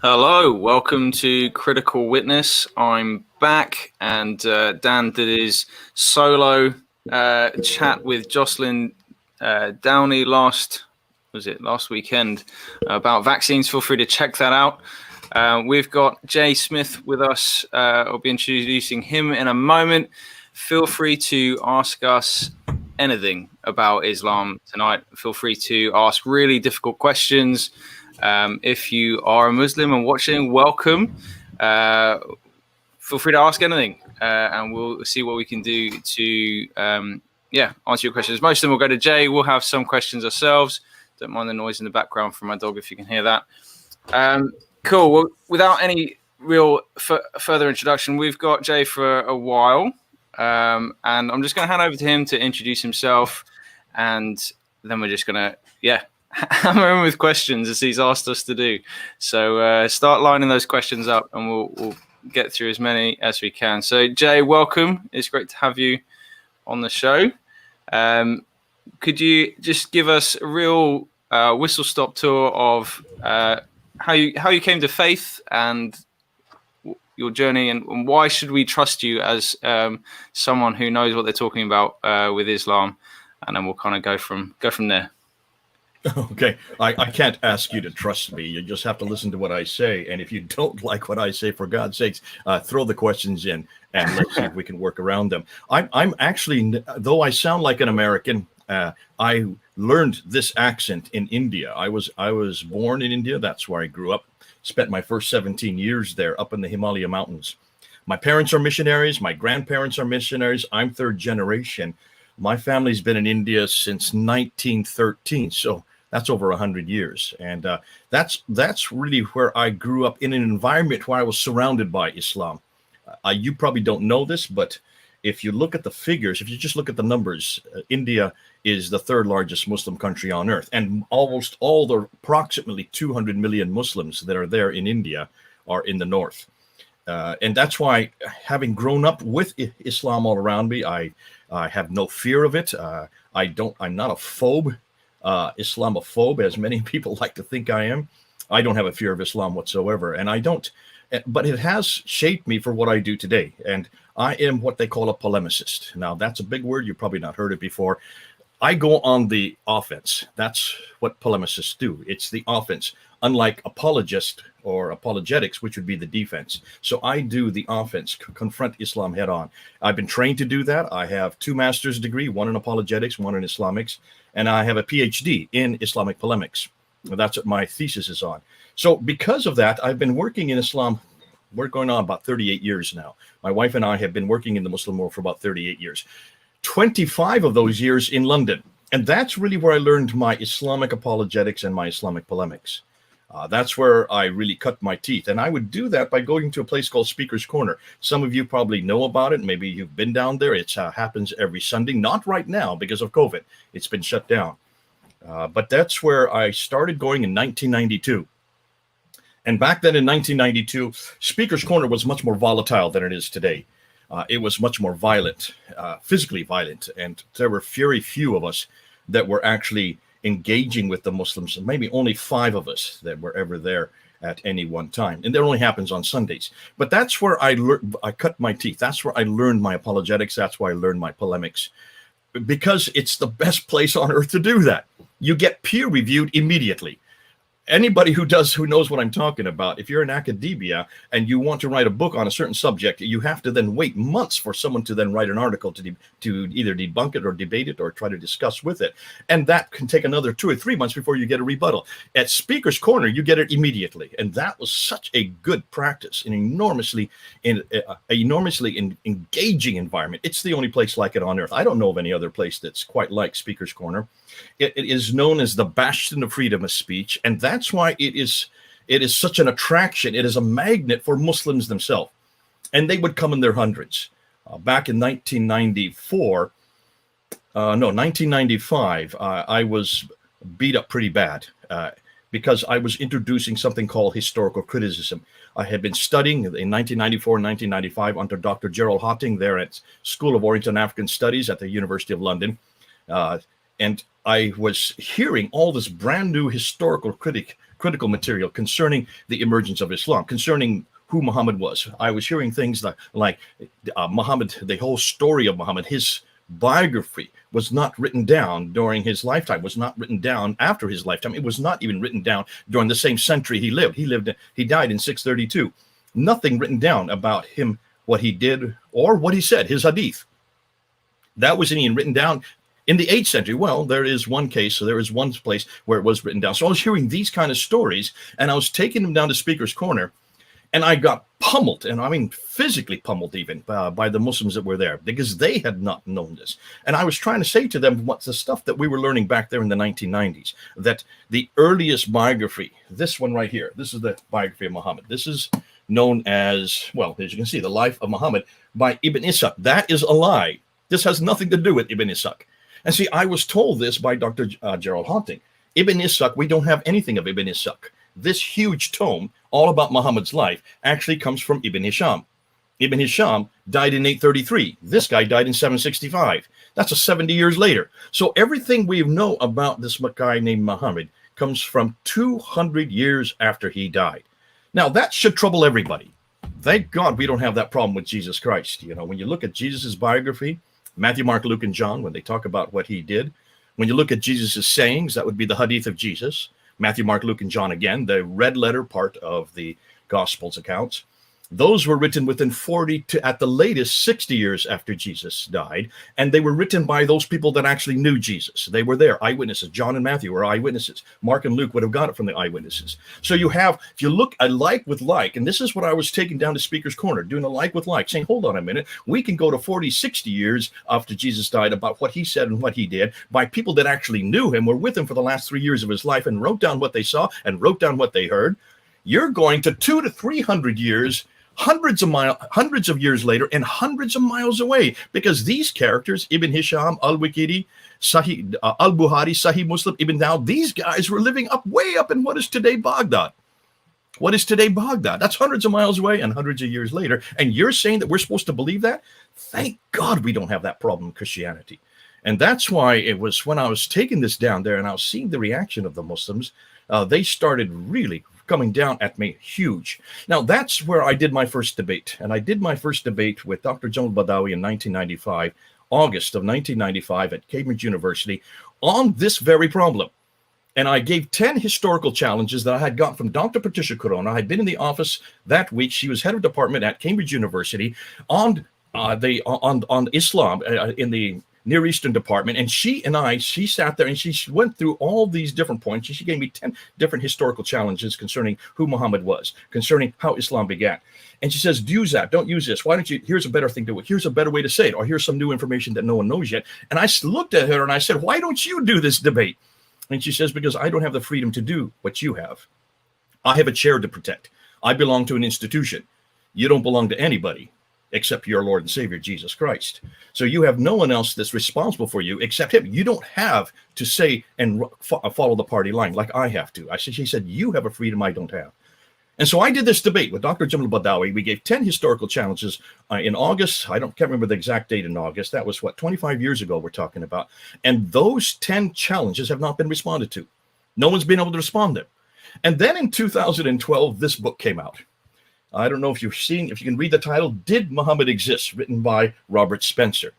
Hello, welcome to Critical Witness. I'm back, and Dan did his solo chat with Jocelyn Downey last weekend about vaccines. Feel free to check that out. We've got Jay Smith with us. I'll be introducing him in a moment. Feel free to ask us anything about Islam tonight. Feel free to ask really difficult questions. If you are a Muslim and watching, welcome. Feel free to ask anything, and we'll see what we can do to answer your questions. Most of them will go to Jay. We'll have some questions ourselves. Don't mind the noise in the background from my dog if you can hear that. Cool. Well, without any real further introduction, we've got Jay for a while, and I'm just going to hand over to him to introduce himself, and then we're just going to hammer him with questions as he's asked us to do. So start lining those questions up, and we'll get through as many as we can. So Jay, welcome. It's great to have you on the show. Could you just give us a real whistle-stop tour of how you came to faith and your journey, and why should we trust you as someone who knows what they're talking about with Islam? And then we'll kind of go from there. Okay, I can't ask you to trust me. You just have to listen to what I say. And if you don't like what I say, for God's sakes, throw the questions in and let's see if we can work around them. I'm actually, though I sound like an American, I learned this accent in India. I was born in India. That's where I grew up. Spent my first 17 years there up in the Himalaya mountains. My parents are missionaries. My grandparents are missionaries. I'm third generation. My family's been in India since 1913. So that's over 100 years. And that's really where I grew up, in an environment where I was surrounded by Islam. You probably don't know this, but if you look at the figures, if you just look at the numbers, India is the third largest Muslim country on earth. And almost all the approximately 200 million Muslims that are there in India are in the north. And that's why, having grown up with Islam all around me, I have no fear of it. I'm not a phobe. Islamophobe, as many people like to think I am. I don't have a fear of Islam whatsoever, and but it has shaped me for what I do today. And I am what they call a polemicist. Now, that's a big word. You've probably not heard it before. I go on the offense. That's what polemicists do. It's the offense, unlike apologist or apologetics, which would be the defense. So I do the offense, confront Islam head on. I've been trained to do that. I have 2 master's degrees, one in apologetics, one in Islamics, and I have a PhD in Islamic polemics. That's what my thesis is on. So because of that, I've been working in Islam. We're going on about 38 years now. My wife and I have been working in the Muslim world for about 38 years. 25 of those years in London. And that's really where I learned my Islamic apologetics and my Islamic polemics. That's where I really cut my teeth. And I would do that by going to a place called Speaker's Corner. Some of you probably know about it. Maybe you've been down there. It happens every Sunday. Not right now because of COVID. It's been shut down. But that's where I started going in 1992. And back then in 1992, Speaker's Corner was much more volatile than it is today. It was much more violent, physically violent. And there were very few of us that were actually engaging with the Muslims. Maybe only 5 of us that were ever there at any one time. And that only happens on Sundays. But that's where I cut my teeth. That's where I learned my apologetics. That's where I learned my polemics. Because it's the best place on earth to do that. You get peer reviewed immediately. Anybody who knows what I'm talking about, if you're in academia and you want to write a book on a certain subject, you have to then wait months for someone to then write an article to either debunk it or debate it or try to discuss with it. And that can take another 2 or 3 months before you get a rebuttal. At Speaker's Corner, you get it immediately. And that was such a good practice, an enormously engaging environment. It's the only place like it on earth. I don't know of any other place that's quite like Speaker's Corner. It is known as the bastion of freedom of speech, and that's why it is such an attraction. It is a magnet for Muslims themselves, and they would come in their hundreds. Back in 1995, I was beat up pretty bad because I was introducing something called historical criticism. I had been studying in 1994 and 1995 under Dr. Gerald Hotting there at School of Orient and African Studies at the University of London. And I was hearing all this brand new historical critical material concerning the emergence of Islam, concerning who Muhammad was. I was hearing things like Muhammad, the whole story of Muhammad, his biography was not written down during his lifetime, was not written down after his lifetime. It was not even written down during the same century he lived. He died in 632. Nothing written down about him, what he did or what he said, his hadith. That wasn't even written down in the 8th century. Well, there is one case, so there is one place where it was written down. So I was hearing these kind of stories, and I was taking them down to Speaker's Corner, and I got pummeled, and I mean physically pummeled even, by the Muslims that were there, because they had not known this. And I was trying to say to them what's the stuff that we were learning back there in the 1990s, that the earliest biography, this one right here, this is the biography of Muhammad. This is known as, well, as you can see, The Life of Muhammad by Ibn Ishaq. That is a lie. This has nothing to do with Ibn Ishaq. And see, I was told this by Dr. Gerald Haunting. Ibn Ishaq, we don't have anything of Ibn Ishaq. This huge tome, all about Muhammad's life, actually comes from Ibn Hisham. Ibn Hisham died in 833. This guy died in 765. That's a 70 years later. So everything we know about this guy named Muhammad comes from 200 years after he died. Now, that should trouble everybody. Thank God we don't have that problem with Jesus Christ. You know, when you look at Jesus's biography, Matthew, Mark, Luke, and John, when they talk about what he did, when you look at Jesus's sayings, that would be the hadith of Jesus, Matthew, Mark, Luke, and John again, the red letter part of the Gospels accounts. Those were written within 40 to, at the latest, 60 years after Jesus died. And they were written by those people that actually knew Jesus. They were there, eyewitnesses. John and Matthew were eyewitnesses. Mark and Luke would have got it from the eyewitnesses. So you have, if you look a like with like, and this is what I was taking down to Speaker's Corner, doing a like with like, saying, hold on a minute, we can go to 40, 60 years after Jesus died about what he said and what he did by people that actually knew him, were with him for the last 3 years of his life and wrote down what they saw and wrote down what they heard. You're going to 200 to 300 years, hundreds of years later, and hundreds of miles away, because these characters, Ibn Hisham, Al-Waqidi, Al-Buhari, Sahih Muslim, Ibn Dawud, these guys were living way up in what is today Baghdad. What is today Baghdad? That's hundreds of miles away and hundreds of years later. And you're saying that we're supposed to believe that? Thank God we don't have that problem in Christianity. And that's why it was when I was taking this down there and I was seeing the reaction of the Muslims, they started really coming down at me huge. Now, that's where I did my first debate. And I did my first debate with Dr. Jamal Badawi in 1995, August of 1995 at Cambridge University on this very problem. And I gave 10 historical challenges that I had gotten from Dr. Patricia Corona. I had been in the office that week. She was head of department at Cambridge University on Islam in the Near Eastern department, and she sat there and she went through all these different points. She gave me 10 different historical challenges concerning who Muhammad was, concerning how Islam began. And she says, use that, don't use this. Why don't you, here's a better thing to do. Here's a better way to say it, or here's some new information that no one knows yet. And I looked at her and I said, why don't you do this debate? And she says, because I don't have the freedom to do what you have. I have a chair to protect. I belong to an institution. You don't belong to anybody except your Lord and Savior, Jesus Christ. So you have no one else that's responsible for you except him. You don't have to say and follow the party line like I have to. She said, you have a freedom I don't have. And so I did this debate with Dr. Jamal Badawi. We gave 10 historical challenges in August. I can't remember the exact date in August. That was, 25 years ago we're talking about. And those 10 challenges have not been responded to. No one's been able to respond to them. And then in 2012, this book came out. I don't know if you've seen, if you can read the title, Did Muhammad Exist? Written by Robert Spencer.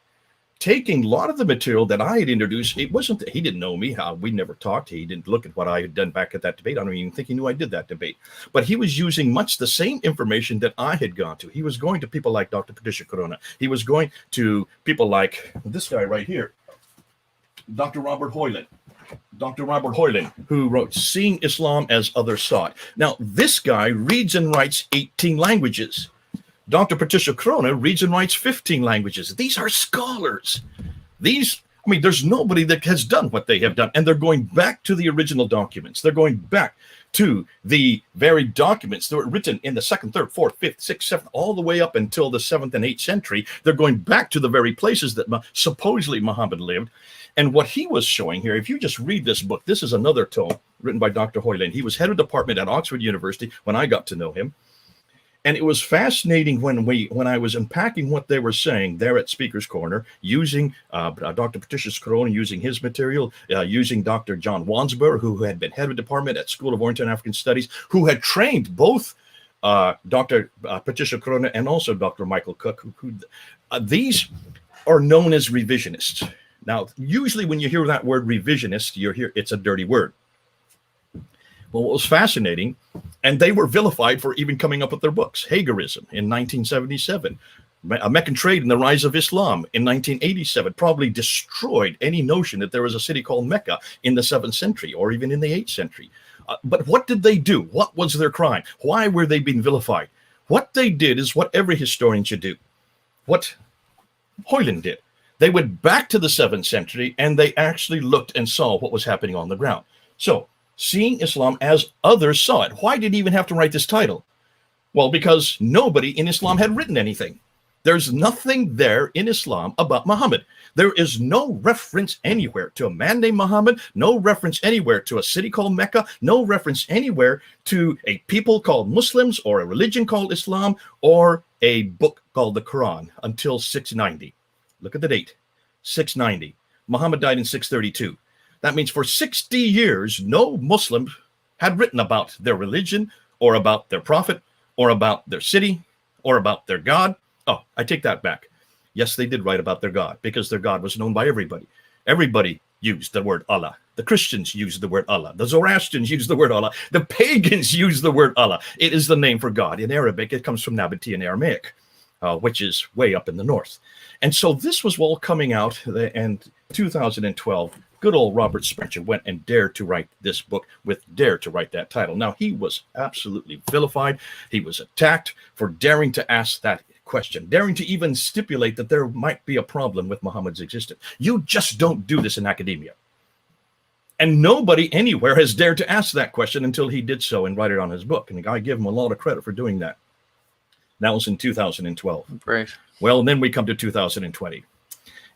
Taking a lot of the material that I had introduced, it wasn't that he didn't know me. We never talked. He didn't look at what I had done back at that debate. I don't even think he knew I did that debate. But he was using much the same information that I had gone to. He was going to people like Dr. Patricia Corona. He was going to people like this guy right here, Dr. Robert Hoyland. Dr. Robert Hoyland, who wrote Seeing Islam as Others Saw It. Now, this guy reads and writes 18 languages. Dr. Patricia Corona reads and writes 15 languages. These are scholars. There's nobody that has done what they have done. And they're going back to the original documents. They're going back to the very documents that were written in the 2nd, 3rd, 4th, 5th, 6th, 7th, all the way up until the 7th and 8th century. They're going back to the very places that supposedly Muhammad lived. And what he was showing here, if you just read this book, this is another tome written by Dr. Hoyland. He was head of department at Oxford University when I got to know him. And it was fascinating when I was unpacking what they were saying there at Speaker's Corner, using Dr. Patricia Scarone, using his material, using Dr. John Wansborough, who had been head of department at School of Oriental and African Studies, who had trained both Dr. Patricia Corona and also Dr. Michael Cook. These are known as revisionists. Now, usually when you hear that word revisionist, you hear it's a dirty word. Well, what was fascinating, and they were vilified for even coming up with their books. Hagerism in 1977, Meccan Trade and the Rise of Islam in 1987 probably destroyed any notion that there was a city called Mecca in the 7th century or even in the 8th century. But what did they do? What was their crime? Why were they being vilified? What they did is what every historian should do. What Hoyland did. They went back to the 7th century and they actually looked and saw what was happening on the ground. So, seeing Islam as others saw it. Why did he even have to write this title? Well, because nobody in Islam had written anything. There's nothing there in Islam about Muhammad. There is no reference anywhere to a man named Muhammad, no reference anywhere to a city called Mecca, no reference anywhere to a people called Muslims or a religion called Islam or a book called the Qur'an until 690. Look at the date, 690. Muhammad died in 632. That means for 60 years, no Muslim had written about their religion or about their prophet or about their city or about their God. Oh, I take that back. Yes, they did write about their God because their God was known by everybody. Everybody used the word Allah. The Christians used the word Allah. The Zoroastrians used the word Allah. The pagans used the word Allah. It is the name for God. In Arabic, it comes from Nabatean Aramaic, which is way up in the north. And so this was all coming out, and 2012, good old Robert Spencer went and dared to write this book dared to write that title. Now, he was absolutely vilified. He was attacked for daring to ask that question, daring to even stipulate that there might be a problem with Muhammad's existence. You just don't do this in academia. And nobody anywhere has dared to ask that question until he did so and write it on his book. And I give him a lot of credit for doing that. That was in 2012. Brave. Well, then we come to 2020.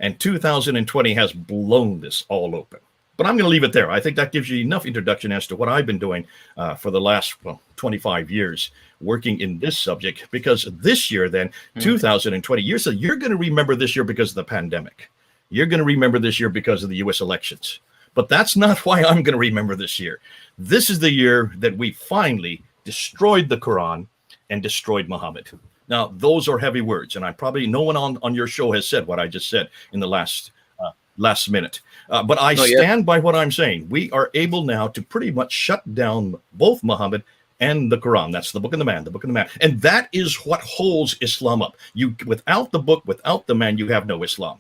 And 2020 has blown this all open. But I'm going to leave it there. I think that gives you enough introduction as to what I've been doing for the last 25 years working in this subject. Because this year, then, 2020, you're going to remember this year because of the pandemic. You're going to remember this year because of the U.S. elections. But that's not why I'm going to remember this year. This is the year that we finally destroyed the Quran and destroyed Muhammad. Now, those are heavy words, and no one on your show has said what I just said in the last minute. But I stand by what I'm saying. We are able now to pretty much shut down both Muhammad and the Quran. That's the book and the man, the book and the man. And that is what holds Islam up. Without the book, without the man, you have no Islam.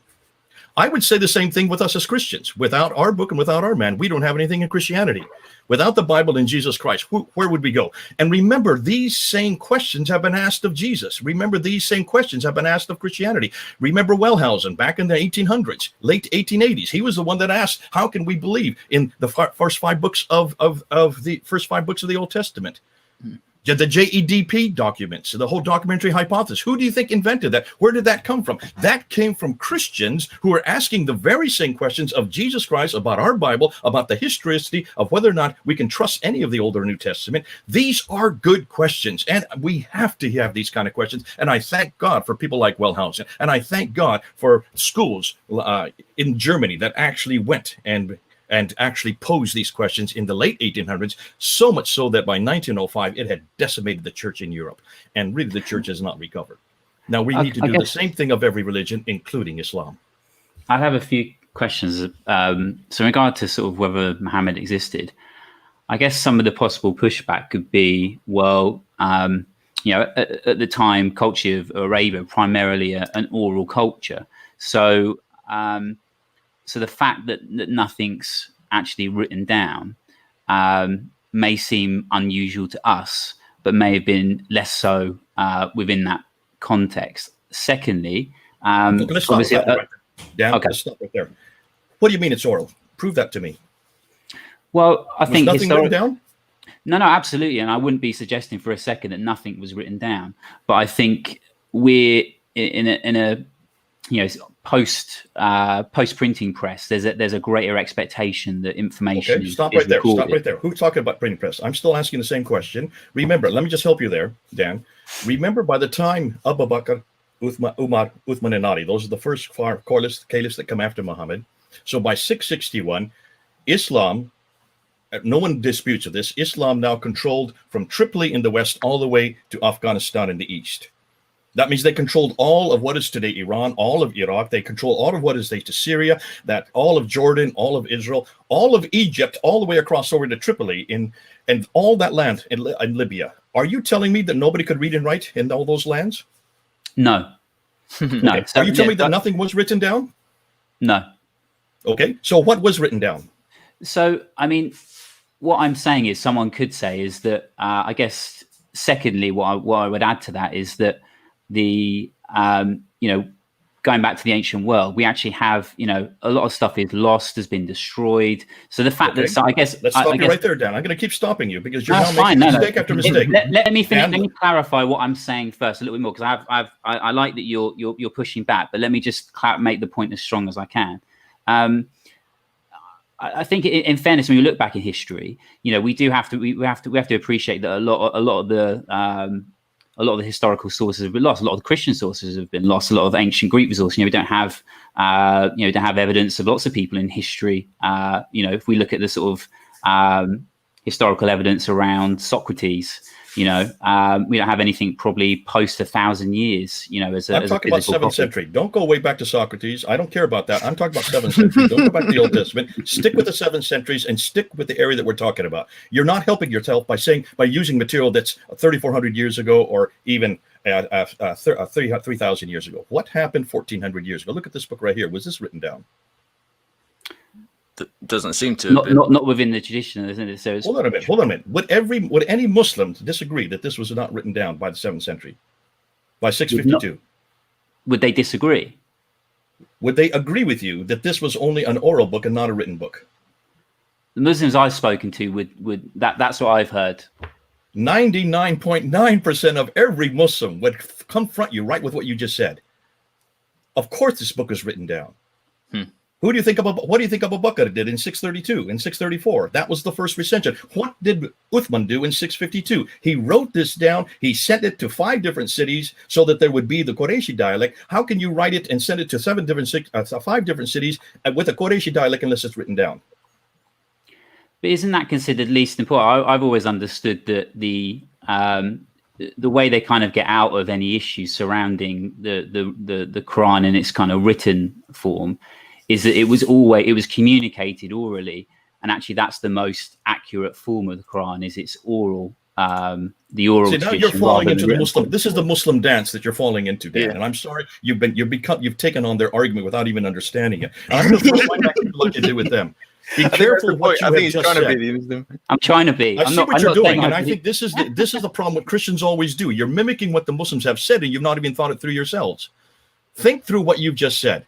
I would say the same thing with us as Christians. Without our book and without our man, we don't have anything in Christianity. Without the Bible and Jesus Christ, where would we go? And remember, these same questions have been asked of Jesus. Remember, these same questions have been asked of Christianity. Remember Wellhausen back in the 1800s, late 1880s. He was the one that asked, how can we believe in the first 5 books of the Old Testament? The JEDP documents, the whole documentary hypothesis. Who do you think invented that? Where did that come from? That came from Christians who are asking the very same questions of Jesus Christ, about our Bible, about the historicity of whether or not we can trust any of the Old or New Testament. These are good questions, and we have to have these kind of questions. And I thank God for people like Wellhausen, and I thank God for schools in Germany that actually went and actually posed these questions in the late 1800s, so much so that by 1905, it had decimated the church in Europe. And really, the church has not recovered. Now, we need to do the same thing of every religion, including Islam. I have a few questions. So in regard to sort of whether Muhammad existed, I guess some of the possible pushback could be, well, at the time, culture of Arabia, primarily an oral culture. So the fact that nothing's actually written down may seem unusual to us, but may have been less so within that context. Secondly, let's stop right there. Let's stop right there. What do you mean it's oral? Prove that to me. Well, I think nothing written down? No, absolutely. And I wouldn't be suggesting for a second that nothing was written down. But I think we're in a post printing press, there's a greater expectation that information Okay, is stop right there. recorded. Stop right there. Who's talking about printing press? I'm still asking the same question. Remember, let me just help you there, Dan. Remember, by the time Abu Bakr, Umar, Uthman, and Ali, those are the first caliphs that come after Muhammad. So by 661, Islam, no one disputes of this, Islam now controlled from Tripoli in the west all the way to Afghanistan in the east. That means they controlled all of what is today Iran, all of Iraq. They control all of what is today to Syria, that all of Jordan, all of Israel, all of Egypt, all the way across over to Tripoli, and all that land in Libya. Are you telling me that nobody could read and write in all those lands? No. No. Okay. Are you telling me that nothing was written down? No. Okay. So what was written down? So, I mean, what I'm saying is, someone could say is that, I guess, secondly, what I would add to that is that the, going back to the ancient world, we actually have, a lot of stuff is lost, has been destroyed. So the fact that, so I guess, let's stop you right there, Dan. I'm going to keep stopping you because you're now fine. making mistake after mistake. Let me finish. Let me clarify what I'm saying first a little bit more, because I like that you're pushing back, but let me just make the point as strong as I can. I think, in fairness, when you look back in history, we do have to appreciate that a lot of the historical sources have been lost. A lot of the Christian sources have been lost. A lot of ancient Greek resources. We don't have evidence of lots of people in history. If we look at the sort of historical evidence around Socrates, we don't have anything probably post 1,000 years. I'm talking about 7th century. Don't go way back to Socrates. I don't care about that. I'm talking about 7th century. Don't go back to the Old Testament. Stick with the 7th centuries and stick with the area that we're talking about. You're not helping yourself by using material that's 3,400 years ago or even 3,000 years ago. What happened 1,400 years ago? Look at this book right here. Was this written down? Doesn't seem to not within the tradition, isn't it? So hold on a minute. Would any Muslim disagree that this was not written down by the 7th century, by 652? Would they disagree? Would they agree with you that this was only an oral book and not a written book? The Muslims I've spoken to would that's what I've heard. 99.9% of every Muslim would confront you right with what you just said. Of course, this book is written down. What do you think Abu Bakr did in 632, in 634? That was the first recension. What did Uthman do in 652? He wrote this down. He sent it to 5 different cities so that there would be the Qurayshi dialect. How can you write it and send it to 5 different cities with a Qurayshi dialect unless it's written down? But isn't that considered least important? I've always understood that the way they kind of get out of any issues surrounding the Qur'an in its kind of written form is that it was communicated orally, and actually that's the most accurate form of the Quran, is its oral, the oral. See, now you're falling into the Muslim. This is the Muslim dance that you're falling into, Dan. Yeah. And I'm sorry, you've taken on their argument without even understanding it. And I'm going to throw my back to like you did with them. Be careful what you have just said. I'm trying to be. I see what you're doing, and I think this is the problem what Christians always do. You're mimicking what the Muslims have said, and you've not even thought it through yourselves. Think through what you've just said.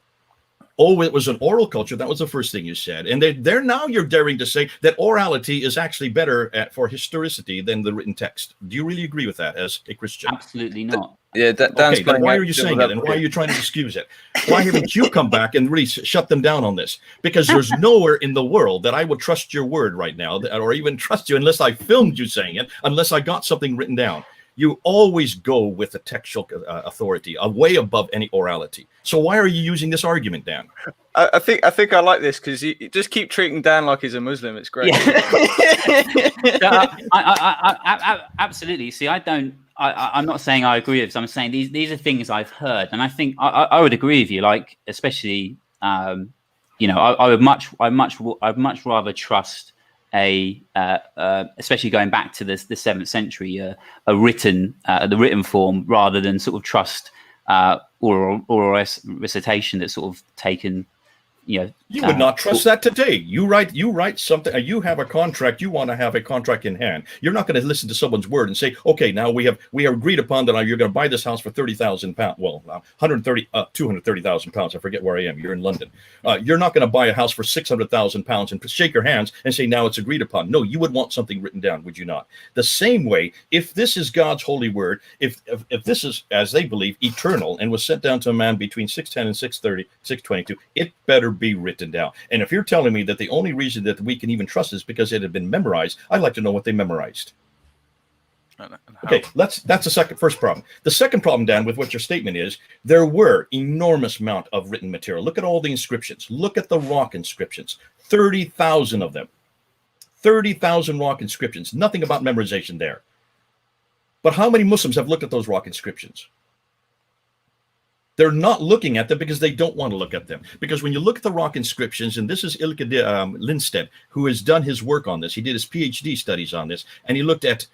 Oh, it was an oral culture. That was the first thing you said. And they're now you're daring to say that orality is actually better for historicity than the written text. Do you really agree with that as a Christian? Absolutely not. Yeah, Dan's okay, then why are you saying it? And why are you trying to excuse it? Why haven't you come back and really shut them down on this? Because there's nowhere in the world that I would trust your word right now, or even trust you unless I filmed you saying it, unless I got something written down. You always go with the textual authority, way above any orality. So why are you using this argument, Dan? I think I like this because you just keep treating Dan like he's a Muslim. It's great. Yeah. Absolutely. See, I'm not saying I agree with this. I'm saying these are things I've heard, and I think I would agree with you. Like, especially, I would much rather trust especially going back to the 7th century, the written form, rather than sort of trust oral recitation that's sort of taken You would not trust that today. You write something. You have a contract. You want to have a contract in hand. You're not going to listen to someone's word and say, okay, now we have agreed upon that you're going to buy this house for £30,000. Well, 230,000 pounds. I forget where I am. You're in London. You're not going to buy a house for £600,000 and shake your hands and say, now it's agreed upon. No, you would want something written down, would you not? The same way, if this is God's holy word, if this is, as they believe, eternal and was sent down to a man between 6:10 and 6:30, 6:22, it better be written down. And if you're telling me that the only reason that we can even trust is because it had been memorized, I'd like to know what they memorized. Okay, that's the first problem. The second problem, Dan, with what your statement is, there were enormous amount of written material. Look at all the inscriptions. Look at the rock inscriptions. 30,000 of them. 30,000 rock inscriptions. Nothing about memorization there. But how many Muslims have looked at those rock inscriptions? They're not looking at them because they don't want to look at them. Because when you look at the rock inscriptions, and this is Ilke Lindstedt, who has done his work on this. He did his PhD studies on this, and he looked at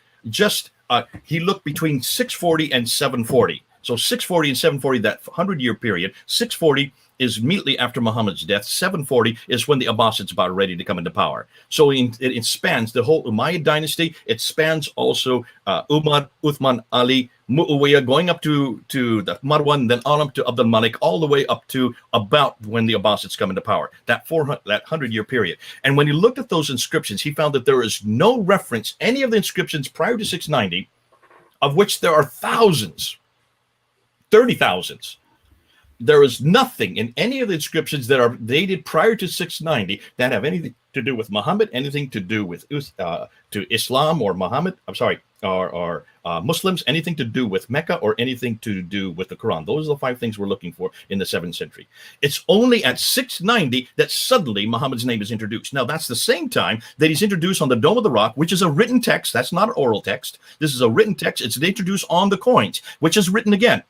he looked between 640 and 740. So 640 and 740, that 100-year period. 640 is immediately after Muhammad's death. 740 is when the Abbasids about ready to come into power. So it spans the whole Umayyad dynasty. It spans also Umar, Uthman, Ali, Muawiyah, going up to the Marwan, then on up to Abdul Malik, all the way up to about when the Abbasids come into power, that 100-year period. And when he looked at those inscriptions, he found that there is no reference, any of the inscriptions prior to 690, of which there are thousands, 30,000s. There is nothing in any of the inscriptions that are dated prior to 690 that have anything to do with Muhammad, anything to do with to Islam or Muhammad. I'm sorry, or Muslims, anything to do with Mecca or anything to do with the Quran. Those are the 5 things we're looking for in the 7th century. It's only at 690 that suddenly Muhammad's name is introduced. Now, that's the same time that he's introduced on the Dome of the Rock, which is a written text. That's not an oral text. This is a written text. It's introduced on the coins, which is written again.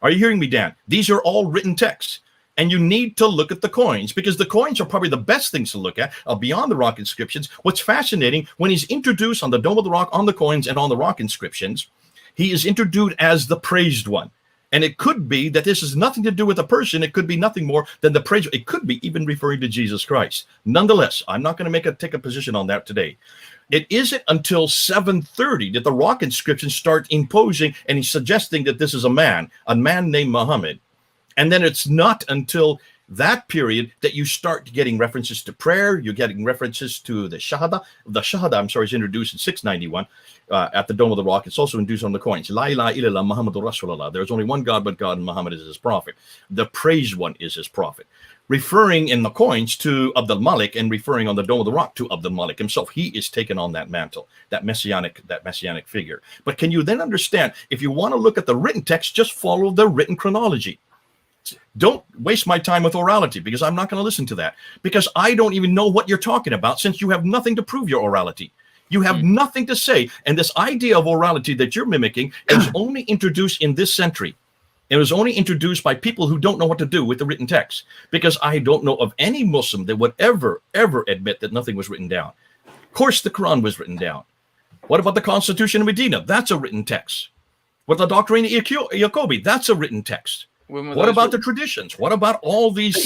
Are you hearing me, Dan? These are all written texts. And you need to look at the coins because the coins are probably the best things to look at beyond the rock inscriptions. What's fascinating, when he's introduced on the Dome of the Rock, on the coins, and on the rock inscriptions, he is introduced as the praised one. And it could be that this has nothing to do with a person. It could be nothing more than the praise. It could be even referring to Jesus Christ. Nonetheless, I'm not going to take a position on that today. It isn't until 730 that the rock inscriptions start imposing, and he's suggesting that this is a man named Muhammad. And then it's not until that period that you start getting references to prayer. You're getting references to the Shahada. The Shahada, I'm sorry, is introduced in 691 at the Dome of the Rock. It's also introduced on the coins. La ilaha illallah Muhammadur Rasulullah. There's only one God but God, and Muhammad is his prophet. The praised one is his prophet. Referring in the coins to Abdul Malik and referring on the Dome of the Rock to Abdul Malik himself. He is taken on that mantle, that messianic figure. But can you then understand, if you want to look at the written text, just follow the written chronology. Don't waste my time with orality because I'm not going to listen to that because I don't even know what you're talking about since you have nothing to prove your orality. You have nothing to say. And this idea of orality that you're mimicking is only introduced in this century. It was only introduced by people who don't know what to do with the written text because I don't know of any Muslim that would ever admit that nothing was written down. Of course, the Quran was written down. What about the Constitution of Medina? That's a written text. What the Doctrine of Jacobi? That's a written text. What about the traditions? What about all these?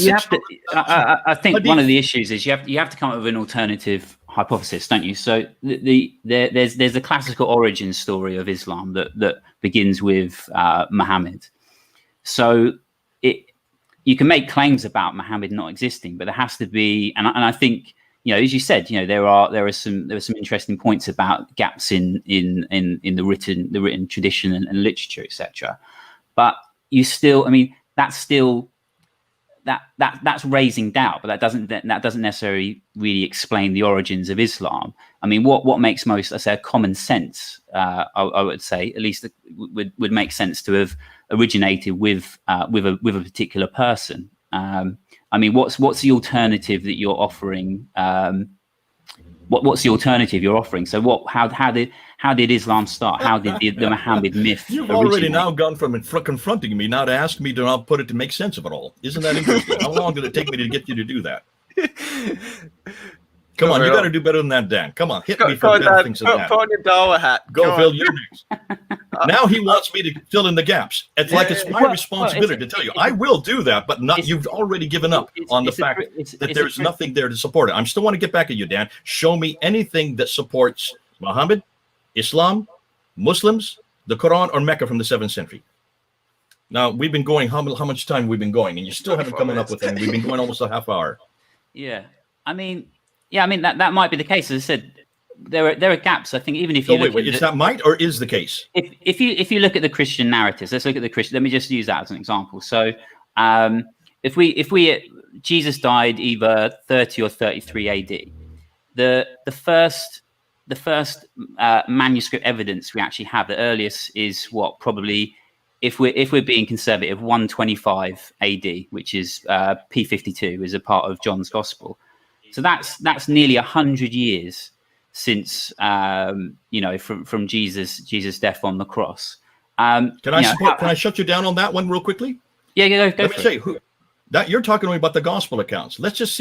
I think one of the issues is you have to come up with an alternative hypothesis, don't you? So there's a classical origin story of Islam that begins with Muhammad. So you can make claims about Muhammad not existing, but there has to be, and I think, as you said, there are some interesting points about gaps in the written tradition and literature, etc. But you still, that's raising doubt, but that doesn't necessarily really explain the origins of Islam. What makes most, let's say, a common sense, I would say, at least would make sense to have originated with a particular person. What's the alternative that you're offering? What's the alternative you're offering? So how did Islam start? How did the Muhammad myth You've originate? already now gone from confronting me now to ask me to now put it to make sense of it all. Isn't that interesting? How long did it take me to get you to do that? Come on, you got to do better than that, Dan. Come on, hit me for better things than that. Put on your Dawa hat. Go, Phil, you're next. Now he wants me to fill in the gaps. It's like it's my responsibility to tell you. I will do that, but not. You've already given up on the fact that there's nothing there to support it. I still want to get back at you, Dan. Show me anything that supports Muhammad, Islam, Muslims, the Qur'an, or Mecca from the 7th century. Now, we've been going, how much time we've been going, and you still haven't come up with anything. We've been going almost a half hour. Yeah. I mean, that might be the case. As I said, there are gaps. I think even if you is that might or is the case? If you look at the Christian narratives, let's look at the Christian. Let me just use that as an example. So, if we Jesus died either 30 or 33 AD. The first manuscript evidence we actually have, the earliest is what, probably, if we're being conservative, 125 AD, which is P52, is a part of John's Gospel. So that's nearly 100 years since from Jesus' death on the cross. Can I shut you down on that one real quickly? Yeah, go Let for me say it. that you're talking only about the gospel accounts. Let's just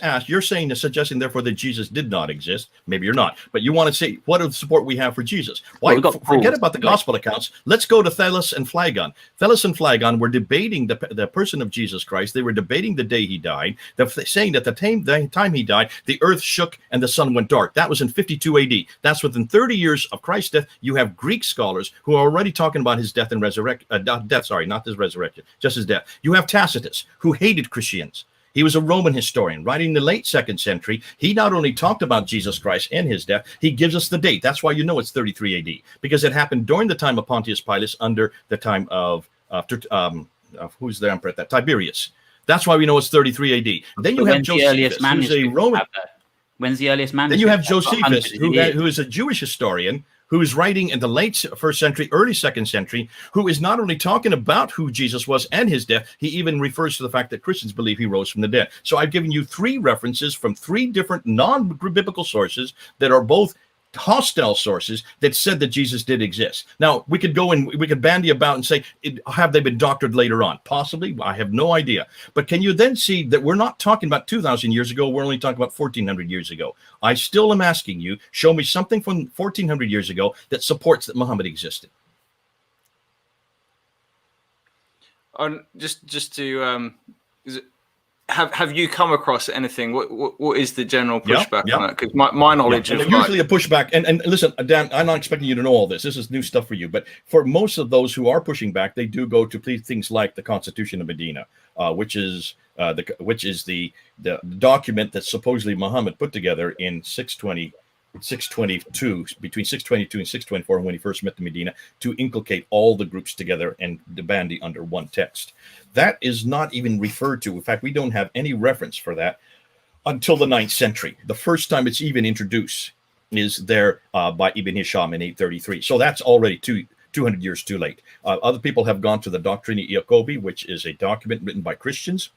ask. You're suggesting therefore that Jesus did not exist. Maybe you're not, but you want to say what are the support we have for Jesus? Why forget about the gospel accounts? Let's go to Thales and Phlegon. Thales and Phlegon were debating the person of Jesus Christ. They were debating the day he died. They're saying that the time he died, the earth shook and the sun went dark. That was in 52 AD. That's within 30 years of Christ's death. You have Greek scholars who are already talking about his death and resurrection. Death, sorry, not his resurrection, just his death. You have Tacitus, who hated Christians. He was a Roman historian writing in the late 2nd century. He not only talked about Jesus Christ and his death, he gives us the date. That's why you know it's 33 AD, because it happened during the time of Pontius Pilate, under the time of who's the emperor at that? Tiberius. That's why we know it's 33 AD. Then you have Josephus, who's a Roman. When's the earliest manuscript? Then you have Josephus, who is a Jewish historian, who is writing in the late 1st century, early 2nd century, who is not only talking about who Jesus was and his death, he even refers to the fact that Christians believe he rose from the dead. So I've given you 3 references from 3 different non-biblical sources that are both hostile sources that said that Jesus did exist. Now, we could go and we could bandy about and say, have they been doctored later on? Possibly. I have no idea. But can you then see that we're not talking about 2,000 years ago? We're only talking about 1,400 years ago. I still am asking you, show me something from 1,400 years ago that supports that Muhammad existed. Just to have you come across anything? What is the general pushback on that? Because my knowledge of usually a pushback, and listen, Dan, I'm not expecting you to know all this. This is new stuff for you. But for most of those who are pushing back, they do go to things like the Constitution of Medina, which is the document that supposedly Muhammad put together in 622, between 622 and 624, when he first met the Medina, to inculcate all the groups together and the bandy under one text. That is not even referred to. In fact, we don't have any reference for that until the 9th century. The first time it's even introduced is there by Ibn Hisham in 833. So that's already 200 years too late. Other people have gone to the Doctrina Jacobi, which is a document written by Christians,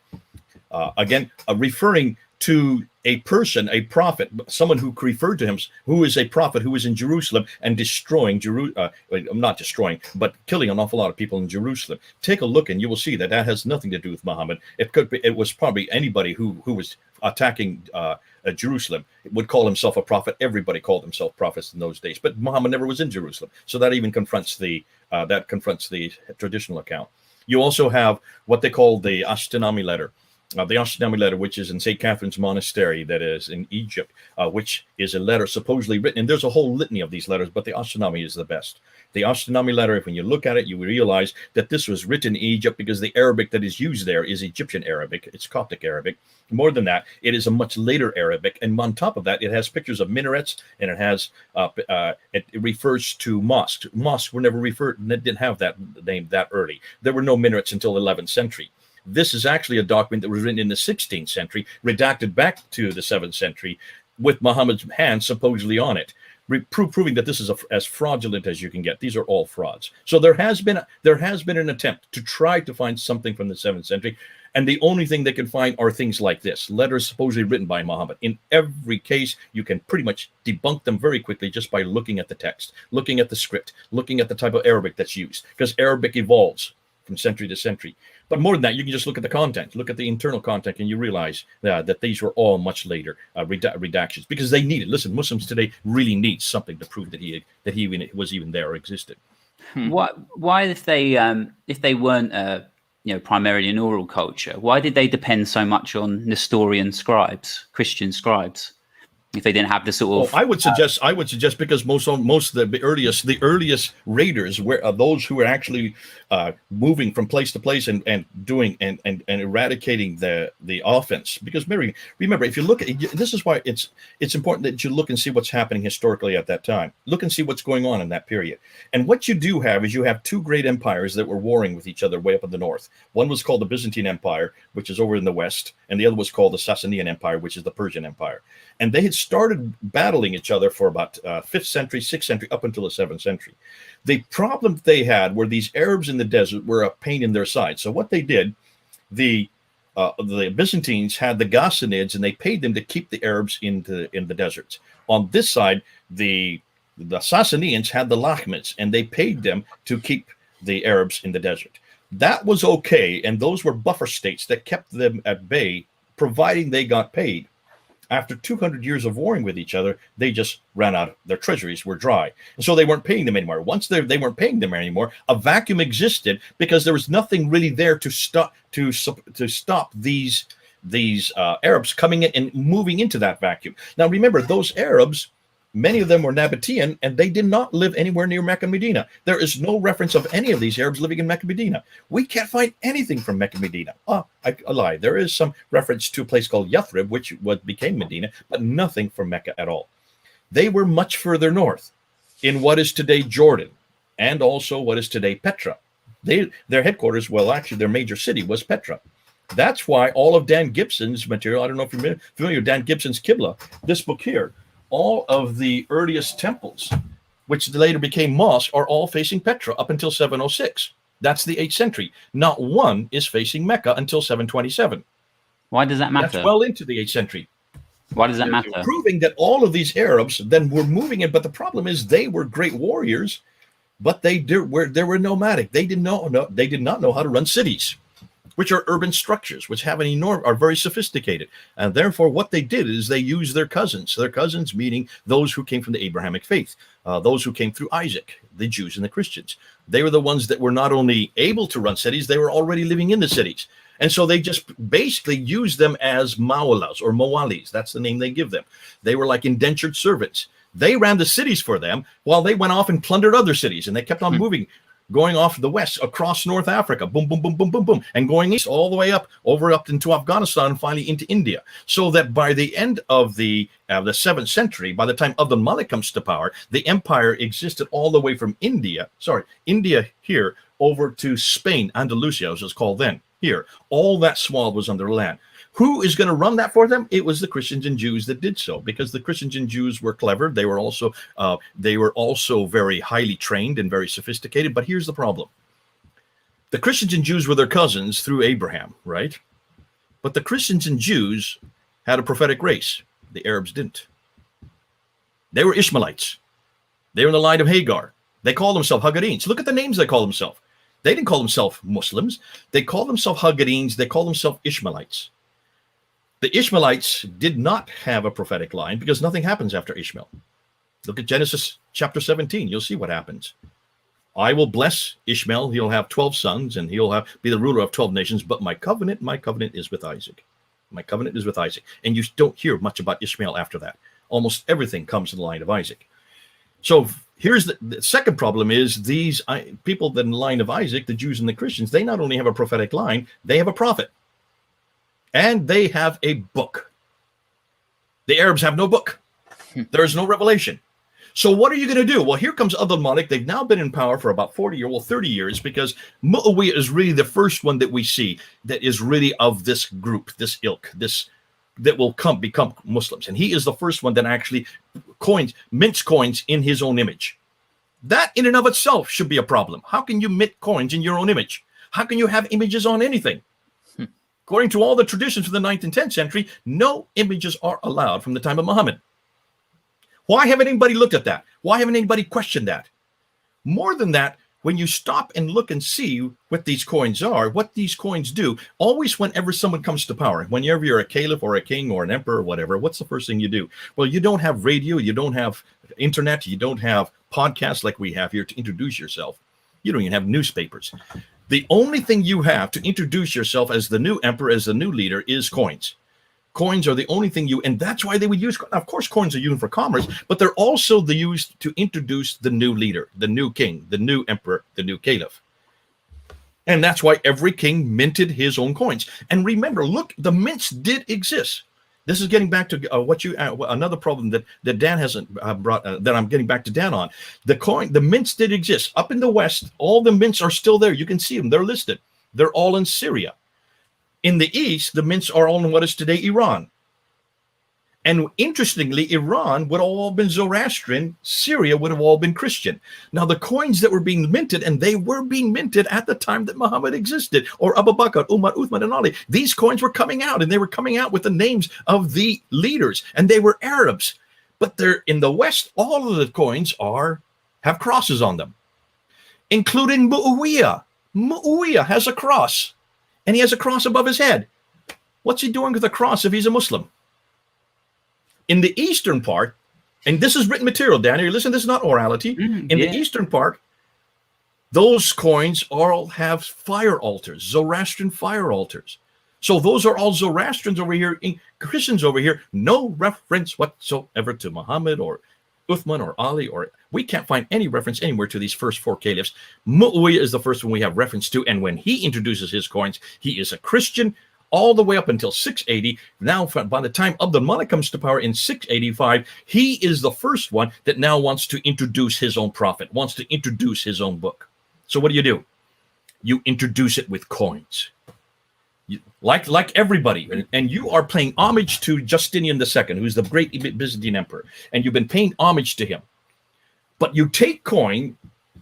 referring to a person, a prophet, someone who referred to him, who is a prophet who was in Jerusalem and destroying not destroying, but killing an awful lot of people in Jerusalem. Take a look and you will see that has nothing to do with Muhammad. It was probably anybody who was attacking Jerusalem would call himself a prophet. Everybody called themselves prophets in those days, but Muhammad never was in Jerusalem. So that even confronts the traditional account. You also have what they call the Ashtenami letter. The Ashtenami letter, which is in St. Catherine's Monastery, that is in Egypt, which is a letter supposedly written, and there's a whole litany of these letters, but the Ashtenami is the best. The Ashtenami letter, when you look at it, you realize that this was written in Egypt, because the Arabic that is used there is Egyptian Arabic. It's Coptic Arabic. More than that, it is a much later Arabic, and on top of that, it has pictures of minarets, and it has it refers to mosques. Mosques were never didn't have that name that early. There were no minarets until the 11th century. This is actually a document that was written in the 16th century, redacted back to the 7th century, with Muhammad's hand supposedly on it, proving that this is as fraudulent as you can get. These are all frauds. So there has been an attempt to try to find something from the 7th century, and the only thing they can find are things like this, letters supposedly written by Muhammad. In every case, you can pretty much debunk them very quickly just by looking at the text, looking at the script, looking at the type of Arabic that's used, because Arabic evolves from century to century. But more than that, you can just look at the content, look at the internal content, and you realize that these were all much later redactions, because they needed. Listen, Muslims today really need something to prove that he was even there or existed. Why if they weren't primarily an oral culture, why did they depend so much on Nestorian scribes, Christian scribes, if they didn't have the sort of? I would suggest because most of the earliest raiders were those who were actually moving from place to place and doing and eradicating the offense. Because remember, if you look at this, is why it's important that you look and see what's happening historically at that time. Look and see what's going on in that period. And what you do have is you have two great empires that were warring with each other way up in the north. One was called the Byzantine Empire, which is over in the west, and the other was called the Sasanian Empire, which is the Persian Empire. And they had started battling each other for about 5th century, 6th century, up until the 7th century. The problem they had were these Arabs in the desert were a pain in their side. So what they did, the Byzantines had the Ghassanids, and they paid them to keep the Arabs in the deserts. On this side, the Sassanians had the Lahmids, and they paid them to keep the Arabs in the desert. That was okay, and those were buffer states that kept them at bay, providing they got paid. After 200 years of warring with each other, they just ran out. Their treasuries were dry. And so they weren't paying them anymore. Once they weren't paying them anymore, a vacuum existed because there was nothing really there to stop these Arabs coming in and moving into that vacuum. Now, remember, those Arabs, many of them were Nabatean, and they did not live anywhere near Mecca and Medina. There is no reference of any of these Arabs living in Mecca and Medina. We can't find anything from Mecca and Medina. I lie. There is some reference to a place called Yathrib, which became Medina, but nothing from Mecca at all. They were much further north in what is today Jordan and also what is today Petra. Their headquarters, well, actually, their major city was Petra. That's why all of Dan Gibson's material, I don't know if you're familiar with Dan Gibson's Qibla, this book here, all of the earliest temples, which later became mosques, are all facing Petra up until 706. That's the 8th century. Not one is facing Mecca until 727. Why does that matter? That's well into the 8th century. Why does that matter? Proving that all of these Arabs then were moving in, but the problem is they were great warriors, but they were nomadic. They did not know how to run cities, which are urban structures, which have are very sophisticated. And therefore, what they did is they used their cousins meaning those who came from the Abrahamic faith, those who came through Isaac, the Jews and the Christians. They were the ones that were not only able to run cities, they were already living in the cities. And so they just basically used them as mawalas or mowalis. That's the name they give them. They were like indentured servants. They ran the cities for them while they went off and plundered other cities, and they kept on moving, going off the west, across North Africa, boom, boom, boom, boom, boom, boom, and going east all the way up into Afghanistan, and finally into India. So that by the end of the 7th century, by the time Abdul Malik comes to power, the empire existed all the way from India here, over to Spain, Andalusia, as it's called then, here. All that swath was under land. Who is going to run that for them? It was the Christians and Jews that did so, because the Christians and Jews were clever. They were also very highly trained and very sophisticated. But here's the problem. The Christians and Jews were their cousins through Abraham, right? But the Christians and Jews had a prophetic race. The Arabs didn't. They were Ishmaelites. They were in the line of Hagar. They called themselves Hagarenes. Look at the names they call themselves. They didn't call themselves Muslims. They called themselves Hagarenes. They called themselves Ishmaelites. The Ishmaelites did not have a prophetic line because nothing happens after Ishmael. Look at Genesis chapter 17. You'll see what happens. I will bless Ishmael. He'll have 12 sons, and he'll be the ruler of 12 nations. But my covenant is with Isaac. My covenant is with Isaac. And you don't hear much about Ishmael after that. Almost everything comes in the line of Isaac. So here's the second problem is these people that in the line of Isaac, the Jews and the Christians, they not only have a prophetic line, they have a prophet. And they have a book. The Arabs have no book. There is no revelation. So what are you going to do? Well, here comes Abdul Malik. They've now been in power for about 30 years, because Muawiyah is really the first one that we see that is really of this group, this ilk, that will become Muslims. And he is the first one that actually mints coins in his own image. That in and of itself should be a problem. How can you mint coins in your own image? How can you have images on anything? According to all the traditions of the 9th and 10th century, no images are allowed from the time of Muhammad. Why haven't anybody looked at that? Why haven't anybody questioned that? More than that, when you stop and look and see what these coins are, what these coins do, always whenever someone comes to power, whenever you're a caliph or a king or an emperor or whatever, what's the first thing you do? Well, you don't have radio, you don't have internet, you don't have podcasts like we have here to introduce yourself. You don't even have newspapers. The only thing you have to introduce yourself as the new emperor, as the new leader, is coins. Coins are the only thing and that's why they would use, of course, coins are used for commerce, but they're also used to introduce the new leader, the new king, the new emperor, the new caliph. And that's why every king minted his own coins. And remember, look, the mints did exist. This is getting back to another problem that Dan hasn't brought, that I'm getting back to Dan on. The mints did exist. Up in the West, all the mints are still there. You can see them. They're listed. They're all in Syria. In the East, the mints are all in what is today Iran. And interestingly, Iran would have all been Zoroastrian. Syria would have all been Christian. Now, the coins that were being minted, and they were being minted at the time that Muhammad existed, or Abu Bakr, Umar, Uthman, and Ali. These coins were coming out, and they were coming out with the names of the leaders, and they were Arabs. But they're in the West, all of the coins have crosses on them, including Muawiyah. Muawiyah has a cross, and he has a cross above his head. What's he doing with a cross if he's a Muslim? In the eastern part, and this is written material, Daniel, listen, this is not orality. In the eastern part, those coins all have fire altars, Zoroastrian fire altars. So those are all Zoroastrians over here, Christians over here, no reference whatsoever to Muhammad or Uthman or Ali, or we can't find any reference anywhere to these first four caliphs. Muawiyah is the first one we have reference to, and when he introduces his coins, he is a Christian, all the way up until 680. Now, by the time Abdul Malik comes to power in 685, he is the first one that now wants to introduce his own prophet, wants to introduce his own book. So what do? You introduce it with coins. Like everybody, and you are paying homage to Justinian II, who's the great Byzantine emperor, and you've been paying homage to him. But you take coin,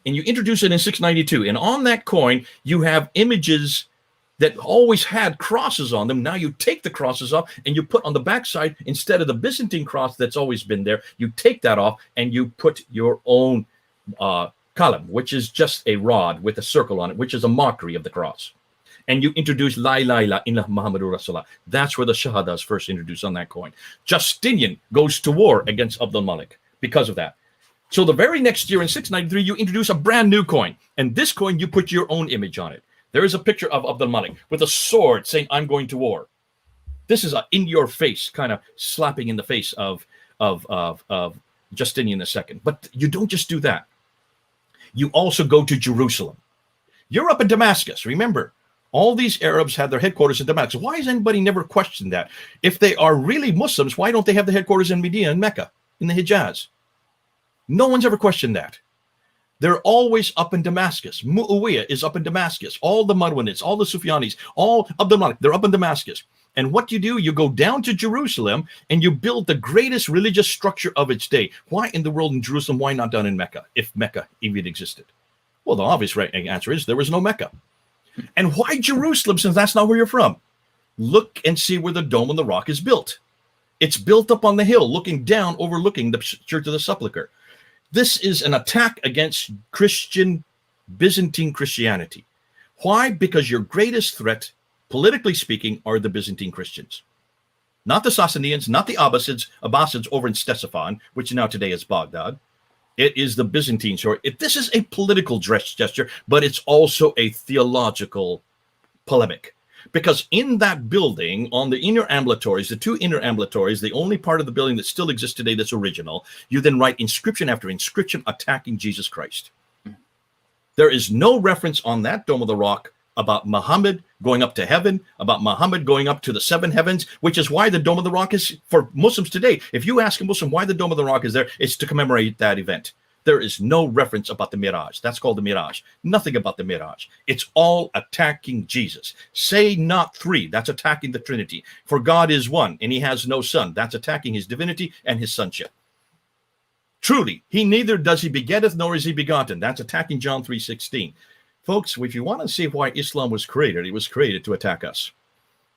and you introduce it in 692, and on that coin, you have images that always had crosses on them. Now you take the crosses off and you put on the backside, instead of the Byzantine cross that's always been there, you take that off and you put your own column, which is just a rod with a circle on it, which is a mockery of the cross. And you introduce La ilaha illallah Muhammadur Rasulullah. That's where the Shahada is first introduced on that coin. Justinian goes to war against Abdul Malik because of that. So the very next year in 693, you introduce a brand new coin. And this coin, you put your own image on it. There is a picture of Abdul Malik with a sword saying, "I'm going to war." This is a in-your-face kind of slapping in the face of Justinian II. But you don't just do that. You also go to Jerusalem. You're up in Damascus. Remember, all these Arabs had their headquarters in Damascus. Why has anybody never questioned that? If they are really Muslims, why don't they have the headquarters in Medina and Mecca, in the Hijaz? No one's ever questioned that. They're always up in Damascus. Muawiyah is up in Damascus. All the Marwanids, all the Sufyanis, all Abdul Malik, they're up in Damascus. And what do? You go down to Jerusalem and you build the greatest religious structure of its day. Why in the world in Jerusalem? Why not down in Mecca, if Mecca even existed? Well, the obvious answer is there was no Mecca. And why Jerusalem, since that's not where you're from? Look and see where the Dome on the Rock is built. It's built up on the hill, looking down, overlooking the Church of the Sepulchre. This is an attack against Byzantine Christianity. Why? Because your greatest threat, politically speaking, are the Byzantine Christians. Not the Sassanians, not the Abbasids over in Ctesiphon, which now today is Baghdad. It is the Byzantines. This is a political gesture, but it's also a theological polemic. Because in that building, on the inner ambulatories, the two inner ambulatories, the only part of the building that still exists today that's original, you then write inscription after inscription attacking Jesus Christ. There is no reference on that Dome of the Rock about Muhammad going up to heaven, about Muhammad going up to the seven heavens, which is why the Dome of the Rock is, for Muslims today, if you ask a Muslim why the Dome of the Rock is there, it's to commemorate that event. There is no reference about the Miraj. That's called the Miraj. Nothing about the Miraj. It's all attacking Jesus. Say not three. That's attacking the Trinity. For God is one, and he has no son. That's attacking his divinity and his sonship. Truly, he neither does he begetteth nor is he begotten. That's attacking John 3:16. Folks, if you want to see why Islam was created, it was created to attack us.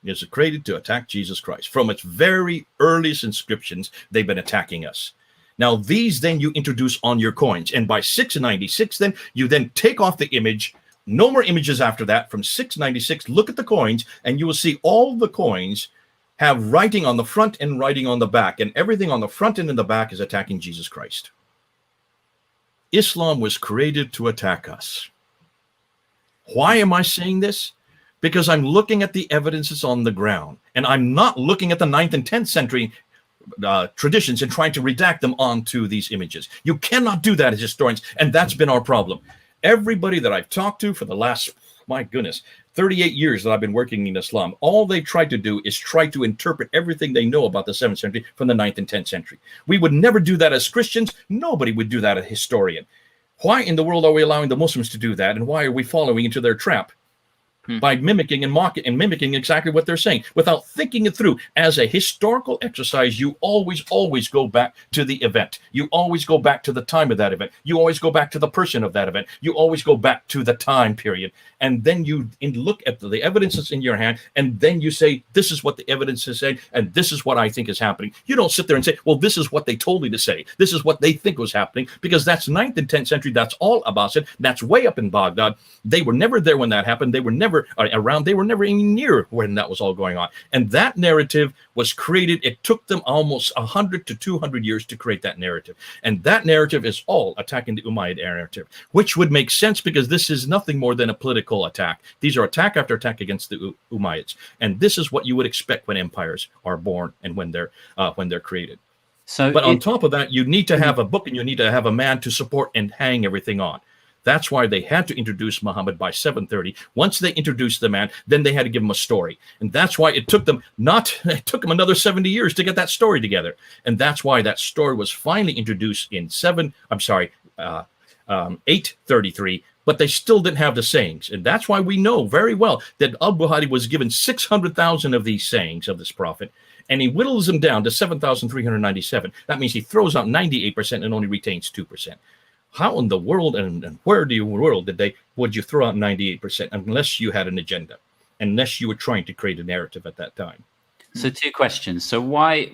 It was created to attack Jesus Christ. From its very earliest inscriptions, they've been attacking us. Now, these then you introduce on your coins. And by 696, then, you then take off the image. No more images after that. From 696, look at the coins, and you will see all the coins have writing on the front and writing on the back. And everything on the front and in the back is attacking Jesus Christ. Islam was created to attack us. Why am I saying this? Because I'm looking at the evidences on the ground, and I'm not looking at the 9th and 10th century traditions and trying to redact them onto these images. You cannot do that as historians, and that's been our problem. Everybody that I've talked to for the last, my goodness, 38 years that I've been working in Islam, all they've tried to do is try to interpret everything they know about the 7th century from the 9th and 10th century. We would never do that as Christians. Nobody would do that as a historian. Why in the world are we allowing the Muslims to do that, and why are we following into their trap? By mimicking and mocking and mimicking exactly what they're saying without thinking it through. As a historical exercise, you always go back to the event. You always go back to the time of that event. You always go back to the person of that event. You always go back to the time period. And then you look at the evidence that's in your hand, and then you say, this is what the evidence is saying, and this is what I think is happening. You don't sit there and say, well, this is what they told me to say. This is what they think was happening, because that's 9th and 10th century. That's all about it. That's way up in Baghdad. They were never there when that happened. They were never around. They were never even near when that was all going on. And that narrative was created. It took them almost 100 to 200 years to create that narrative. And that narrative is all attacking the Umayyad narrative, which would make sense because this is nothing more than a political attack. These are attack after attack against the Umayyads. And this is what you would expect when empires are born and when they're created. But on top of that, you need to have a book and you need to have a man to support and hang everything on. That's why they had to introduce Muhammad by 730. Once they introduced the man, then they had to give him a story. And that's why it took them another 70 years to get that story together. And that's why that story was finally introduced in 833, but they still didn't have the sayings. And that's why we know very well that al-Bukhari was given 600,000 of these sayings of this prophet, and he whittles them down to 7,397. That means he throws out 98% and only retains 2%. How in the world and where in the world would you throw out 98% unless you had an agenda, unless you were trying to create a narrative at that time? So 2 questions. So why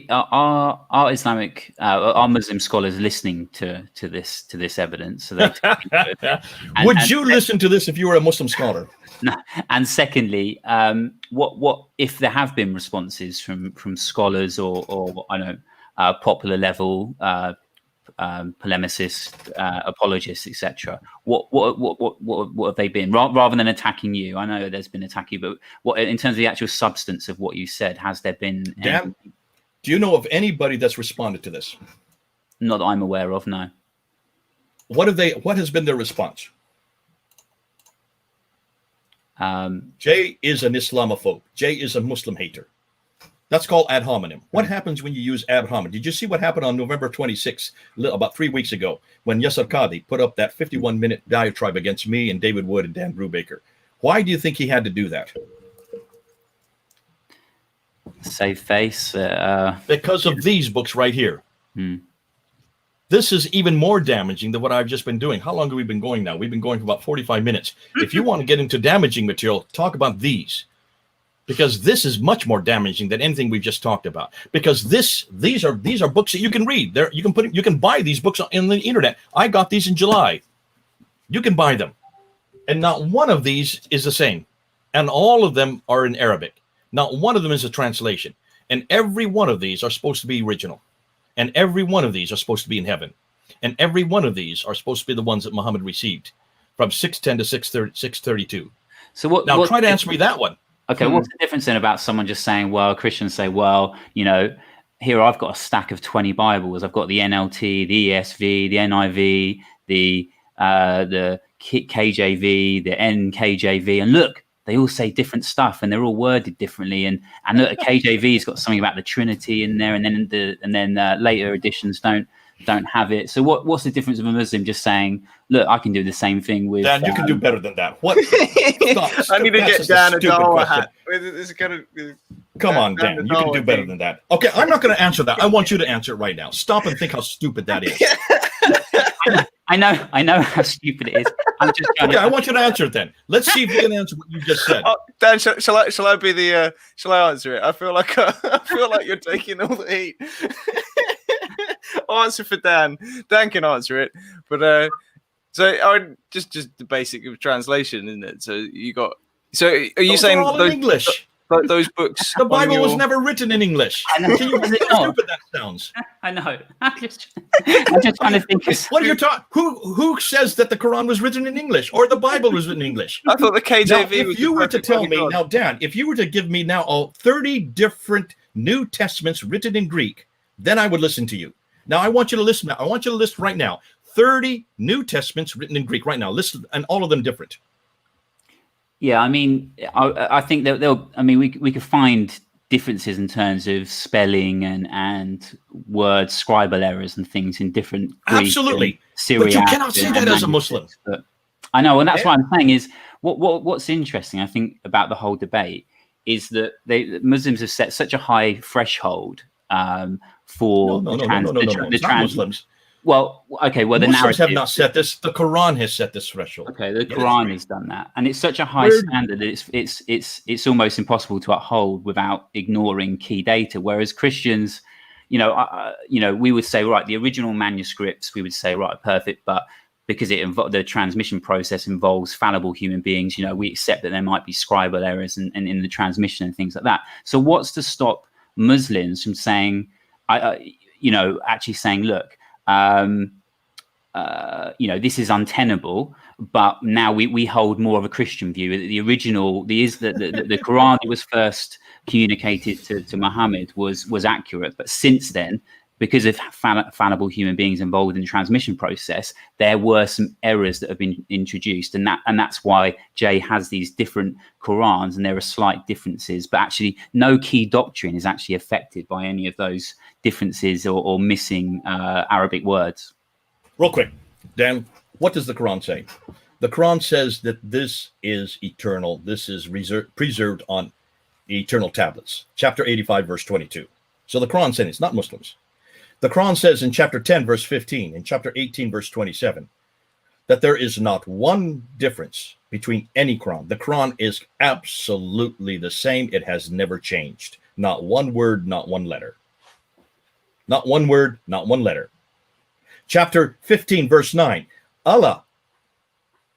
are Islamic are Muslim scholars listening to this evidence? So would you listen to this if you were a Muslim scholar? No. And secondly, what if there have been responses from scholars or I don't know, popular level polemicists, apologists, etc. What have they been? Rather than attacking you, I know there's been attacking, but what in terms of the actual substance of what you said, has there been? Dan, do you know of anybody that's responded to this? Not that I'm aware of. No. What has been their response? Jay is an Islamophobe. Jay is a Muslim hater. That's called ad hominem. What happens when you use ad hominem? Did you see what happened on November 26th, about 3 weeks ago, when Yasser Qadhi put up that 51-minute diatribe against me and David Wood and Dan Brubaker? Why do you think he had to do that? Save face. Because of these books right here. This is even more damaging than what I've just been doing. How long have we been going now? We've been going for about 45 minutes. If you want to get into damaging material, talk about these. Because this is much more damaging than anything we've just talked about. Because these are books that you can read. You can buy these books on the internet. I got these in July. You can buy them, and not one of these is the same, and all of them are in Arabic. Not one of them is a translation, and every one of these are supposed to be original, and every one of these are supposed to be in heaven, and every one of these are supposed to be the ones that Muhammad received from 610 to 632. So what? Now try to answer me that one. Okay, what's the difference then about someone just saying, well, Christians say, well, here I've got a stack of 20 Bibles. I've got the NLT, the ESV, the NIV, the KJV, the NKJV, and look, they all say different stuff and they're all worded differently. And look, a KJV's got something about the Trinity in there, and then later editions don't have it. So what's the difference of a Muslim just saying, look, I can do the same thing with Dan, you can do better than that. What? I need to get Dan a dollar hat. Come on, Dan, you can do better than that. Okay, I'm not going to answer that. I want you to answer it right now. Stop and think how stupid that is. I know how stupid it is. I'm just okay, I want you to answer it then. Let's see if you can answer what you just said. Dan, shall I be the shall I answer it? I feel like you're taking all the heat. I'll answer for Dan. Dan can answer it, but just the basic of translation, isn't it? So you got. So are you saying all in English? those books. The on Bible was your- never written in English. I know. Can you believe how stupid that sounds? I know. I'm just trying to think. What are you talking? Who says that the Quran was written in English or the Bible was written in English? I thought the KJV Now, was. if you the were to perfect tell word of me God. now, Dan, if you were to give me now all 30 different New Testaments written in Greek, then I would listen to you. Now I want you to listen. I want you to list right now 30 New Testaments written in Greek right now. List, and all of them different. Yeah, I mean, I think that they'll. I mean, we could find differences in terms of spelling and word scribal errors and things in different Greek Absolutely. and Syriac. But you cannot say and that as a Muslim. manuscripts. But I know, and that's what I'm saying is what's interesting. I think about the whole debate is that Muslims have set such a high threshold for No. the It's not Muslims. Well, okay, well the Muslims narrative have not set this. The Quran has set this threshold. Okay, the It is Quran Greek. has done that, and it's such a high standard that it's almost impossible to uphold without ignoring key data. Whereas Christians, we would say, right, the original manuscripts, we would say, right, perfect, but because the transmission process involves fallible human beings, we accept that there might be scribal errors and in the transmission and things like that. So, what's to stop Muslims from saying, actually saying, look. This is untenable, but now we hold more of a Christian view. The original, the Quran that was first communicated to Muhammad was accurate, but since then, because of fallible human beings involved in the transmission process, there were some errors that have been introduced, and that's why Jay has these different Qurans, and there are slight differences, but actually no key doctrine is actually affected by any of those differences or missing Arabic words. Real quick, Dan, what does the Quran say? The Quran says that this is eternal. This is preserved on eternal tablets. Chapter 85, verse 22. So the Quran says it's not Muslims. The Quran says in chapter 10, verse 15, and chapter 18, verse 27, that there is not one difference between any Quran. The Quran is absolutely the same. It has never changed. Not one word, not one letter. Not one word, not one letter. Chapter 15, verse 9, Allah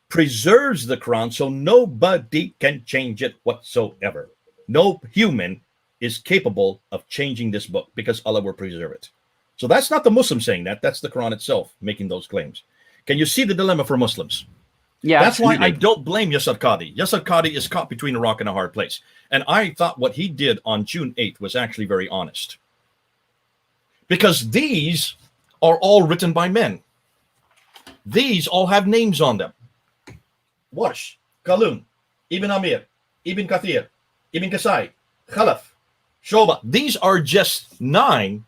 preserves the Quran so nobody can change it whatsoever. No human is capable of changing this book because Allah will preserve it. So that's not the Muslim saying that. That's the Quran itself making those claims. Can you see the dilemma for Muslims? Yeah, that's absolutely. why I don't blame Yasir Qadhi. Yasir Qadhi is caught between a rock and a hard place. And I thought what he did on June 8th was actually very honest. Because these are all written by men. These all have names on them. Warsh, Qalun, Ibn Amir, Ibn Kathir, Ibn Kasai, Khalaf, Shoba. These are just 9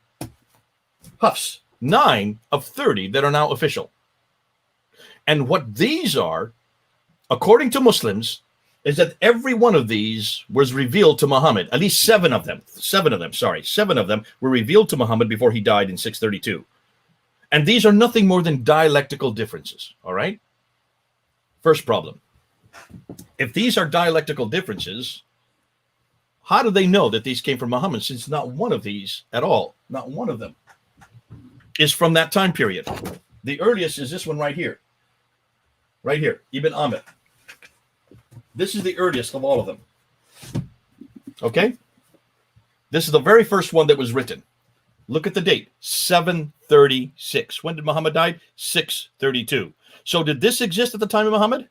Hafs, 9 of 30 that are now official. And what these are, according to Muslims, is that every one of these was revealed to Muhammad. At least 7 of them were revealed to Muhammad before he died in 632. And these are nothing more than dialectical differences, all right? First problem. If these are dialectical differences, how do they know that these came from Muhammad, since not one of these at all, not one of them, is from that time period? The earliest is this one right here. Right here, Ibn Amir. This is the earliest of all of them. Okay? This is the very first one that was written. Look at the date, 736. When did Muhammad die? 632. So did this exist at the time of Muhammad?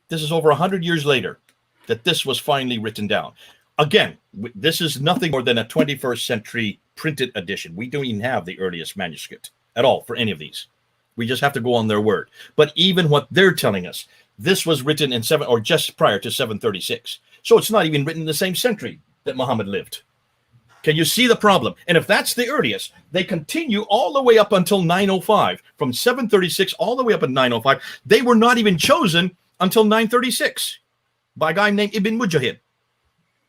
This is over 100 years later that this was finally written down. Again, this is nothing more than a 21st century printed edition. We don't even have the earliest manuscript at all for any of these. We just have to go on their word. But even what they're telling us, this was written in just prior to 736. So it's not even written in the same century that Muhammad lived. Can you see the problem? And if that's the earliest, they continue all the way up until 905. From 736 all the way up to 905. They were not even chosen until 936 by a guy named Ibn Mujahid.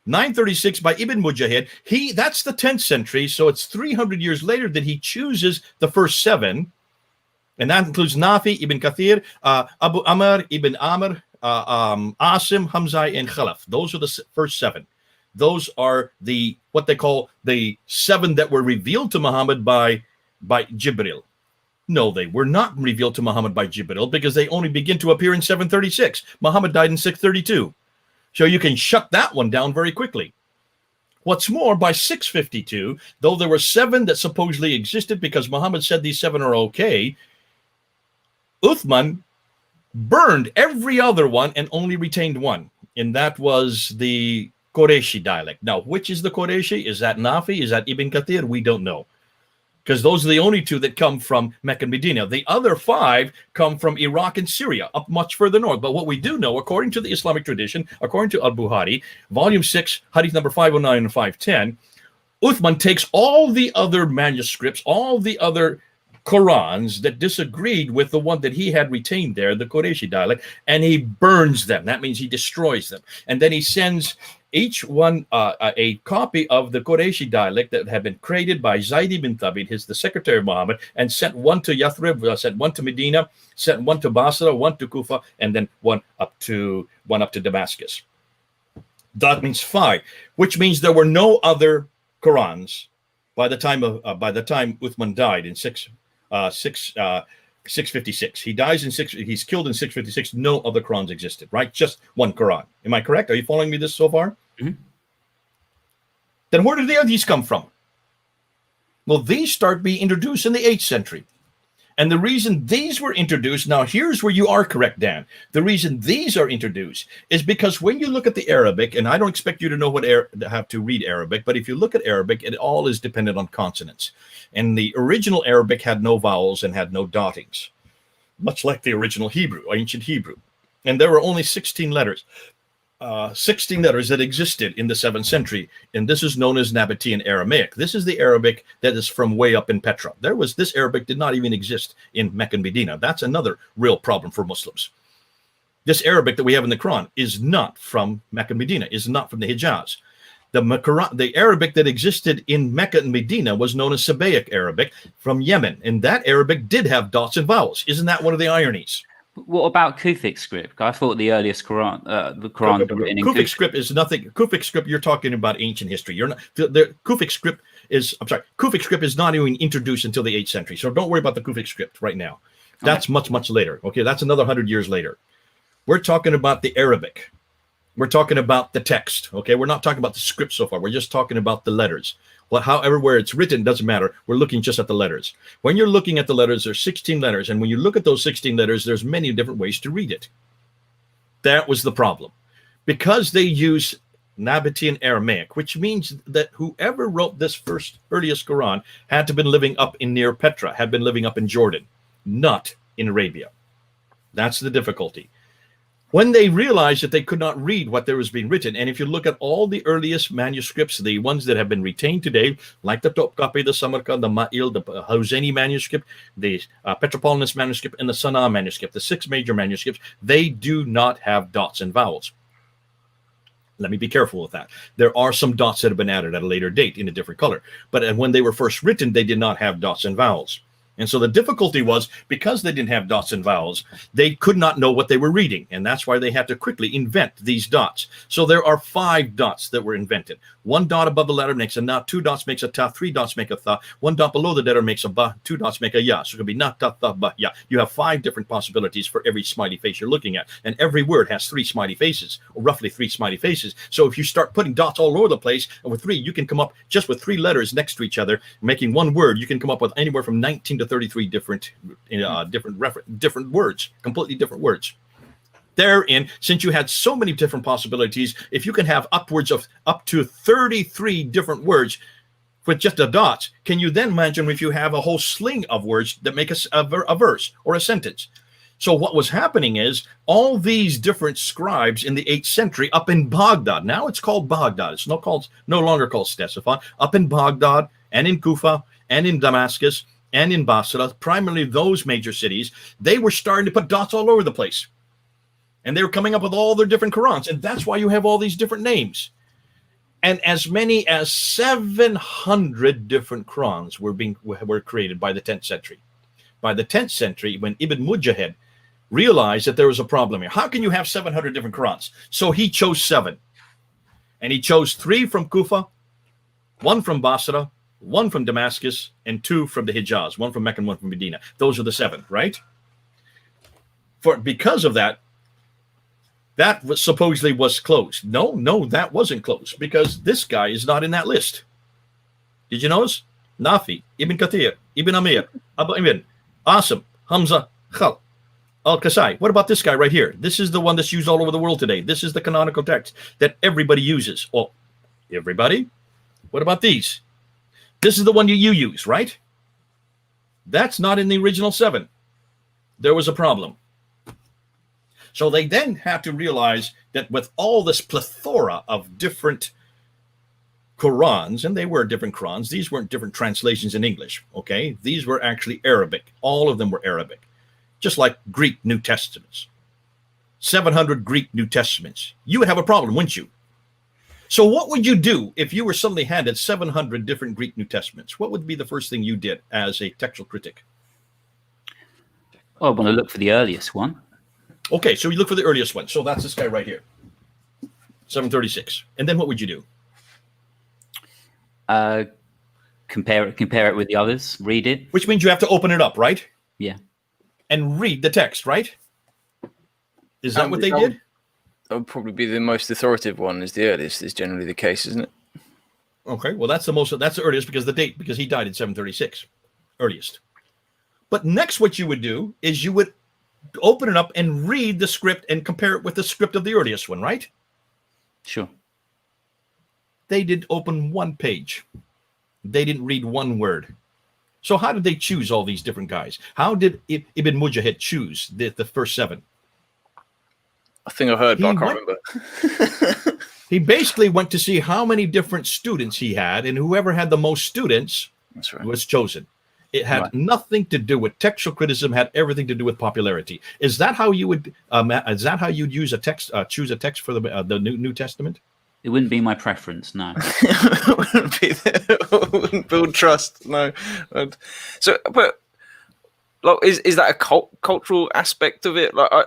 936 by Ibn Mujahid. That's the 10th century, so it's 300 years later that he chooses the first 7. And that includes Nafi, Ibn Kathir, Abu Amr, Ibn Amr, Asim, Hamzai, and Khalaf. Those are the first 7. Those are what they call the 7 that were revealed to Muhammad by Jibril. No, they were not revealed to Muhammad by Jibril because they only begin to appear in 736. Muhammad died in 632. So you can shut that one down very quickly. What's more, by 652, though there were 7 that supposedly existed because Muhammad said these 7 are okay, Uthman burned every other one and only retained one, and that was the Qurayshi dialect. Now, which is the Qurayshi? Is that Nafi? Is that Ibn Kathir? We don't know, because those are the only 2 that come from Mecca and Medina. The other 5 come from Iraq and Syria, up much further north. But what we do know, according to the Islamic tradition, according to Al-Bukhari, volume 6, hadith number 509 and 510, Uthman takes all the other manuscripts, all the other Qurans that disagreed with the one that he had retained there, the Qurayshi dialect, and he burns them. That means he destroys them. And then he sends each one a copy of the Qurayshi dialect that had been created by Zayd ibn Thabit, the secretary of Muhammad, and sent one to Yathrib, sent one to Medina, sent one to Basra, one to Kufa, and then one up to Damascus. That means 5, which means there were no other Qurans by the time Uthman died in 656. He dies in he's killed in 656. No other Qurans existed, right? Just one Quran. Am I correct? Are you following me this so far? Mm-hmm. Then where did the others come from? Well, these start being introduced in the 8th century. And the reason these were introduced, now here's where you are correct, Dan. The reason these are introduced is because when you look at the Arabic, and I don't expect you to know have to read Arabic, but if you look at Arabic, it all is dependent on consonants. And the original Arabic had no vowels and had no dottings, much like the original Hebrew, ancient Hebrew. And there were only 16 letters. 16 letters that existed in the 7th century, and this is known as Nabatean Aramaic. This is the Arabic that is from way up in Petra. This Arabic did not even exist in Mecca and Medina. That's another real problem for Muslims. This Arabic that we have in the Quran is not from Mecca and Medina, is not from the Hijaz. The Arabic that existed in Mecca and Medina was known as Sabaic Arabic from Yemen, and that Arabic did have dots and vowels. Isn't that one of the ironies? What about Kufic script? I thought the earliest Quran, the Quran written in Kufic script is nothing. Kufic script, you're talking about ancient history. You're not. The Kufic script is. I'm sorry. Kufic script is not even introduced until the 8th century. So don't worry about the Kufic script right now. That's much later. Okay, that's another 100 years later. We're talking about the Arabic. We're talking about the text. Okay, we're not talking about the script so far. We're just talking about the letters. Well, however, where it's written doesn't matter. We're looking just at the letters. When you're looking at the letters, there's 16 letters. And when you look at those 16 letters, there's many different ways to read it. That was the problem. Because they use Nabatean Aramaic, which means that whoever wrote this earliest Quran had to have been living up in near Petra, had been living up in Jordan, not in Arabia. That's the difficulty. When they realized that they could not read what there was being written, and if you look at all the earliest manuscripts, the ones that have been retained today, like the Topkapi, the Samarkand, the Ma'il, the Hosseini manuscript, the Petropolitan manuscript, and the Sana'a manuscript, the 6 major manuscripts, they do not have dots and vowels. Let me be careful with that. There are some dots that have been added at a later date in a different color, but when they were first written, they did not have dots and vowels. And so the difficulty was, because they didn't have dots and vowels, they could not know what they were reading. And that's why they had to quickly invent these dots. So there are 5 dots that were invented. 1 dot above the letter makes a na, 2 dots makes a ta, 3 dots make a tha, 1 dot below the letter makes a ba, 2 dots make a ya. So it could be na, ta, tha, ba, ya. You have 5 different possibilities for every smiley face you're looking at. And every word has 3 smiley faces, or roughly 3 smiley faces. So if you start putting dots all over the place, and with 3, you can come up just with 3 letters next to each other, making one word. You can come up with anywhere from 19 to 33 different words, completely different words. Therein, since you had so many different possibilities, if you can have upwards of up to 33 different words with just the dots, can you then imagine if you have a whole sling of words that make a verse or a sentence? So what was happening is all these different scribes in the 8th century up in Baghdad, now it's called Baghdad, it's no longer called Ctesiphon, up in Baghdad and in Kufa and in Damascus and in Basra, primarily those major cities, they were starting to put dots all over the place. And they were coming up with all their different Qurans. And that's why you have all these different names. And as many as 700 different Qurans were created by the 10th century. By the 10th century, when Ibn Mujahid realized that there was a problem here. How can you have 700 different Qurans? So he chose 7. And he chose 3 from Kufa, 1 from Basra, 1 from Damascus, and 2 from the Hijaz, 1 from Mecca and 1 from Medina. Those are the 7, right? Because of that, That was supposedly was closed. No, that wasn't closed because this guy is not in that list. Did you notice? Nafi, Ibn Kathir, Ibn Amir, Abu Ibn, Asim, Hamza, Khal, Al-Kasai. What about this guy right here? This is the one that's used all over the world today. This is the canonical text that everybody uses. Oh, everybody? What about these? This is the one you use, right? That's not in the original 7. There was a problem. So they then had to realize that with all this plethora of different Qur'ans, and they were different Qur'ans, these weren't different translations in English, okay? These were actually Arabic. All of them were Arabic, just like Greek New Testaments. 700 Greek New Testaments. You would have a problem, wouldn't you? So what would you do if you were suddenly handed 700 different Greek New Testaments? What would be the first thing you did as a textual critic? Well, I want to look for the earliest one. Okay, so you look for the earliest one. So that's this guy right here, 736. And then what would you do? Compare it with the others, read it. Which means you have to open it up, right? Yeah. And read the text, right? Is that what they did? That would probably be the most authoritative one. Is the earliest is generally the case, isn't it? Okay, well that's the earliest because the date, because he died in 736, earliest. But next, what you would do is you would open it up and read the script and compare it with the script of the earliest one, right? Sure. They did open one page. They didn't read one word. So how did they choose all these different guys? How did Ibn Mujahid choose the first 7? I think I heard, but I can't remember. He basically went to see how many different students he had, and whoever had the most students was chosen. It had nothing to do with textual criticism; had everything to do with popularity. Is that how you would? Is that how you'd use a text? Choose a text for the New Testament? It wouldn't be my preference, no. Wouldn't build trust, no. So, but like, is that a cultural aspect of it? Like, I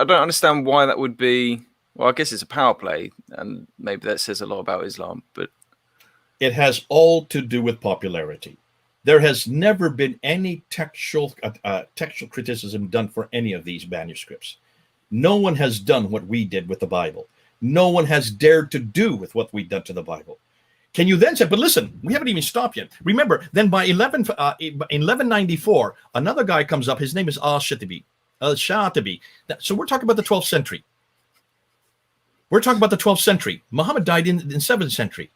don't understand why that would be. Well, I guess it's a power play, and maybe that says a lot about Islam. But it has all to do with popularity. There has never been any textual criticism done for any of these manuscripts. No one has done what we did with the Bible. No one has dared to do with what we've done to the Bible. Can you then say, but listen, we haven't even stopped yet. Remember, then by 1194, another guy comes up. His name is Al-Shatibi. So we're talking about the 12th century. We're talking about the 12th century. Muhammad died in the 7th century.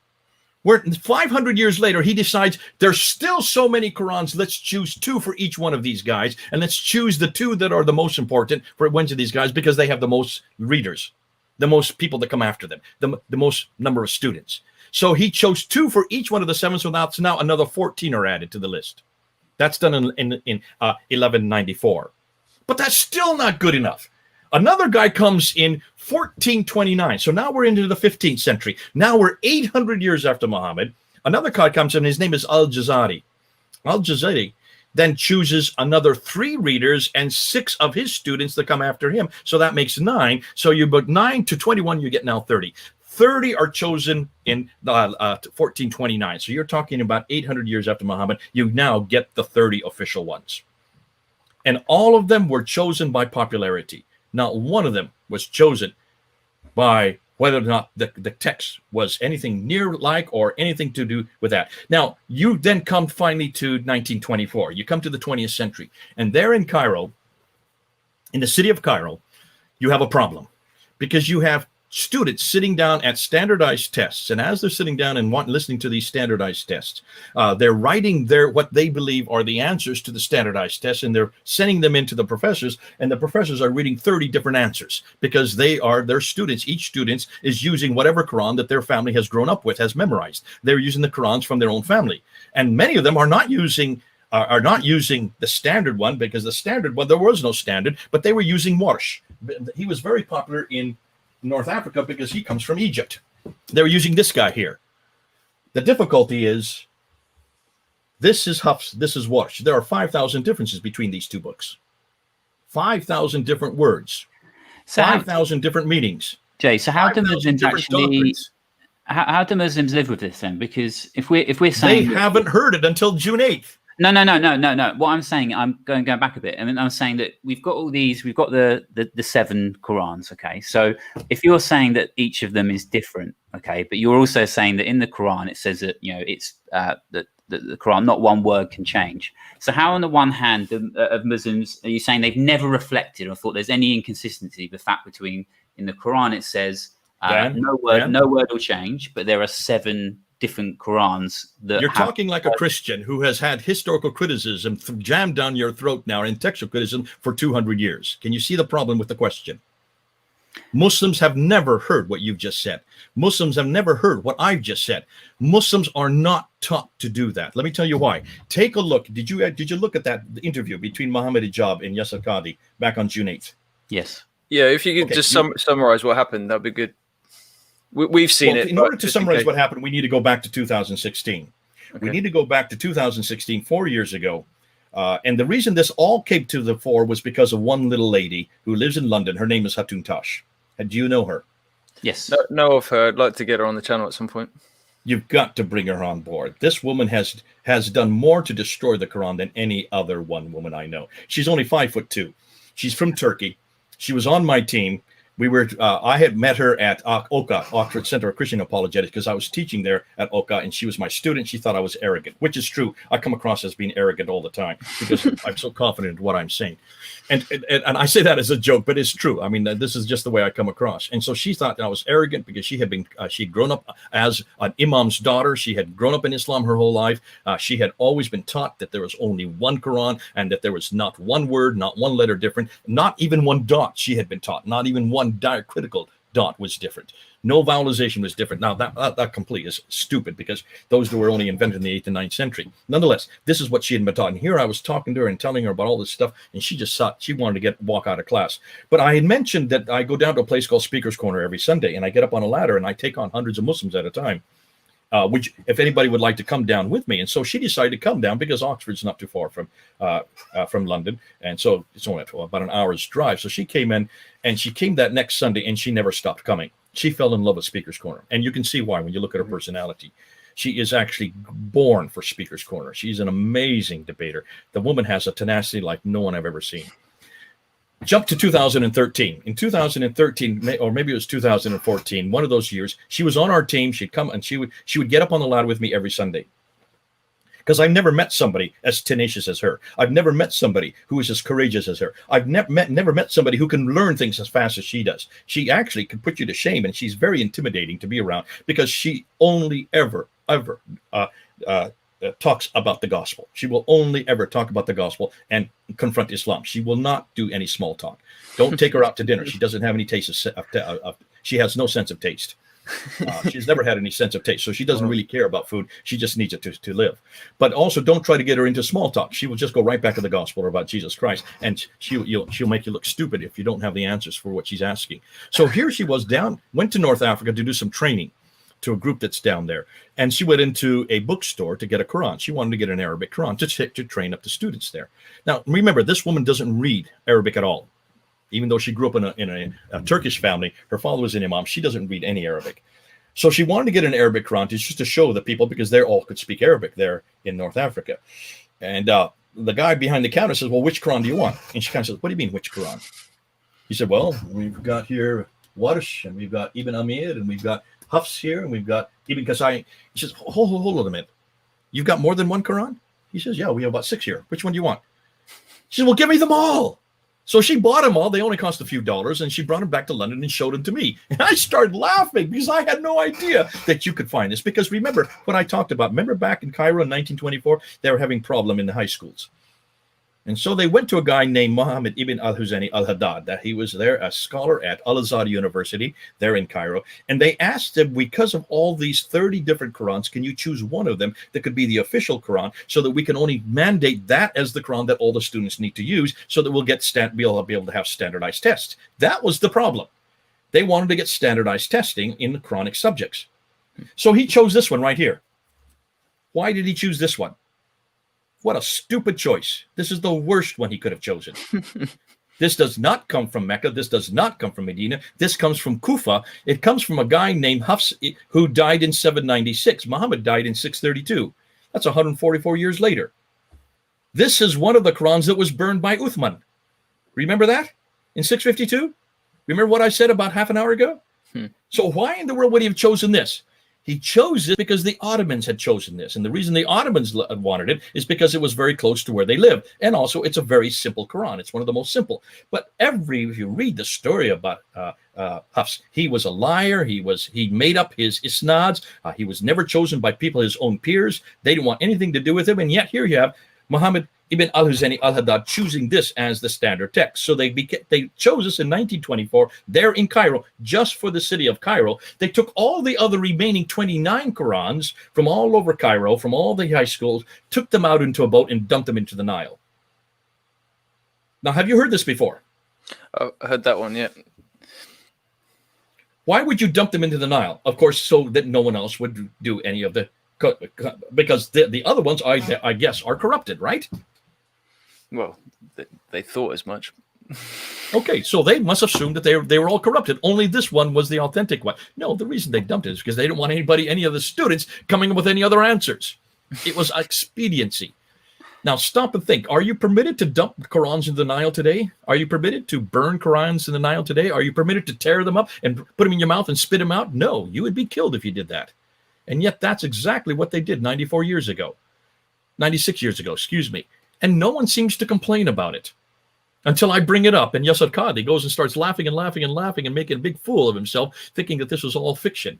We're 500 years later, he decides there's still so many Qurans. Let's choose 2 for each one of these guys. And let's choose the 2 that are the most important for each of these guys because they have the most readers, the most people that come after them, the most number of students. So he chose 2 for each one of the 7. So that's now another 14 are added to the list. That's done in 1194. But that's still not good enough. Another guy comes in 1429. So now we're into the 15th century. Now we're 800 years after Muhammad. Another guy comes in. His name is Al-Jazari. Al-Jazari then chooses another 3 readers and 6 of his students to come after him. So that makes 9. So you put 9 to 21, you get now 30. 30 are chosen in 1429. So you're talking about 800 years after Muhammad. You now get the 30 official ones. And all of them were chosen by popularity. Not one of them was chosen by whether or not the text was anything near like or anything to do with that. Now, you then come finally to 1924. You come to the 20th century. And there in Cairo, in the city of Cairo, you have a problem because you have students sitting down at standardized tests. And as they're sitting down and listening to these standardized tests, they're writing what they believe are the answers to the standardized tests, and they're sending them into the professors, and the professors are reading 30 different answers because their students. Each student is using whatever Quran that their family has grown up with, has memorized. They're using the Qurans from their own family. And many of them are not using the standard one because the standard one, there was no standard, but they were using Warsh. He was very popular in North Africa because he comes from Egypt. They were using this guy here. The difficulty is this is Hafs, this is Warsh. There are 5,000 differences between these 2 books. 5,000 different words. So 5,000 different meanings. Jay, so how do Muslims actually how do Muslims live with this then? Because if we're saying they haven't heard it until June 8th. No. What I'm saying, I'm going back a bit. I mean, I'm saying that we've got all these. We've got the 7 Qurans. Okay, so if you're saying that each of them is different, okay, but you're also saying that in the Quran it says that it's that the Quran, not one word can change. So how, on the one hand, of Muslims, are you saying they've never reflected or thought there's any inconsistency? The fact between in the Quran it says no word will change, but there are 7 different Qurans that you're talking like a Christian who has had historical criticism jammed down your throat now in textual criticism for 200 years. Can you see the problem with the question? Muslims have never heard what you've just said. Muslims have never heard what I've just said. Muslims are not taught to do that. Let me tell you why. Take a look. Did you look at that interview between Mohammed Hijab and Yasser Qadi back on June 8th? Yes. Yeah, if you could just summarize what happened, that'd be good. We've seen it. In order to summarize what happened, we need to go back to 2016. Okay. We need to go back to 2016, 4 years ago. And the reason this all came to the fore was because of one little lady who lives in London. Her name is Hatun Tash. And do you know her? Yes. No, of her. I'd like to get her on the channel at some point. You've got to bring her on board. This woman has done more to destroy the Quran than any other one woman I know. She's only 5'2". She's from Turkey. She was on my team. I had met her at OCA, Oxford Center of Christian Apologetics, because I was teaching there at OCA, and she was my student. She thought I was arrogant, which is true. I come across as being arrogant all the time because I'm so confident in what I'm saying. And I say that as a joke, but it's true. I mean, this is just the way I come across. And so she thought that I was arrogant because she'd grown up as an imam's daughter. She had grown up in Islam her whole life. She had always been taught that there was only one Quran and that there was not one word, not one letter different, not even one dot she had been taught, not even one diacritical dot was different. No vowelization was different. Now, that completely is stupid because those were only invented in the 8th and 9th century. Nonetheless, this is what she had been taught. And here I was talking to her and telling her about all this stuff, and she just thought she wanted to walk out of class. But I had mentioned that I go down to a place called Speaker's Corner every Sunday, and I get up on a ladder, and I take on hundreds of Muslims at a time, which if anybody would like to come down with me. And so she decided to come down because Oxford's not too far from London. And so it's only about an hour's drive. So she came in, and she came that next Sunday, and she never stopped coming. She fell in love with Speaker's Corner. And you can see why when you look at her personality. She is actually born for Speaker's Corner. She's an amazing debater. The woman has a tenacity like no one I've ever seen. Jump to 2013. In 2013, or maybe it was 2014, one of those years, she was on our team. She'd come and she would get up on the ladder with me every Sunday. Because I've never met somebody as tenacious as her. I've never met somebody who is as courageous as her. I've never met somebody who can learn things as fast as she does. She actually can put you to shame, and she's very intimidating to be around because she only ever talks about the gospel. She will only ever talk about the gospel and confront Islam. She will not do any small talk. Don't take her out to dinner. She doesn't have any taste she has no sense of taste. She's never had any sense of taste, so she doesn't really care about food. She just needs it to live. But also, don't try to get her into small talk. She will just go right back to the gospel or about Jesus Christ, and she'll make you look stupid if you don't have the answers for what she's asking. So here she was went to North Africa to do some training to a group that's down there, and she went into a bookstore to get a Quran. She wanted to get an Arabic Quran to train up the students there. Now, remember, this woman doesn't read Arabic at all. Even though she grew up in a Turkish family, her father was an imam. She doesn't read any Arabic. So she wanted to get an Arabic Quran just to show the people, because they all could speak Arabic there in North Africa. And the guy behind the counter says, well, which Quran do you want? And she kind of says, what do you mean, which Quran? He said, well, we've got here Warsh, and we've got Ibn Amir, and we've got Hafs here, and we've got Ibn Kasai. He says, hold on a minute. You've got more than one Quran? He says, yeah, we have about 6 here. Which one do you want? She said, well, give me them all. So she bought them all. They only cost a few dollars, and she brought them back to London and showed them to me. And I started laughing because I had no idea that you could find this. Because remember what I talked about. Remember back in Cairo in 1924, they were having problem in the high schools. And so they went to a guy named Muhammad ibn al-Huzani al-Haddad, that he was there, a scholar at Al-Azhar University there in Cairo. And they asked him, because of all these 30 different Qurans, can you choose one of them that could be the official Quran, so that we can only mandate that as the Quran that all the students need to use, so that we'll be able to have standardized tests. That was the problem. They wanted to get standardized testing in the Quranic subjects. So he chose this one right here. Why did he choose this one? What a stupid choice. This is the worst one he could have chosen. This does not come from Mecca. This does not come from Medina. This comes from Kufa. It comes from a guy named Hafs who died in 796. Muhammad died in 632. That's 144 years later. This is one of the Qurans that was burned by Uthman. Remember that? In 652? Remember what I said about half an hour ago? So why in the world would he have chosen this? He chose it because the Ottomans had chosen this. And the reason the Ottomans wanted it is because it was very close to where they lived. And also, it's a very simple Quran. It's one of the most simple. But if you read the story about Hafs, he was a liar. He made up his isnads. He was never chosen by people, his own peers. They didn't want anything to do with him. And yet here you have Muhammad ibn al-Huzani al-Haddad choosing this as the standard text. So they chose this in 1924 there in Cairo, just for the city of Cairo. They took all the other remaining 29 Qurans from all over Cairo, from all the high schools, took them out into a boat and dumped them into the Nile. Now, have you heard this before? I heard that one, yeah. Why would you dump them into the Nile? Of course, so that no one else would do any of the, because the other ones, I guess, are corrupted, right? Well, they thought as much. Okay, so they must assume that they were all corrupted. Only this one was the authentic one. No, the reason they dumped it is because they didn't want any of the students coming up with any other answers. It was expediency. Now, stop and think. Are you permitted to dump Qurans in the Nile today? Are you permitted to burn Qurans in the Nile today? Are you permitted to tear them up and put them in your mouth and spit them out? No, you would be killed if you did that. And yet that's exactly what they did 96 years ago, excuse me. And no one seems to complain about it until I bring it up. And Yasir Qadhi goes and starts laughing and making a big fool of himself, thinking that this was all fiction.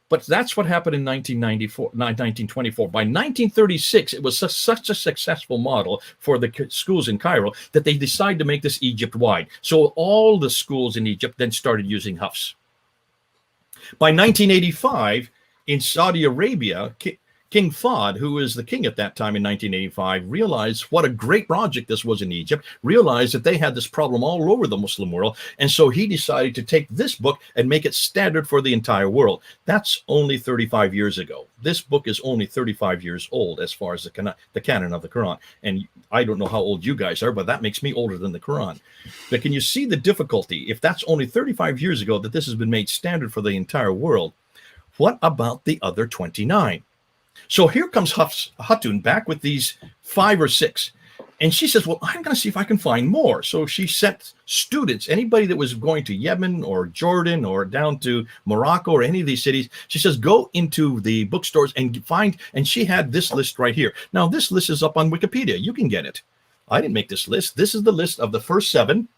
But that's what happened in 1924. By 1936, it was such a successful model for the schools in Cairo that they decided to make this Egypt-wide. So all the schools in Egypt then started using Hafs. By 1985, in Saudi Arabia, King Fahd, who was the king at that time in 1985, realized what a great project this was in Egypt, realized that they had this problem all over the Muslim world, and so he decided to take this book and make it standard for the entire world. That's only 35 years ago. This book is only 35 years old as far as the canon of the Quran. And I don't know how old you guys are, but that makes me older than the Quran. But can you see the difficulty? If that's only 35 years ago that this has been made standard for the entire world, what about the other 29? So here comes Hatun back with these 5 or 6. And she says, well, I'm going to see if I can find more. So she sent students, anybody that was going to Yemen or Jordan or down to Morocco or any of these cities. She says, go into the bookstores and find, and she had this list right here. Now, this list is up on Wikipedia. You can get it. I didn't make this list. This is the list of the first 7.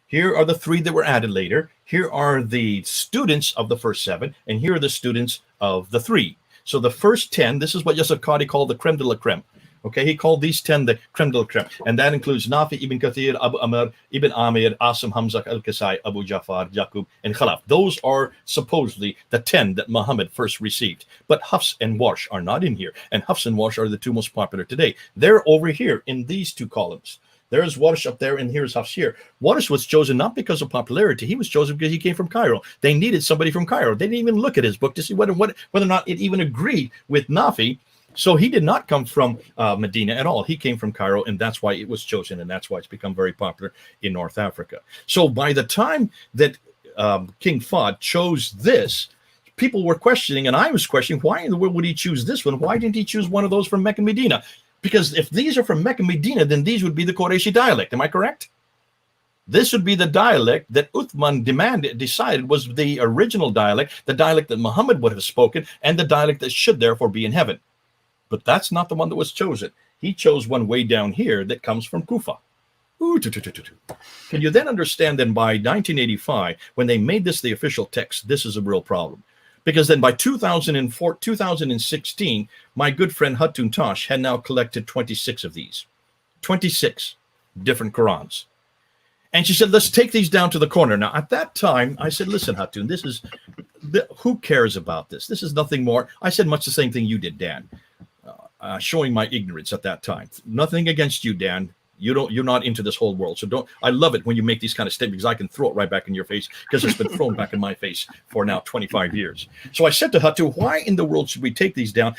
Here are the 3 that were added later. Here are the students of the first 7. And here are the students of the 3. So the first 10, this is what Yasir Qadhi called the creme de la creme. Okay, he called these 10 the creme de la creme. And that includes Nafi ibn Kathir, Abu Amr, Ibn Amir, Asim, Hamza, Al-Kasai, Abu Jafar, Yaqub, and Khalaf. Those are supposedly the 10 that Muhammad first received. But Hafs and Warsh are not in here. And Hafs and Warsh are the 2 most popular today. They're over here in these 2 columns. There's Warsh up there, and here's Hafs here. Warsh was chosen not because of popularity. He was chosen because he came from Cairo. They needed somebody from Cairo. They didn't even look at his book to see whether or not it even agreed with Nafi. So he did not come from Medina at all. He came from Cairo, and that's why it was chosen, and that's why it's become very popular in North Africa. So by the time that King Fahd chose this, people were questioning, and I was questioning, why in the world would he choose this one? Why didn't he choose one of those from Mecca and Medina? Because if these are from Mecca and Medina, then these would be the Qurayshi dialect. Am I correct? This would be the dialect that Uthman decided was the original dialect, the dialect that Muhammad would have spoken, and the dialect that should therefore be in heaven. But that's not the one that was chosen. He chose one way down here that comes from Kufa. Can you then understand then by 1985, when they made this the official text, this is a real problem. Because then by 2016, my good friend Hatun Tash had now collected 26 of these. 26 different Qurans. And she said, let's take these down to the corner. Now, at that time, I said, listen, Hatun, who cares about this? This is nothing more. I said much the same thing you did, Dan, showing my ignorance at that time. Nothing against you, Dan. You're not into this whole world. So I love it when you make these kind of statements, because I can throw it right back in your face, because it's been thrown back in my face for now 25 years. So I said to Hatu, why in the world should we take these down?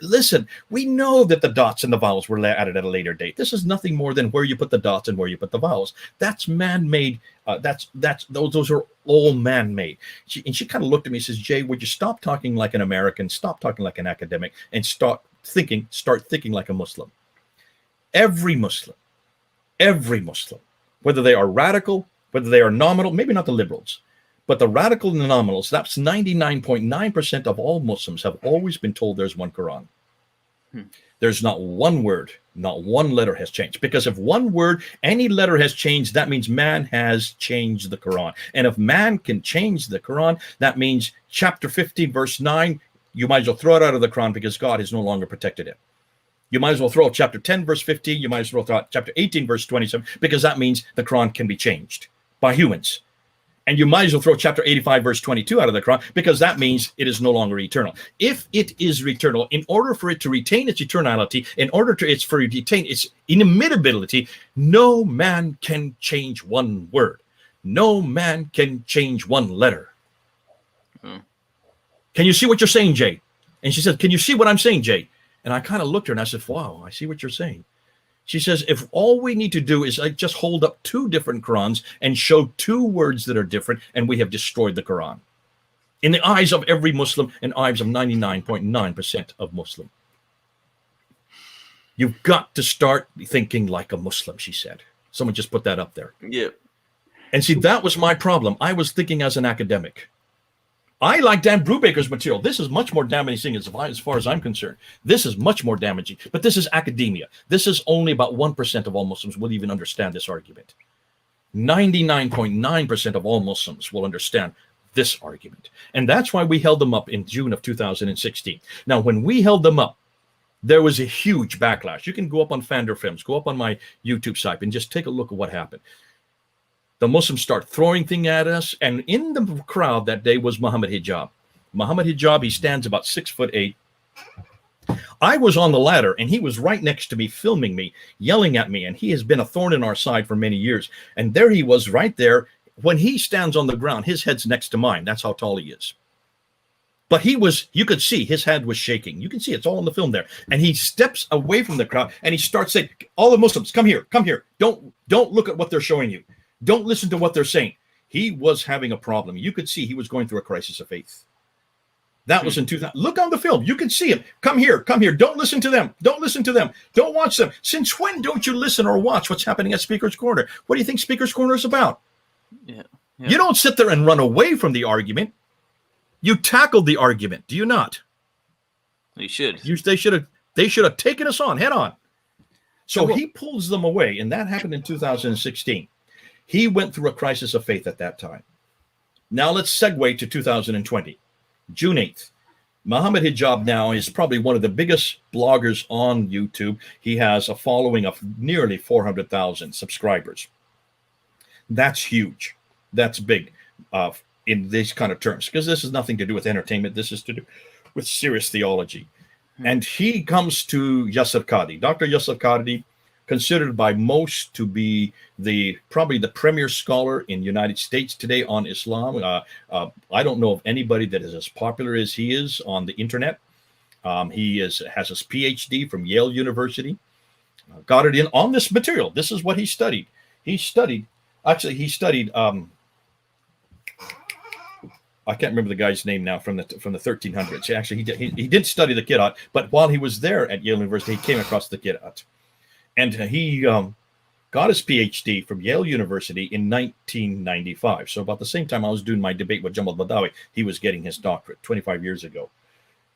Listen, we know that the dots and the vowels were added at a later date. This is nothing more than where you put the dots and where you put the vowels. That's man-made. Those are all man-made. She kind of looked at me and says, Jay, would you stop talking like an American, stop talking like an academic, and start thinking like a Muslim? every Muslim, whether they are radical, whether they are nominal, maybe not the liberals, but the radical and the nominals, that's 99.9% of all Muslims have always been told there's one Quran. There's not one word, not one letter has changed. Because if one word, any letter has changed, that means man has changed the Quran. And if man can change the Quran, that means chapter 15, verse 9, you might as well throw it out of the Quran because God has no longer protected it. You might as well throw out chapter 10, verse 15. You might as well throw out chapter 18, verse 27, because that means the Quran can be changed by humans. And you might as well throw chapter 85, verse 22 out of the Quran, because that means it is no longer eternal. If it is eternal, in order for it to retain its eternality, in order for it to retain its inimitability, no man can change one word. No man can change one letter. Can you see what you're saying, Jay? And she said, can you see what I'm saying, Jay? And I kind of looked at her and I said, wow, I see what you're saying. She says, if all we need to do is just hold up two different Qurans and show two words that are different, and we have destroyed the Quran. In the eyes of every Muslim and eyes of 99.9% of Muslim. You've got to start thinking like a Muslim, she said. Someone just put that up there. Yeah. And see, that was my problem. I was thinking as an academic. I like Dan Brubaker's material. This is much more damaging as far as I'm concerned. This is much more damaging. But this is academia. This is only about 1% of all Muslims will even understand this argument. 99.9% of all Muslims will understand this argument. And that's why we held them up in June of 2016. Now, when we held them up, there was a huge backlash. You can go up on Fander Films, go up on my YouTube site, and just take a look at what happened. The Muslims start throwing things at us. And in the crowd that day was Muhammad Hijab. Muhammad Hijab, he stands about 6'8". I was on the ladder and he was right next to me, filming me, yelling at me. And he has been a thorn in our side for many years. And there he was right there. When he stands on the ground, his head's next to mine. That's how tall he is. But he was, you could see his head was shaking. You can see it's all in the film there. And he steps away from the crowd and he starts saying, all the Muslims, come here, come here. Don't look at what they're showing you. Don't listen to what they're saying. He was having a problem. You could see he was going through a crisis of faith. That was in 2000. Look on the film. You can see him. Come here. Come here. Don't listen to them. Don't listen to them. Don't watch them. Since when don't you listen or watch what's happening at Speaker's Corner? What do you think Speaker's Corner is about? Yeah. You don't sit there and run away from the argument. You tackled the argument. Do you not? You should. They should have taken us on head on. So he pulls them away, and that happened in 2016. He went through a crisis of faith at that time. Now let's segue to 2020, June 8th. Muhammad Hijab now is probably one of the biggest bloggers on YouTube. He has a following of nearly 400,000 subscribers. That's huge. That's big in these kind of terms, because this is nothing to do with entertainment. This is to do with serious theology. And he comes to Yasir Qadhi. Dr. Yasir Qadhi, considered by most to be probably the premier scholar in the United States today on Islam. I don't know of anybody that is as popular as he is on the internet. He has his PhD from Yale University. Got it in on this material. This is what he studied. He studied. I can't remember the guy's name now from the 1300s. Actually, he didn't study the Qira'at, but while he was there at Yale University, he came across the Qira'at. And he got his PhD from Yale University in 1995. So about the same time I was doing my debate with Jamal Badawi, he was getting his doctorate 25 years ago.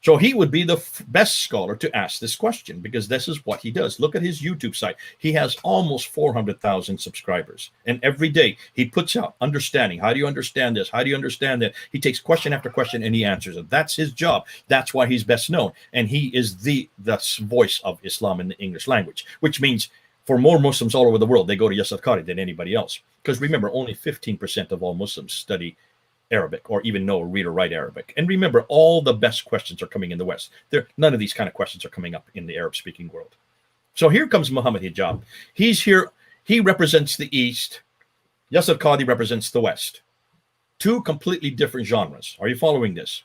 So he would be the best scholar to ask this question, because this is what he does. Look at his YouTube site. He has almost 400,000 subscribers. And every day he puts out understanding. How do you understand this? How do you understand that? He takes question after question and he answers it. That's his job. That's why he's best known. And he is the voice of Islam in the English language, which means for more Muslims all over the world, they go to Yasir Qadhi than anybody else. Because remember, only 15% of all Muslims study Arabic or even know or read or write Arabic. And remember, all the best questions are coming in the West. None of these kind of questions are coming up in the Arab-speaking world. So here comes Muhammad Hijab. He's here. He represents the East. Yasir Qadhi represents the West. Two completely different genres. Are you following this?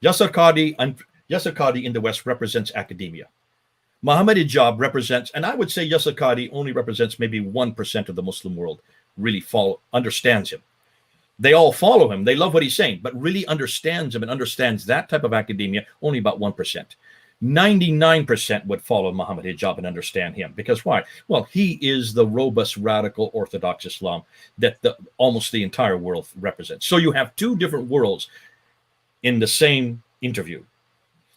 Yasir Qadhi in the West represents academia. Muhammad Hijab represents, and I would say Yasir Qadhi only represents maybe 1% of the Muslim world really understands him. They all follow him. They love what he's saying, but really understands him and understands that type of academia, only about 1%. 99% would follow Muhammad Hijab and understand him. Because why? Well, he is the robust, radical, orthodox Islam that almost the entire world represents. So you have two different worlds in the same interview.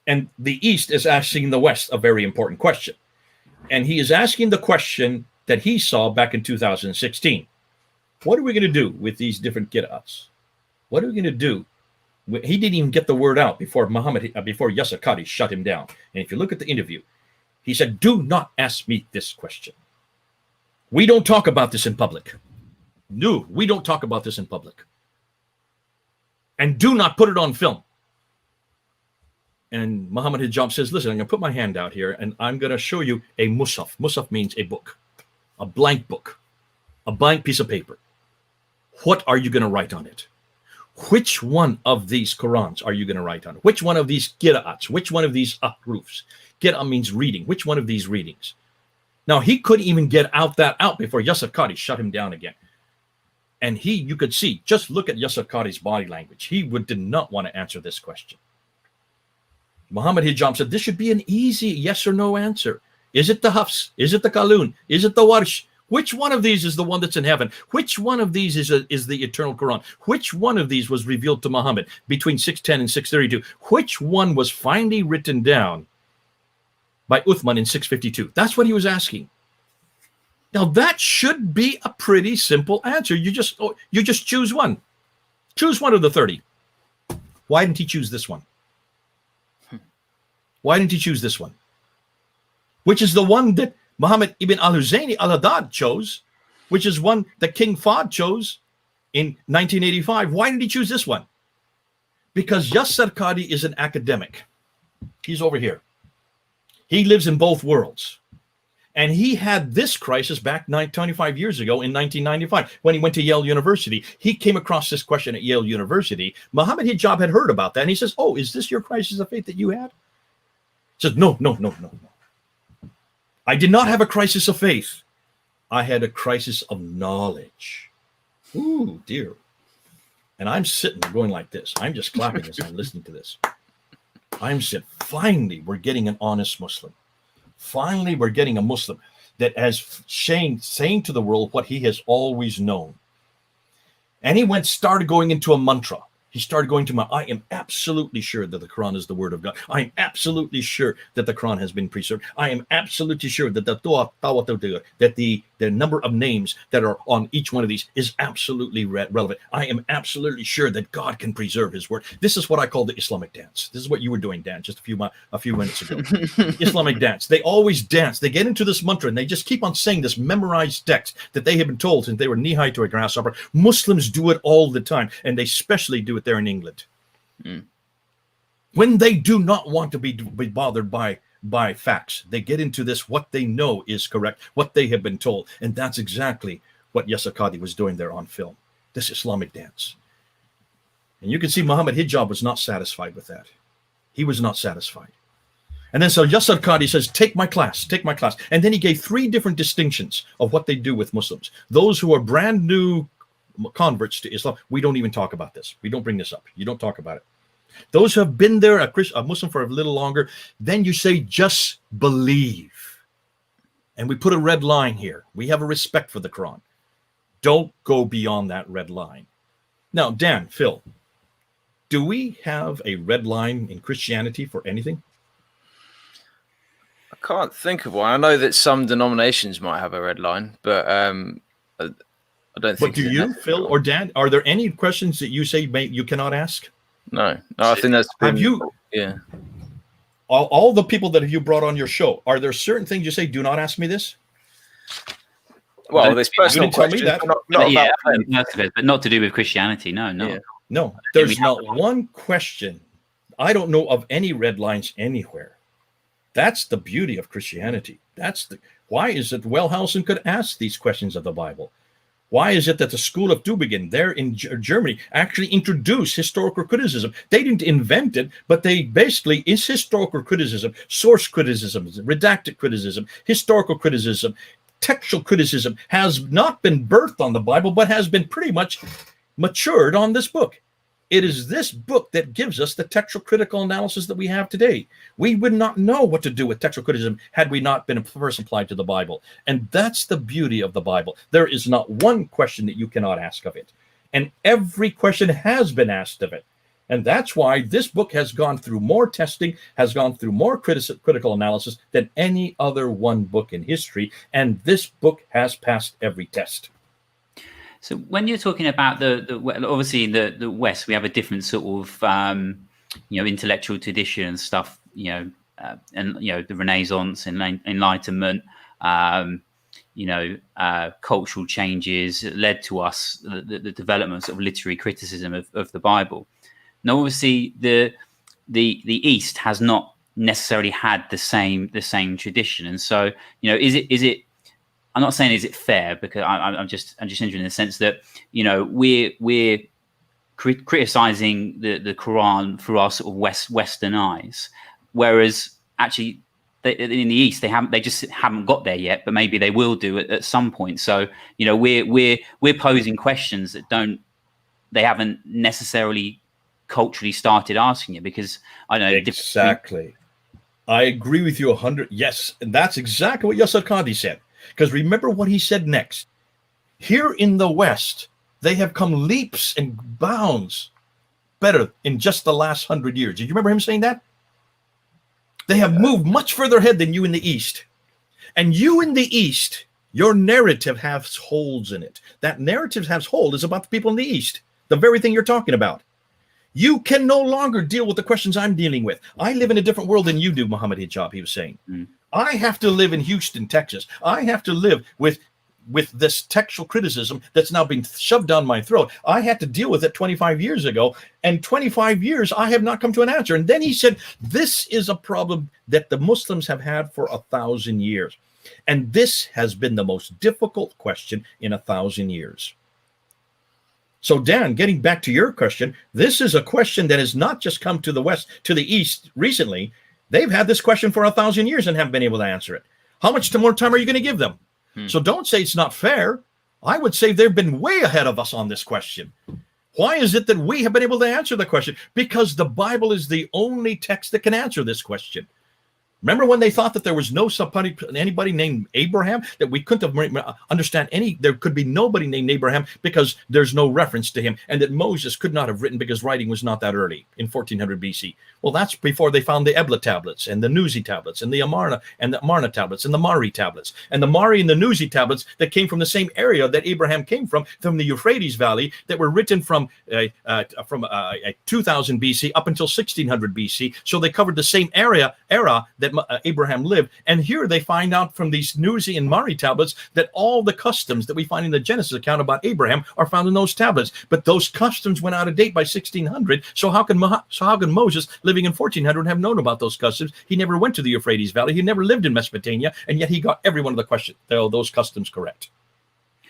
And the East is asking the West a very important question. And he is asking the question that he saw back in 2016. What are we going to do with these different qira'ats? What are we going to do? He didn't even get the word out before Yasser Qadhi shut him down. And if you look at the interview, he said, do not ask me this question. We don't talk about this in public. No, we don't talk about this in public. And do not put it on film. And Muhammad Hijab says, listen, I'm going to put my hand out here and I'm going to show you a mushaf. Mushaf means a book, a blank piece of paper. What are you going to write on it? Which one of these Qur'ans are you going to write on? Which one of these qira'ats? Which one of these ahrufs? Qira'at means reading. Which one of these readings? Now, he couldn't even get out before Yasser Qadhi shut him down again. And you could see, just look at Yasser Qadhi's body language. He did not want to answer this question. Muhammad Hijab said, this should be an easy yes or no answer. Is it the Hafs? Is it the Qalun? Is it the Warsh? Which one of these is the one that's in heaven? Which one of these is the eternal Quran? Which one of these was revealed to Muhammad between 610 and 632? Which one was finally written down by Uthman in 652? That's what he was asking. Now that should be a pretty simple answer. You just choose one. Choose one of the 30. Why didn't he choose this one? Why didn't he choose this one? Which is the one that Muhammad ibn al-Husayni al-Haddad chose, which is one that King Fahd chose in 1985. Why did he choose this one? Because Yasser Qadhi is an academic. He's over here. He lives in both worlds. And he had this crisis back 25 years ago in 1995 when he went to Yale University. He came across this question at Yale University. Muhammad Hijab had heard about that. And he says, oh, is this your crisis of faith that you had? He says, no. I did not have a crisis of faith. I had a crisis of knowledge. Ooh, dear. And I'm sitting there going like this. I'm just clapping as I'm listening to this. I'm saying, finally, we're getting an honest Muslim. Finally, we're getting a Muslim that has saying to the world what he has always known. And he started going into a mantra. He started going to I am absolutely sure that the Quran is the word of God. I am absolutely sure that the Quran has been preserved. I am absolutely sure that the number of names that are on each one of these is absolutely relevant. I am absolutely sure that God can preserve his word. This is what I call the Islamic dance. This is what you were doing, Dan, just a few minutes ago. Islamic dance. They always dance. They get into this mantra and they just keep on saying this memorized text that they have been told since they were knee-high to a grasshopper. Muslims do it all the time, and they especially do it there in England. When they do not want to be bothered by facts, they get into this, what they know is correct, what they have been told. And that's exactly what Yasser Qadhi was doing there on film, this Islamic dance. And you can see Muhammad Hijab was not satisfied with that. He was not satisfied. And then so Yasser Qadhi says, take my class. And then he gave 3 different distinctions of what they do with Muslims. Those who are brand new converts to Islam, we don't even talk about this. We don't bring this up. You don't talk about it. Those who have been there, a Muslim for a little longer, then you say, just believe. And we put a red line here. We have a respect for the Quran. Don't go beyond that red line. Now, Dan, Phil, do we have a red line in Christianity for anything? I can't think of one. I know that some denominations might have a red line, but I don't think. But do you, Phil or Dan? Are there any questions that you say you cannot ask? No, I think that's been, have you? Yeah. All the people that you brought on your show, are there certain things you say, do not ask me this? Well, there's personal questions, but not to do with Christianity. No. Yeah. No, there's not one question. I don't know of any red lines anywhere. That's the beauty of Christianity. Why is it Wellhausen could ask these questions of the Bible? Why is it that the school of Tübingen there in Germany actually introduced historical criticism? They didn't invent it, but they basically, is historical criticism, source criticism, redacted criticism, historical criticism, textual criticism has not been birthed on the Bible, but has been pretty much matured on this book. It is this book that gives us the textual critical analysis that we have today. We would not know what to do with textual criticism had we not been first applied to the Bible. And that's the beauty of the Bible. There is not one question that you cannot ask of it. And every question has been asked of it. And that's why this book has gone through more testing, has gone through more critical analysis than any other one book in history. And this book has passed every test. So when you're talking about obviously in the West, we have a different sort of intellectual tradition and stuff, and the Renaissance and Enlightenment, cultural changes led to us the development of literary criticism of the Bible. Now, obviously, the East has not necessarily had the same tradition, and so is it? I'm not saying is it fair, because I'm just interested in the sense that we're criticizing the Quran through our sort of Western eyes, whereas actually in the East they just haven't got there yet, but maybe they will do at some point. So we're posing questions that they haven't necessarily culturally started asking it, because I don't know exactly. I agree with you 100. Yes, and that's exactly what Yasser Qadi said. Because remember what he said next. Here in the West, they have come leaps and bounds better in just the last 100 years. Did you remember him saying that? They have moved much further ahead than you in the East. And you in the East, your narrative has holes in it. That narrative has holes is about the people in the East. The very thing you're talking about. You can no longer deal with the questions I'm dealing with. I live in a different world than you do, Muhammad Hijab, he was saying. I have to live in Houston, Texas. I have to live with this textual criticism that's now being shoved down my throat. I had to deal with it 25 years ago, and 25 years I have not come to an answer. And then he said, this is a problem that the Muslims have had for 1,000 years. And this has been the most difficult question in 1,000 years. So Dan, getting back to your question, this is a question that has not just come to the West, to the East recently. They've had this question for 1,000 years and haven't been able to answer it. How much more time are you going to give them? So don't say it's not fair. I would say they've been way ahead of us on this question. Why is it that we have been able to answer the question? Because the Bible is the only text that can answer this question. Remember when they thought that there was anybody named Abraham, that we couldn't have understand there could be nobody named Abraham because there's no reference to him, and that Moses could not have written because writing was not that early in 1400 BC. Well, that's before they found the Ebla tablets and the Nuzi tablets and the Amarna and the Amarna tablets and the Mari tablets. And the Mari and the Nuzi tablets that came from the same area that Abraham came from the Euphrates Valley, that were written from 2000 BC up until 1600 BC. So they covered the same era that Abraham lived. And here they find out from these Nuzi and Mari tablets that all the customs that we find in the Genesis account about Abraham are found in those tablets. But those customs went out of date by 1600. So how can Moses, living in 1400, have known about those customs? He never went to the Euphrates Valley. He never lived in Mesopotamia, and yet he got every one of those customs correct.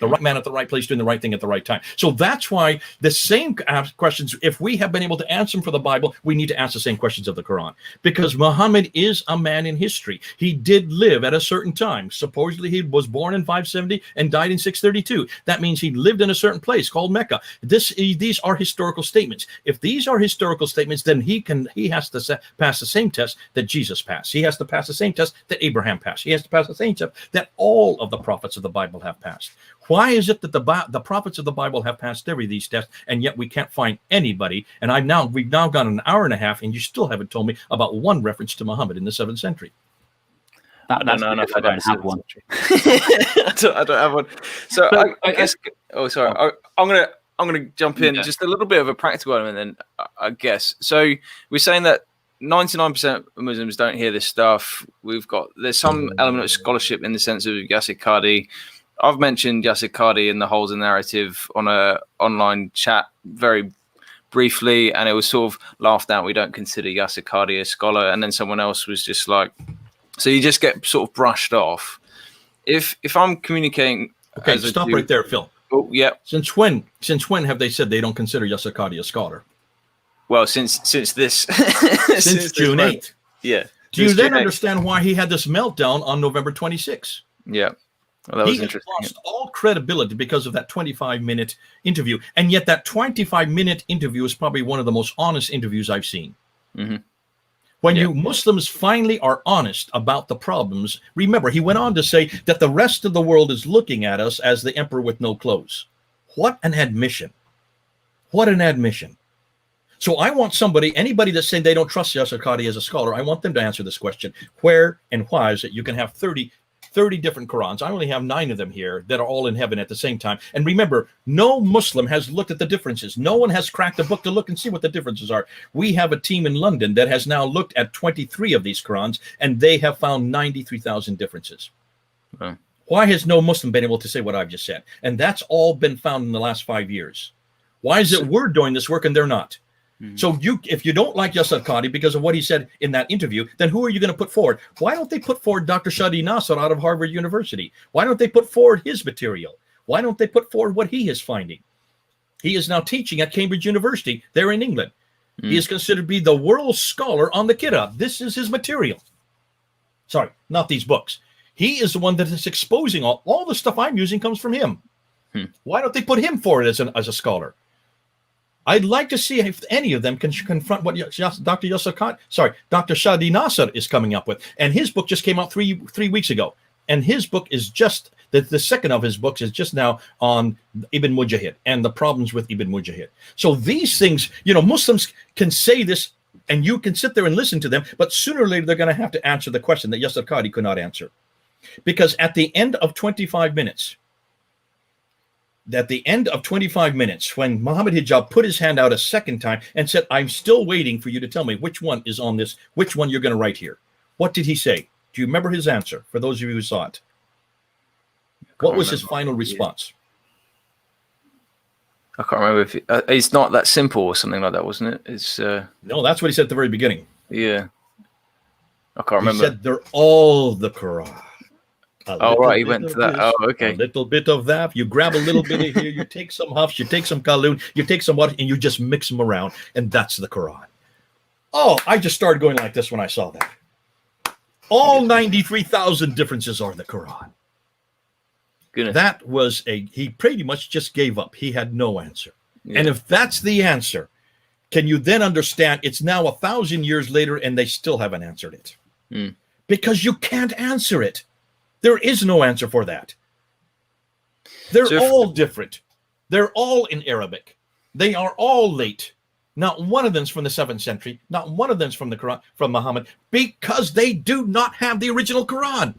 The right man at the right place doing the right thing at the right time. So that's why the same questions, if we have been able to answer them for the Bible, we need to ask the same questions of the Quran. Because Muhammad is a man in history. He did live at a certain time. Supposedly he was born in 570 and died in 632. That means he lived in a certain place called Mecca. These are historical statements. If these are historical statements, then he has to pass the same test that Jesus passed. He has to pass the same test that Abraham passed. He has to pass the same test that all of the prophets of the Bible have passed. Why is it that the prophets of the Bible have passed every these tests, and yet we can't find anybody? And we've now gone an hour and a half, and you still haven't told me about one reference to Muhammad in the 7th century. I don't have one. I don't have one. So I guess. Oh, sorry. I'm gonna jump in just a little bit of a practical element. Then I guess. So we're saying that 99% of Muslims don't hear this stuff. There's some element of scholarship in the sense of Yasser Qadi. I've mentioned Yasser Qadi and the holes in narrative on a online chat very briefly, and it was sort of laughed at. We don't consider Yasser Qadi a scholar, and then someone else was just like, so you just get sort of brushed off. If I'm communicating, okay, stop right there, Phil. Oh, yeah. Since when have they said they don't consider Yasser Qadi a scholar? Well, since this, since June 8th. Yeah. Do you then understand why he had this meltdown on November 26th? Yeah. Well, that was He has interesting. lost all credibility because of that 25-minute interview. And yet that 25-minute interview is probably one of the most honest interviews I've seen. Mm-hmm. When Yeah. you Muslims finally are honest about the problems, remember, he went on to say that the rest of the world is looking at us as the emperor with no clothes. What an admission. What an admission. So I want anybody that's saying they don't trust Yasser Qadhi as a scholar, I want them to answer this question. Where and why is it you can have 30 different Qurans? I only have 9 of them here that are all in heaven at the same time. And remember, no Muslim has looked at the differences. No one has cracked a book to look and see what the differences are. We have a team in London that has now looked at 23 of these Qurans, and they have found 93,000 differences. Wow. Why has no Muslim been able to say what I've just said? And that's all been found in the last 5 years. Why is it we're doing this work and they're not? So if you don't like Yasser Qadhi because of what he said in that interview, then who are you going to put forward? Why don't they put forward Dr. Shadi Nasser out of Harvard University? Why don't they put forward his material? Why don't they put forward what he is finding? He is now teaching at Cambridge University there in England. He is considered to be the world scholar on the Kitab. This is his material. Sorry, not these books. He is the one that is exposing all the stuff I'm using comes from him. Why don't they put him forward as a scholar? I'd like to see if any of them can confront what Dr. Shadi Nasser is coming up with. And his book just came out three weeks ago. And his book is just, the second of his books is just now on Ibn Mujahid and the problems with Ibn Mujahid. So these things, Muslims can say this and you can sit there and listen to them, but sooner or later they're going to have to answer the question that Yasser Qadhi could not answer. Because at the end of 25 minutes, when Muhammad Hijab put his hand out a second time and said, I'm still waiting for you to tell me which one is on this, which one you're going to write here. What did he say? Do you remember his answer, for those of you who saw it? What was his final response? I can't remember if it's not that simple or something like that, wasn't it? It's No, that's what he said at the very beginning. Yeah. I can't remember. He said they're all the Quran. Oh, right. He went to that. Oh, okay. A little bit of that. You grab a little bit of here. You take some Hafs. You take some Kaloon. You take some water, and you just mix them around. And that's the Quran. Oh, I just started going like this when I saw that. All 93,000 differences are the Quran. Goodness. That was he pretty much just gave up. He had no answer. Yeah. And if that's the answer, can you then understand it's now 1,000 years later and they still haven't answered it? Because you can't answer it. There is no answer for that. They're all different. They're all in Arabic. They are all late. Not one of them's from the 7th century. Not one of them's from the Quran, from Muhammad, because they do not have the original Quran.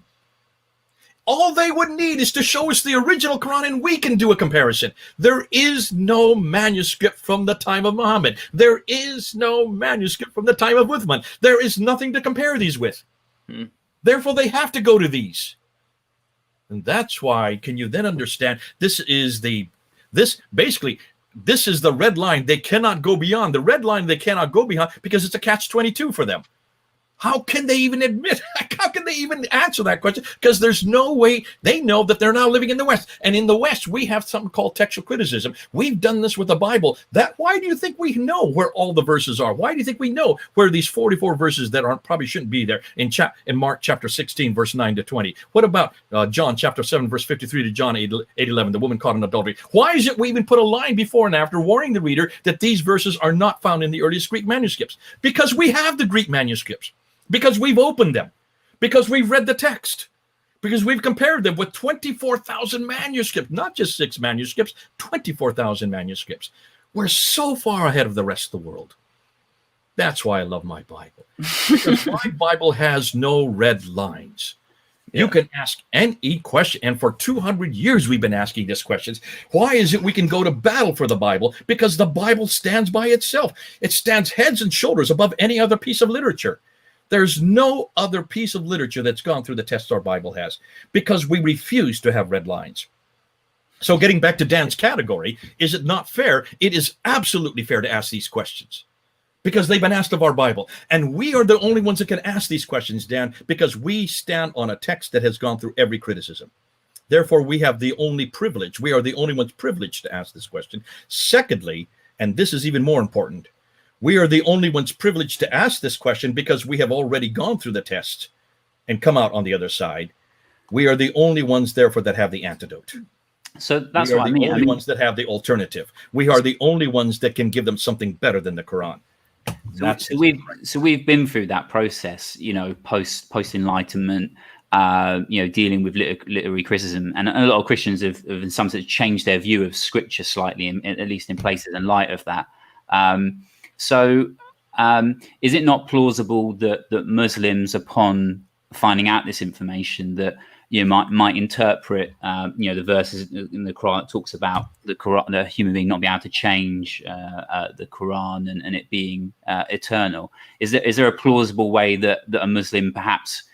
All they would need is to show us the original Quran and we can do a comparison. There is no manuscript from the time of Muhammad. There is no manuscript from the time of Uthman. There is nothing to compare these with. Therefore, they have to go to these. And that's why, can you then understand, this is the red line they cannot go beyond. The red line they cannot go beyond because it's a catch-22 for them. How can they even admit? How can they even answer that question? Because there's no way. They know that they're now living in the West. And in the West, we have something called textual criticism. We've done this with the Bible. Why do you think we know where all the verses are? Why do you think we know where these 44 verses that probably shouldn't be there in Mark chapter 16, verse 9 to 20? What about John chapter 7, verse 53 to John 8:11, the woman caught in adultery? Why is it we even put a line before and after warning the reader that these verses are not found in the earliest Greek manuscripts? Because we have the Greek manuscripts. Because we've opened them, because we've read the text, because we've compared them with 24,000 manuscripts, not just 6 manuscripts, 24,000 manuscripts. We're so far ahead of the rest of the world. That's why I love my Bible. Because my Bible has no red lines. Yeah. You can ask any question, and for 200 years we've been asking this question. Why is it we can go to battle for the Bible? Because the Bible stands by itself. It stands heads and shoulders above any other piece of literature. There's no other piece of literature that's gone through the test our Bible has, because we refuse to have red lines. So getting back to Dan's category, is it not fair? It is absolutely fair to ask these questions because they've been asked of our Bible. And we are the only ones that can ask these questions, Dan, because we stand on a text that has gone through every criticism. Therefore, we have the only privilege. We are the only ones privileged to ask this question. Secondly, and this is even more important, we are the only ones privileged to ask this question because we have already gone through the test and come out on the other side. We are the only ones, therefore, that have the antidote. So that's we are what I the mean. only ones that have the alternative. We are the only ones that can give them something better than the Quran. So we've been through that process, post Enlightenment, dealing with literary criticism, and a lot of Christians have in some sense changed their view of Scripture slightly, at least in places, in light of that. Is it not plausible that Muslims, upon finding out this information, that might interpret the verses in the Quran that talks about the human being not being able to change the Quran and it being eternal? Is there a plausible way that a Muslim perhaps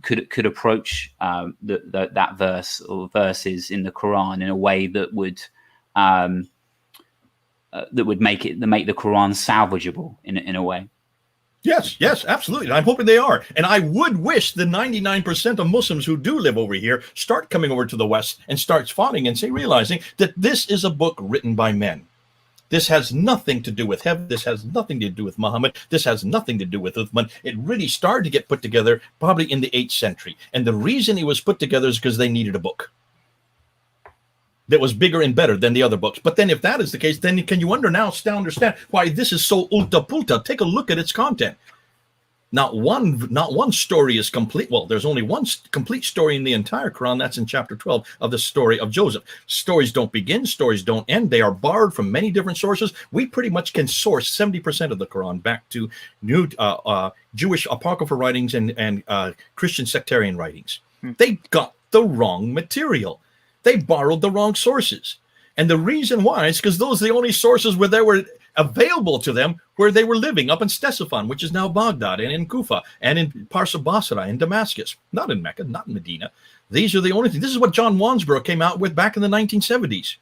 could approach that verse or verses in the Quran in a way that would make the Quran salvageable in a way? Yes, absolutely. I'm hoping they are. And I would wish the 99% of Muslims who do live over here start coming over to the West and start spotting and realizing that this is a book written by men. This has nothing to do with heaven. This has nothing to do with Muhammad. This has nothing to do with Uthman. It really started to get put together probably in the 8th century. And the reason it was put together is because they needed a book that was bigger and better than the other books. But then if that is the case, then can you understand why this is so ulta-pulta? Take a look at its content. Not one story is complete. Well, there's only one complete story in the entire Quran. That's in chapter 12 of the story of Joseph. Stories don't begin. Stories don't end. They are borrowed from many different sources. We pretty much can source 70% of the Quran back to new Jewish apocryphal writings and Christian sectarian writings. They got the wrong material. They borrowed the wrong sources. And the reason why is because those are the only sources where they were available to them where they were living, up in Ctesiphon, which is now Baghdad, and in Kufa, and in parts of Basra, in Damascus, not in Mecca, not in Medina. These are the only things. This is what John Wansbrough came out with back in the 1970s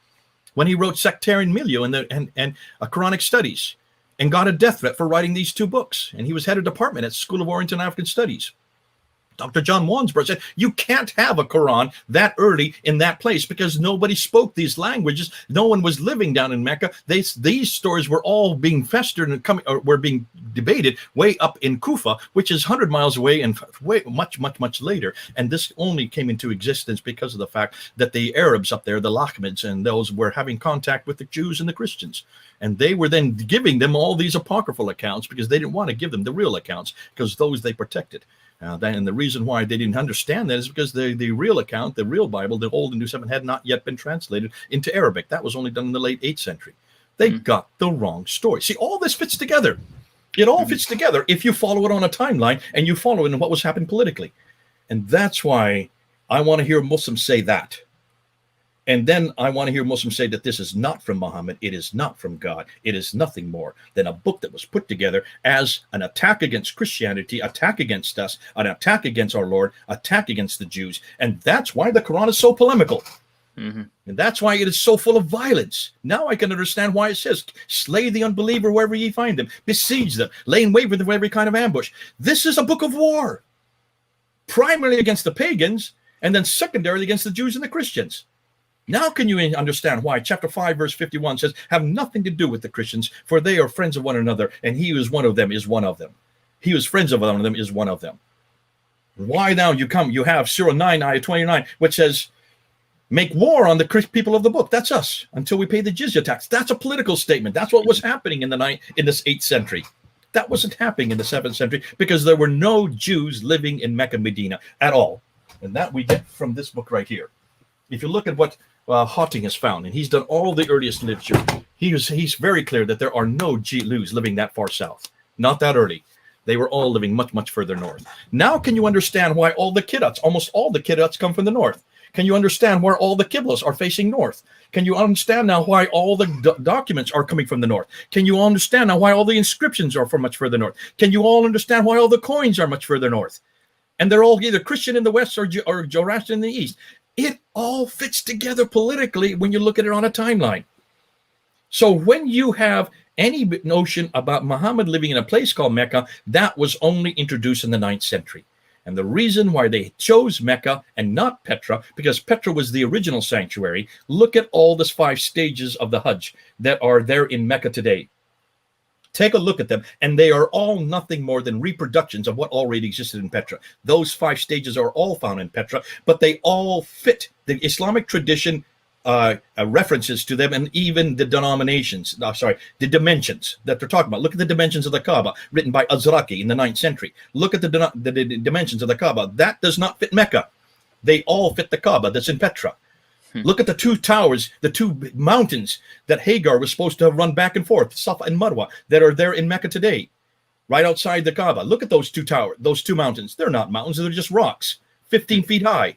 when he wrote Sectarian Milieu and Quranic Studies, and got a death threat for writing these 2 books. And he was head of department at School of Oriental and African Studies. Dr. John Wansbrough said, you can't have a Quran that early in that place because nobody spoke these languages. No one was living down in Mecca. These stories were all being festered and were being debated way up in Kufa, which is 100 miles away and way much later. And this only came into existence because of the fact that the Arabs up there, the Lakhmids, and those were having contact with the Jews and the Christians. And they were then giving them all these apocryphal accounts because they didn't want to give them the real accounts because those they protected. And the reason why they didn't understand that is because the real account, the real Bible, the Old and New Testament had not yet been translated into Arabic. That was only done in the late 8th century. They got the wrong story. See, all this fits together. It all fits together if you follow it on a timeline and you follow it in what was happening politically. And that's why I want to hear Muslims say that. And then I want to hear Muslims say that this is not from Muhammad. It is not from God. It is nothing more than a book that was put together as an attack against Christianity, attack against us, an attack against our Lord, attack against the Jews. And that's why the Quran is so polemical. And that's why it is so full of violence. Now I can understand why it says, slay the unbeliever wherever ye find them, besiege them, lay in wait for them for every kind of ambush. This is a book of war, primarily against the pagans, and then secondarily against the Jews and the Christians. Now can you understand why chapter 5, verse 51 says, have nothing to do with the Christians, for they are friends of one another, and he who is one of them is one of them. He who is friends of one of them is one of them. Why now you have Surah 9, ayah 29, which says, make war on the people of the book. That's us, until we pay the jizya tax. That's a political statement. That's what was happening in this 8th century. That wasn't happening in the 7th century because there were no Jews living in Mecca, Medina at all. And that we get from this book right here. If you look at what Hotting has found, and he's done all the earliest literature, he's very clear that there are no Jews living that far south, not that early. They were all living much further north. Now can you understand why all the Kiddats, almost all the Kiddats, come from the north? Can you understand where all the Qiblas are facing north? Can you understand now why all the documents are coming from the north? Can you understand now why all the inscriptions are from much further north? Can you all understand why all the coins are much further north? And they're all either Christian in the west or Zoroastrian in the east. It all fits together politically when you look at it on a timeline. So when you have any notion about Muhammad living in a place called Mecca, that was only introduced in the 9th century. And the reason why they chose Mecca and not Petra, because Petra was the original sanctuary. Look at all the 5 stages of the Hajj that are there in Mecca today. Take a look at them, and they are all nothing more than reproductions of what already existed in Petra. Those 5 stages are all found in Petra, but they all fit the Islamic tradition references to them, and even the denominations, the dimensions that they're talking about. Look at the dimensions of the Kaaba, written by Azraqi in the 9th century. Look at the dimensions of the Kaaba. That does not fit Mecca. They all fit the Kaaba that's in Petra. Look at the 2 towers, the 2 mountains that Hagar was supposed to have run back and forth, Safa and Marwa, that are there in Mecca today, right outside the Kaaba. Look at those 2 towers, those 2 mountains. They're not mountains, they're just rocks, 15 feet high.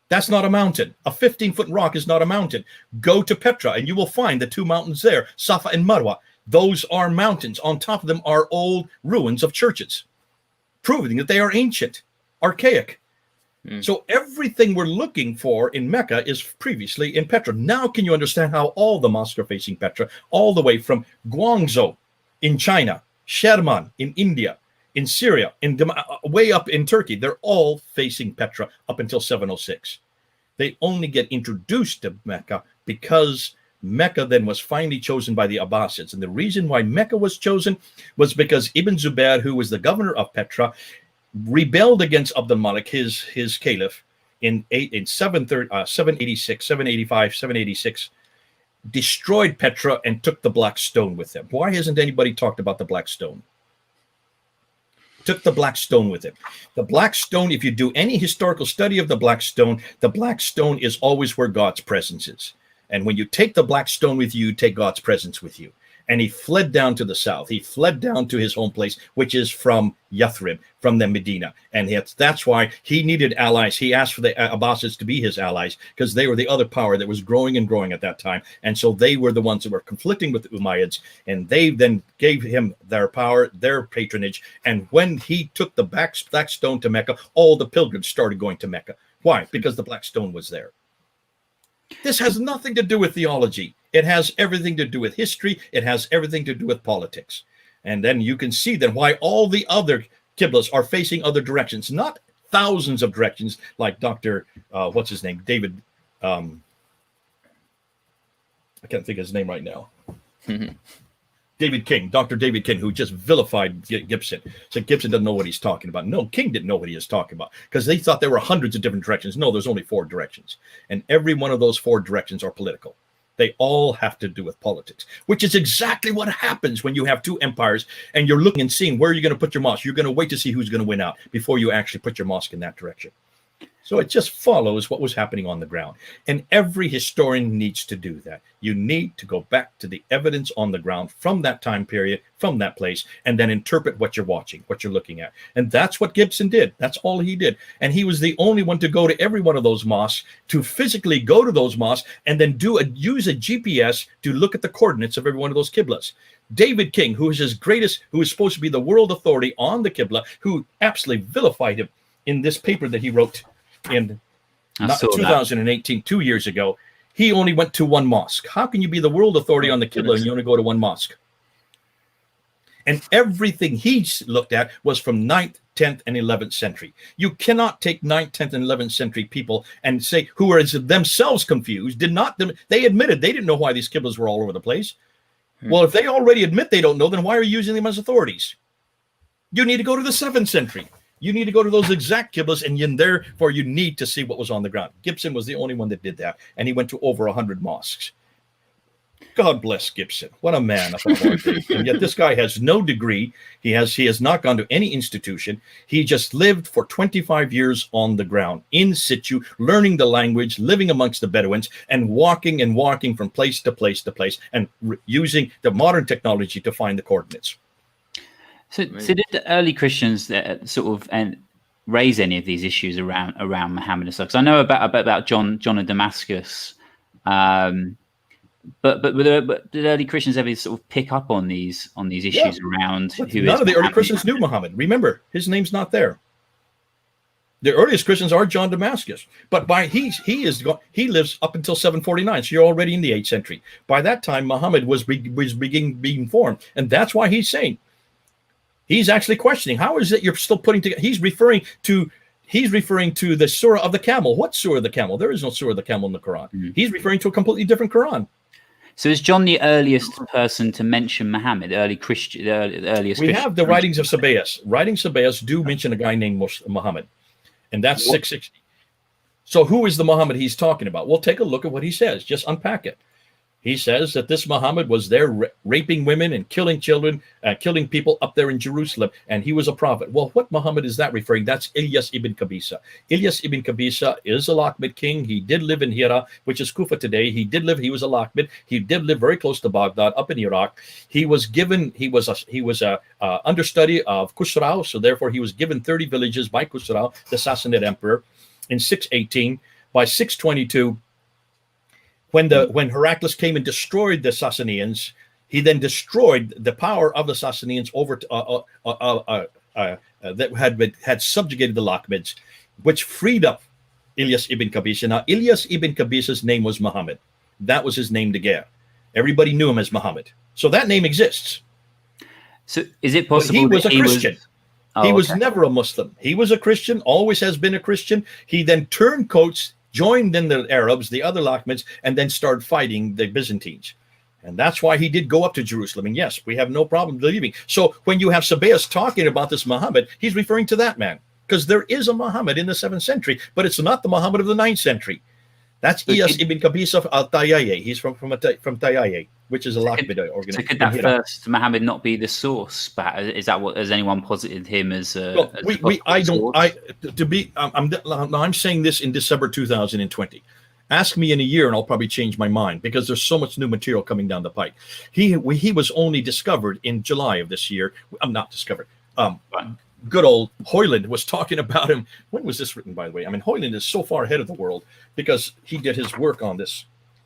That's not a mountain. A 15-foot rock is not a mountain. Go to Petra and you will find the 2 mountains there, Safa and Marwa. Those are mountains. On top of them are old ruins of churches, proving that they are ancient, archaic. So everything we're looking for in Mecca is previously in Petra. Now can you understand how all the mosques are facing Petra, all the way from Guangzhou in China, Sherman in India, in Syria, way up in Turkey? They're all facing Petra up until 706. They only get introduced to Mecca because Mecca then was finally chosen by the Abbasids. And the reason why Mecca was chosen was because Ibn Zubair, who was the governor of Petra, rebelled against Abd al-Malik, his caliph, in 786, 785, 786, destroyed Petra and took the Black Stone with him. Why hasn't anybody talked about the Black Stone? Took the Black Stone with him. The Black Stone, if you do any historical study of the Black Stone is always where God's presence is. And when you take the Black Stone with you, you take God's presence with you. And he fled down to the south. He fled down to his home place, which is from Yathrib, from the Medina. And that's why he needed allies. He asked for the Abbasids to be his allies because they were the other power that was growing and growing at that time. And so they were the ones that were conflicting with the Umayyads. And they then gave him their power, their patronage. And when he took the Black Stone to Mecca, all the pilgrims started going to Mecca. Why? Because the Black Stone was there. This has nothing to do with theology. It has everything to do with history. It has everything to do with politics. And then you can see then why all the other Qiblas are facing other directions, not thousands of directions like Dr. What's his name? David. I can't think of his name right now. David King, Dr. David King, who just vilified Gibson. Said Gibson doesn't know what he's talking about. No, King didn't know what he was talking about because they thought there were hundreds of different directions. No, there's only 4 directions. And every one of those 4 directions are political. They all have to do with politics, which is exactly what happens when you have 2 empires and you're looking and seeing where you're going to put your mosque. You're going to wait to see who's going to win out before you actually put your mosque in that direction. So it just follows what was happening on the ground. And every historian needs to do that. You need to go back to the evidence on the ground from that time period, from that place, and then interpret what you're watching, what you're looking at. And that's what Gibson did. That's all he did. And he was the only one to go to every one of those mosques, to physically go to those mosques, and then use a GPS to look at the coordinates of every one of those Qiblas. David King, who is supposed to be the world authority on the Qibla, who absolutely vilified him in this paper that he wrote in 2018, 2 years ago. He only went to 1 mosque. How can you be the world authority on the Qibla and you only go to 1 mosque? And everything he looked at was from 9th, 10th, and 11th century. You cannot take 9th, 10th, and 11th century people and say, who are themselves confused, they admitted they didn't know why these Qiblas were all over the place. Well, if they already admit they don't know, then why are you using them as authorities? You need to go to the 7th century. You need to go to those exact Qiblas, and therefore you need to see what was on the ground. Gibson was the only one that did that, and he went to over 100 mosques. God bless Gibson. What a man. And yet this guy has no degree. He has not gone to any institution. He just lived for 25 years on the ground, in situ, learning the language, living amongst the Bedouins, and walking from place to place to place, and using the modern technology to find the coordinates. So did the early Christians raise any of these issues around Muhammad? Because I know about John of Damascus, but did early Christians ever sort of pick up on these issues around? None of the early Christians knew Muhammad. Remember, his name's not there. The earliest Christians are John Damascus, but he lives up until 749. So you're already in the 8th century. By that time, Muhammad was being formed, and that's why he's saying. He's actually questioning, how is it you're still putting together? He's referring to the Surah of the Camel. What Surah of the Camel? There is no Surah of the Camel in the Quran. He's referring to a completely different Quran. So is John the earliest person to mention Muhammad, early Christian, the earliest? We Christian have the writings of Sabaeus. Writings of Sabaeus do mention a guy named Muhammad, and that's 660. So who is the Muhammad he's talking about? Well, take a look at what he says. Just unpack it. He says that this Muhammad was there raping women and killing children, killing people up there in Jerusalem, and he was a prophet. Well, what Muhammad is that referring? That's Ilyas ibn Qabisa. Ilyas ibn Qabisa is a Lakhmid king. He did live in Hira, which is Kufa today. He was a Lakhmid. He did live very close to Baghdad, up in Iraq. He was a understudy of Khusrau, so therefore he was given 30 villages by Khusrau, the Sassanid emperor, in 618. By 622, when Heraclius came and destroyed the Sassanians, he then destroyed the power of the Sassanians over that had subjugated the Lakhmids, which freed up Ilyas ibn Qabisa. Now, Ilyas ibn Qabisa's name was Muhammad. That was his name de guerre. Everybody knew him as Muhammad. So that name exists. So is it possible he was a Christian? He was okay. never a Muslim. He was a Christian, always has been a Christian. He then turned coats, joined in the Arabs, the other Lakhmids, and then started fighting the Byzantines. And that's why he did go up to Jerusalem. And yes, we have no problem believing. So when you have Sabaeus talking about this Muhammad, he's referring to that man. Because there is a Muhammad in the 7th century, but it's not the Muhammad of the 9th century. That's Iyas ibn Qabisa al-Tayyaye. He's from Tayyaye, which is a Lakhmid organization. So could that first Muhammad not be the source? But is that what has anyone posited him as? Well, I'm saying this in December 2020. Ask me in a year, and I'll probably change my mind because there's so much new material coming down the pike. He was only discovered in July of this year. I'm not discovered. Good old Hoyland was talking about him. When was this written, by the way? I mean, Hoyland is so far ahead of the world because he did his work on this.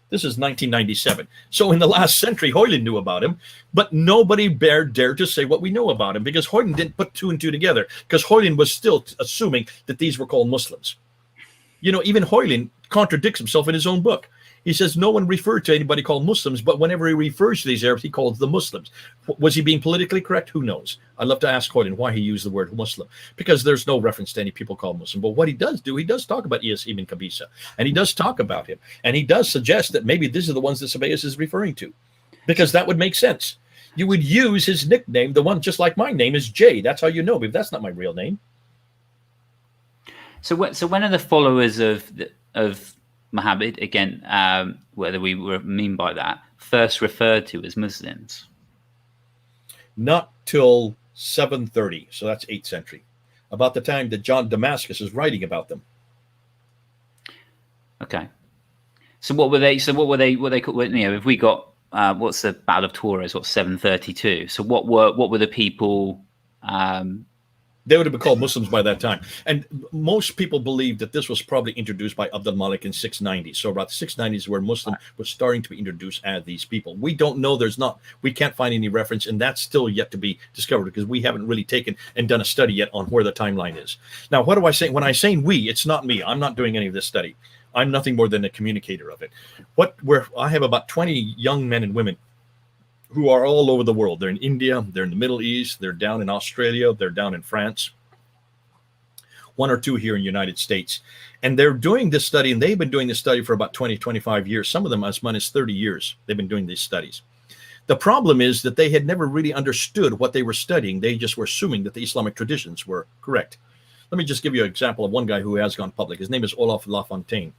This is 1997. So in the last century, Hoyland knew about him, but nobody dared to say what we know about him because Hoyland didn't put two and two together because Hoyland was still assuming that these were called Muslims. You know, even Hoyland contradicts himself in his own book. He says no one referred to anybody called Muslims, but whenever he refers to these Arabs, he calls them Muslims. Was he being politically correct? Who knows? I'd love to ask Hoyland why he used the word Muslim, because there's no reference to any people called Muslim. But what he does talk about Iyas ibn Qabisa, and he does talk about him, and he does suggest that maybe these are the ones that Sabaeus is referring to, because that would make sense. You would use his nickname, the one just like my name is Jay. That's how you know me. That's not my real name. So when are the followers of Muhammad, again, whether we mean by that, first referred to as Muslims? Not till 730, so that's 8th century, about the time that John Damascus is writing about them. Okay. So what were they? What they called? You know, if we got what's the Battle of Torres? What's 732? So what were the people? They would have been called Muslims by that time. And most people believe that this was probably introduced by Abd al-Malik in 690. So about the 690s where Muslim was starting to be introduced as these people. We don't know. We can't find any reference, and that's still yet to be discovered because we haven't really taken and done a study yet on where the timeline is. Now, what do I say? When I say we, it's not me. I'm not doing any of this study. I'm nothing more than a communicator of it. I have about 20 young men and women who are all over the world. They're in India, they're in the Middle East, they're down in Australia, they're down in France, one or two here in the United States. And they're doing this study, and they've been doing this study for about 20, 25 years. Some of them as much as 30 years, they've been doing these studies. The problem is that they had never really understood what they were studying. They just were assuming that the Islamic traditions were correct. Let me just give you an example of one guy who has gone public. His name is Olaf Lafontaine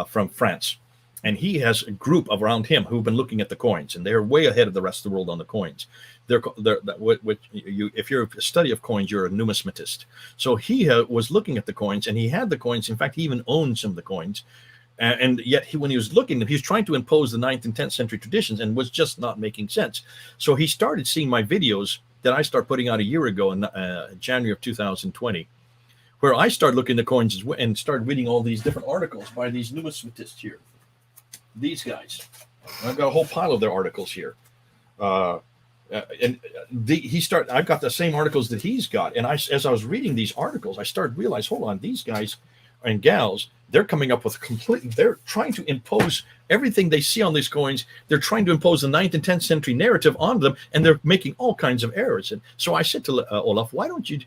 from France. And he has a group around him who've been looking at the coins, and they're way ahead of the rest of the world on the coins. If you're a study of coins, you're a numismatist. So he was looking at the coins, and he had the coins. In fact, he even owned some of the coins. And yet, when he was looking, he was trying to impose the 9th and 10th century traditions and was just not making sense. So he started seeing my videos that I started putting out a year ago in January of 2020, where I started looking at the coins and started reading all these different articles by these numismatists here. These guys, I've got a whole pile of their articles here, I've got the same articles that he's got, and as I was reading these articles, I started to realize, hold on, these guys and gals, they're coming up with they're trying to impose everything they see on these coins. They're trying to impose the 9th and 10th century narrative on them, and they're making all kinds of errors. And so I said to Olaf, why don't you?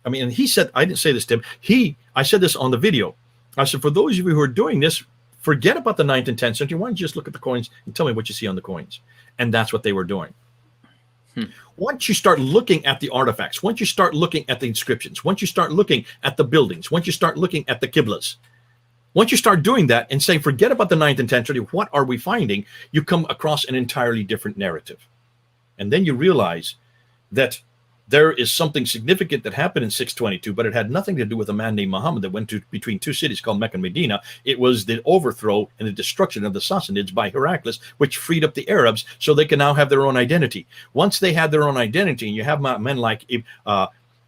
I mean, and he said, I didn't say this to him. I said this on the video. I said, for those of you who are doing this, forget about the 9th and 10th century. Why don't you just look at the coins and tell me what you see on the coins? And that's what they were doing. Once you start looking at the artifacts, once you start looking at the inscriptions, once you start looking at the buildings, once you start looking at the qiblas, once you start doing that and say, forget about the 9th and 10th century, what are we finding? You come across an entirely different narrative. And then you realize that there is something significant that happened in 622, but it had nothing to do with a man named Muhammad that went to between two cities called Mecca and Medina. It was the overthrow and the destruction of the Sassanids by Heraclius, which freed up the Arabs so they can now have their own identity. Once they had their own identity, and you have men like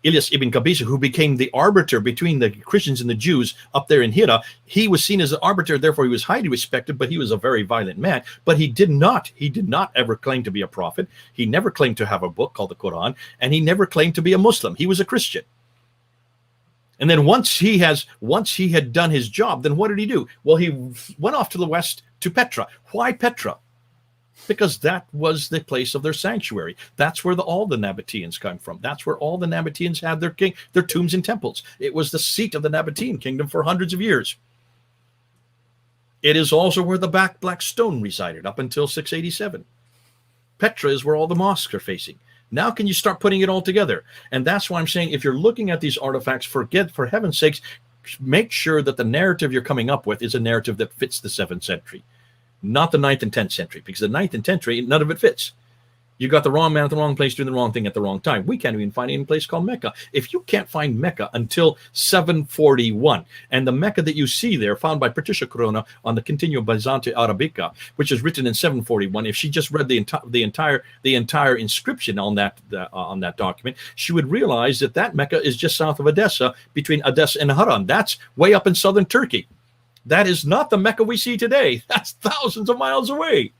Ilyas ibn Qabisa, who became the arbiter between the Christians and the Jews up there in Hira. He was seen as an arbiter, therefore he was highly respected, but he was a very violent man. But he did not ever claim to be a prophet. He never claimed to have a book called the Qur'an, and he never claimed to be a Muslim. He was a Christian. And then once he had done his job, then what did he do? Well, he went off to the west to Petra. Why Petra? Because that was the place of their sanctuary. That's where all the Nabateans come from. That's where all the Nabateans had their tombs and temples. It was the seat of the Nabatean kingdom for hundreds of years. It is also where the Black Stone resided up until 687. Petra is where all the mosques are facing. Now can you start putting it all together? And that's why I'm saying, if you're looking at these artifacts, for heaven's sakes, make sure that the narrative you're coming up with is a narrative that fits the 7th century. Not the 9th and 10th century, because the 9th and 10th century, none of it fits. You got the wrong man at the wrong place doing the wrong thing at the wrong time. We can't even find any place called Mecca. If you can't find Mecca until 741, and the Mecca that you see there, found by Patricia Corona on the Continuum Byzanti Arabica, which is written in 741, if she just read the entire inscription on that document, she would realize that Mecca is just south of Edessa, between Edessa and Haran. That's way up in southern Turkey. That is not the Mecca we see today. That's thousands of miles away.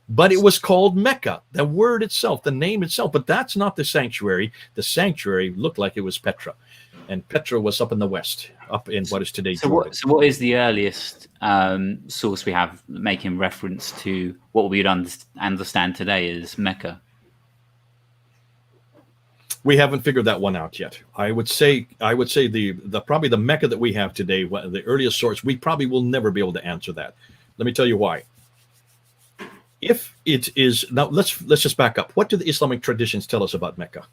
But it was called Mecca, the word itself, the name itself. But that's not the sanctuary. The sanctuary looked like it was Petra. And Petra was up in the west, up in what is today Jordan. So what is the earliest source we have making reference to what we would understand today as Mecca? We haven't figured that one out yet. I would say the probably the Mecca that we have today, the earliest source, we probably will never be able to answer that. Let me tell you why. If it is now, let's just back up. What do the Islamic traditions tell us about Mecca?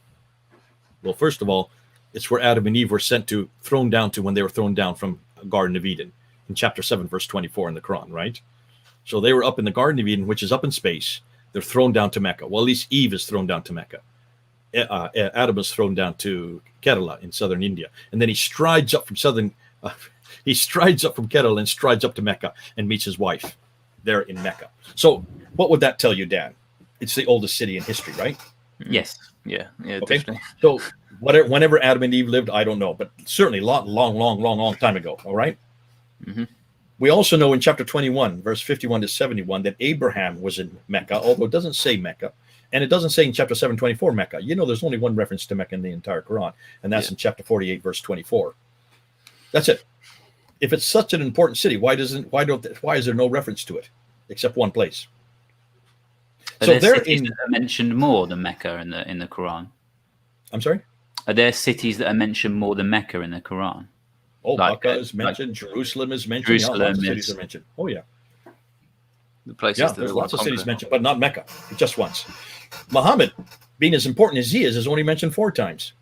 Well, first of all, it's where Adam and Eve were thrown down to when they were thrown down from Garden of Eden in chapter 7, verse 24 in the Quran, right? So they were up in the Garden of Eden, which is up in space. They're thrown down to Mecca. Well, at least Eve is thrown down to Mecca. Adam was thrown down to Kerala in southern India, and then he strides up from Kerala and strides up to Mecca and meets his wife there in Mecca. So, what would that tell you, Dan? It's the oldest city in history, right? Yes. Yeah, Okay. definitely. So, whenever Adam and Eve lived, I don't know, but certainly long time ago. All right. Mm-hmm. We also know in chapter 21, verse 51 to 71, that Abraham was in Mecca, although it doesn't say Mecca. And it doesn't say in chapter 7:24 Mecca. You know, there's only one reference to Mecca in the entire Quran, and that's in chapter 48, verse 24. That's it. If it's such an important city, why is there no reference to it except one place? Are there cities that are mentioned more than Mecca in the Quran? I'm sorry? Are there cities that are mentioned more than Mecca in the Quran? Oh, Mecca is mentioned. Jerusalem is mentioned. Lots of cities are mentioned. Oh, yeah. The places yeah, there's lots of cities mentioned, but not Mecca, just once. Muhammad, being as important as he is only mentioned 4 times.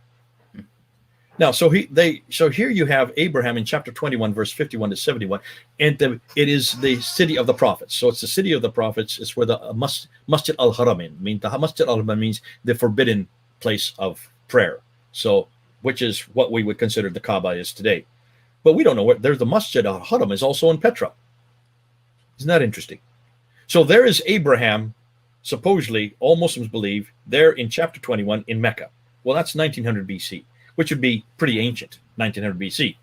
Now, so here you have Abraham in chapter 21, verse 51 to 71, and it is the city of the prophets. So it's the city of the prophets. It's where the Masjid al-Haram means. The Masjid al-Haram means the forbidden place of prayer. So, which is what we would consider the Kaaba is today. But we don't know where. There's the Masjid al-Haram is also in Petra. Isn't that interesting? So there is Abraham, supposedly, all Muslims believe, there in chapter 21 in Mecca. Well, that's 1900 BC, which would be pretty ancient, 1900 BC.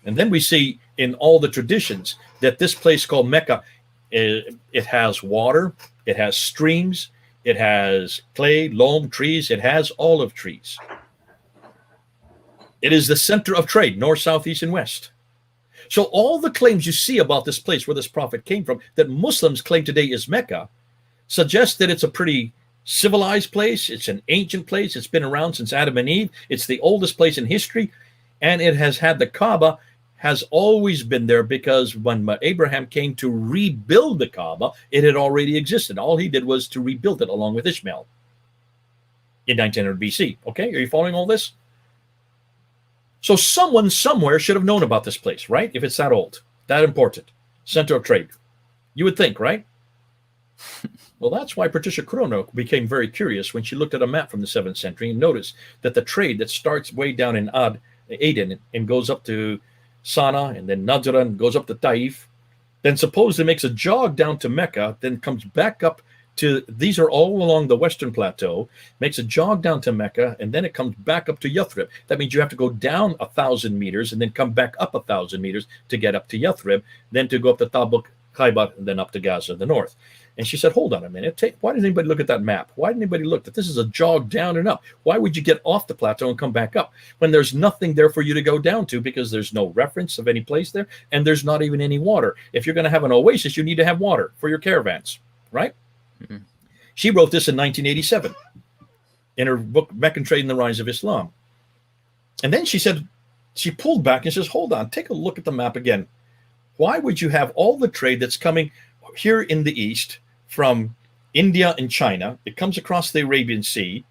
And then we see in all the traditions that this place called Mecca, it has water, it has streams, it has clay, loam, trees, it has olive trees. It is the center of trade, north, south, east, and west. So all the claims you see about this place where this prophet came from, that Muslims claim today is Mecca, suggest that it's a pretty civilized place. It's an ancient place. It's been around since Adam and Eve. It's the oldest place in history, and it has had the Kaaba has always been there, because when Abraham came to rebuild the Kaaba, it had already existed. All he did was to rebuild it along with Ishmael in 1900 BC. Okay, are you following all this? So someone somewhere should have known about this place, right? If it's that old, that important, center of trade. You would think, right? Well, that's why Patricia Crono became very curious when she looked at a map from the 7th century and noticed that the trade that starts way down in Aden and goes up to Sana'a and then Najran and goes up to Taif, then supposedly makes a jog down to Mecca, then comes back up to, these are all along the western plateau, makes a jog down to Mecca, and then it comes back up to Yathrib. That means you have to go down 1,000 meters and then come back up 1,000 meters to get up to Yathrib, then to go up to Tabuk, Khaybar, and then up to Gaza in the north. And she said, hold on a minute. Why did anybody look at that map? Why did anybody look that this is a jog down and up? Why would you get off the plateau and come back up when there's nothing there for you to go down to, because there's no reference of any place there, and there's not even any water? If you're going to have an oasis, you need to have water for your caravans, right? Mm-hmm. She wrote this in 1987 in her book, Meccan Trade and the Rise of Islam. And then she said, she pulled back and says, hold on, take a look at the map again. Why would you have all the trade that's coming here in the east from India and China? It comes across the Arabian Sea,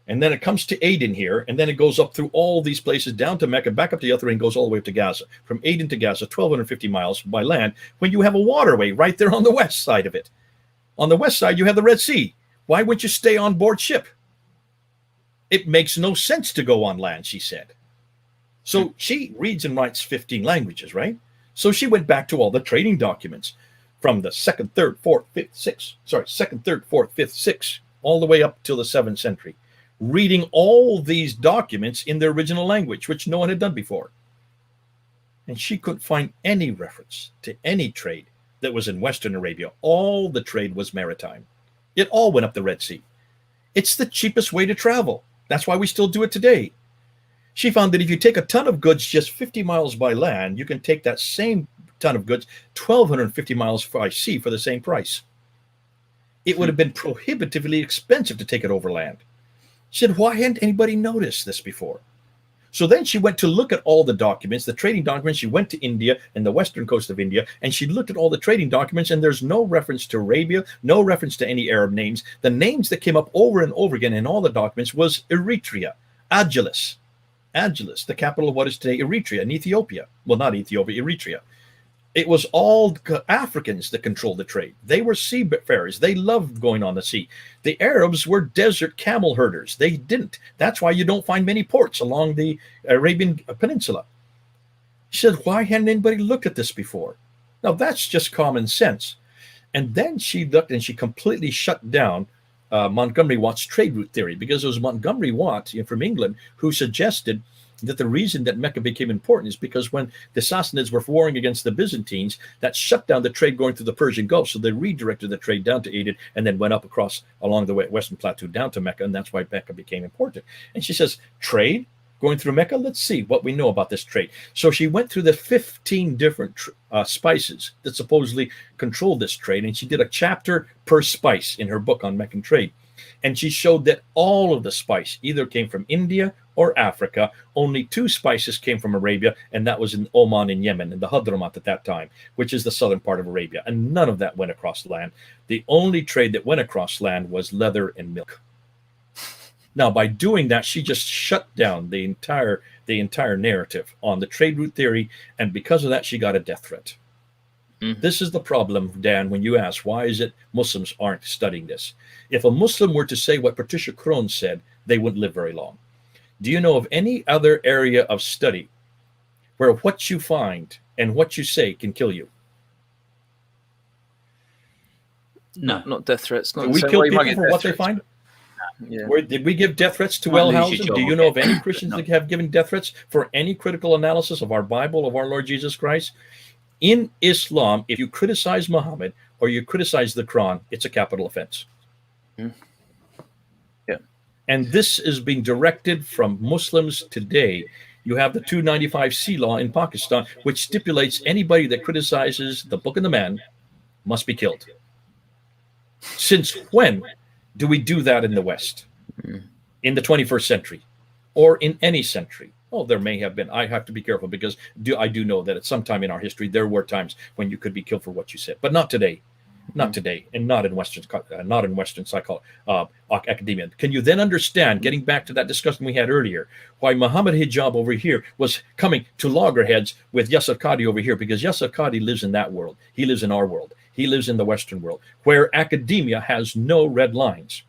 and then it comes to Aden here, and then it goes up through all these places down to Mecca, back up to Yathrib, and goes all the way up to Gaza. From Aden to Gaza, 1,250 miles by land, when you have a waterway right there on the west side of it. On the west side, you have the Red Sea. Why wouldn't you stay on board ship? It makes no sense to go on land, she said. So she reads and writes 15 languages, right? So she went back to all the trading documents from the 2nd, 3rd, 4th, 5th, 6th, 2nd, 3rd, 4th, 5th, 6th, all the way up till the 7th century, reading all these documents in their original language, which no one had done before. And she couldn't find any reference to any trade that was in Western Arabia. All the trade was maritime. It all went up the Red Sea. It's the cheapest way to travel. That's why we still do it today. She found that if you take a ton of goods just 50 miles by land, you can take that same ton of goods 1,250 miles by sea for the same price. It would have been prohibitively expensive to take it overland. She said, why hadn't anybody noticed this before? So then she went to look at all the documents, the trading documents. She went to India and the western coast of India, and she looked at all the trading documents, and there's no reference to Arabia, no reference to any Arab names. The names that came up over and over again in all the documents was Eritrea, Agilis, the capital of what is today Eritrea in Ethiopia. Well, not Ethiopia, Eritrea. It was all Africans that controlled the trade. They were seafarers. They loved going on the sea. The Arabs were desert camel herders. They didn't. That's why you don't find many ports along the Arabian Peninsula. She said, why hadn't anybody looked at this before? Now, that's just common sense. And then she looked and she completely shut down Montgomery Watt's trade route theory, because it was Montgomery Watt from England who suggested that the reason that Mecca became important is because when the Sassanids were warring against the Byzantines, that shut down the trade going through the Persian Gulf. So they redirected the trade down to Aden and then went up across along the western plateau down to Mecca, and that's why Mecca became important. And she says, trade going through Mecca? Let's see what we know about this trade. So she went through the 15 different spices that supposedly controlled this trade, and she did a chapter per spice in her book on Meccan trade. And she showed that all of the spice either came from India or Africa. Only 2 spices came from Arabia, and that was in Oman and Yemen, and the Hadramaut at that time, which is the southern part of Arabia. And none of that went across land. The only trade that went across land was leather and milk. Now, by doing that, she just shut down the entire narrative on the trade route theory, and because of that, she got a death threat. This is the problem, Dan, when you ask, why is it Muslims aren't studying this? If a Muslim were to say what Patricia Crohn said, they wouldn't live very long. Do you know of any other area of study where what you find and what you say can kill you? No. Not death threats. Not we kill people for what they find? Yeah. Did we give death threats to Wellhausen? Do you know of any Christians that have given death threats for any critical analysis of our Bible, of our Lord Jesus Christ? In Islam, if you criticize Muhammad or you criticize the Quran, it's a capital offense. Yeah. And this is being directed from Muslims today. You have the 295C law in Pakistan, which stipulates anybody that criticizes the Book of the Man must be killed. Since when do we do that in the West? In the 21st century or in any century? Oh, there may have been. I have to be careful because I do know that at some time in our history there were times when you could be killed for what you said, but not today, not today, and not in Western psychology, academia. Can you then understand? Getting back to that discussion we had earlier, why Muhammad Hijab over here was coming to loggerheads with Yasir Qadhi over here? Because Yasir Qadhi lives in that world. He lives in our world. He lives in the Western world, where academia has no red lines.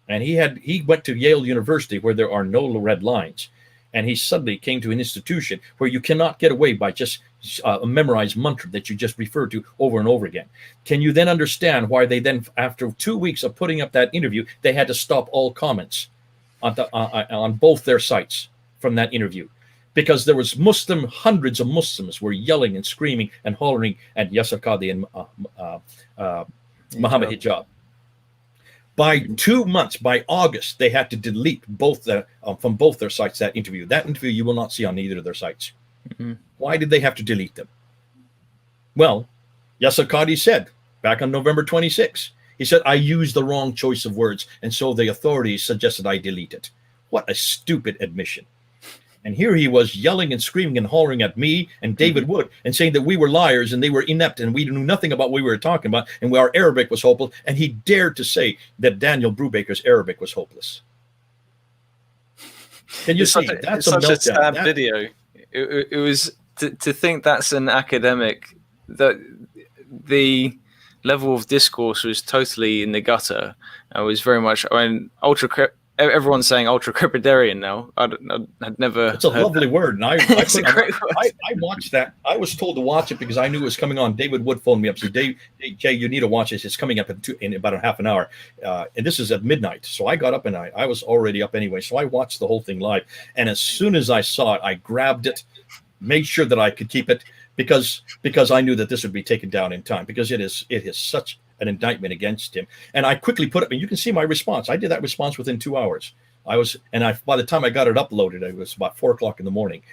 And he went to Yale University, where there are no red lines. And he suddenly came to an institution where you cannot get away by just a memorized mantra that you just refer to over and over again. Can you then understand why they then, after 2 weeks of putting up that interview, they had to stop all comments on both their sites from that interview? Because there was hundreds of Muslims were yelling and screaming and hollering at Yasir Qadhi and Muhammad Hijab. By 2 months, by August, they had to delete from both their sites that interview. That interview you will not see on either of their sites. Mm-hmm. Why did they have to delete them? Well, Yasir Qadhi said back on November 26, he said, I used the wrong choice of words, and so the authorities suggested I delete it. What a stupid admission. And here he was yelling and screaming and hollering at me and David Wood and saying that we were liars and they were inept and we knew nothing about what we were talking about and our Arabic was hopeless. And he dared to say that Daniel Brubaker's Arabic was hopeless. Can you see? That's such a sad video. It was to think that's an academic, that the level of discourse was totally in the gutter. I was very much, everyone's saying ultra-crepidarian now. I'd never. It's a lovely word, and I great word. I watched that. I was told to watch it because I knew it was coming on. David Wood phoned me up, said, "Dave, Jay, you need to watch this. It's coming up in about a half an hour, and this is at midnight." So I got up and I was already up anyway. So I watched the whole thing live, and as soon as I saw it, I grabbed it, made sure that I could keep it because I knew that this would be taken down in time because it is such an indictment against him. And I quickly put it, and you can see my response. I did that response within 2 hours. By the time I got it uploaded, it was about 4 o'clock in the morning.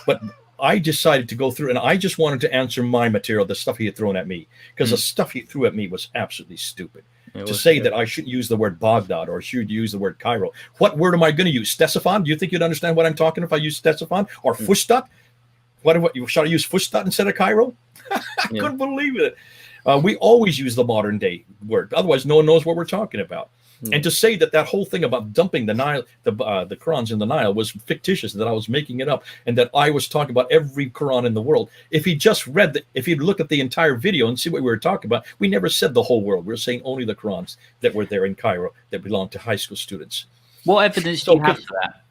But I decided to go through, and I just wanted to answer my material, the stuff he had thrown at me, because the stuff he threw at me was absolutely stupid. To say that I shouldn't use the word Baghdad or should use the word Cairo. What word am I going to use? Stesifan? Do you think you'd understand what I'm talking if I use Stesifan or Fustat? Should I use Fustat instead of Cairo? I couldn't believe it. We always use the modern day word. Otherwise, no one knows what we're talking about. And to say that whole thing about dumping the Nile, the Qurans in the Nile was fictitious, that I was making it up, and that I was talking about every Quran in the world. If he just if he'd look at the entire video and see what we were talking about, we never said the whole world. We were saying only the Qurans that were there in Cairo that belonged to high school students. What evidence do you have for that?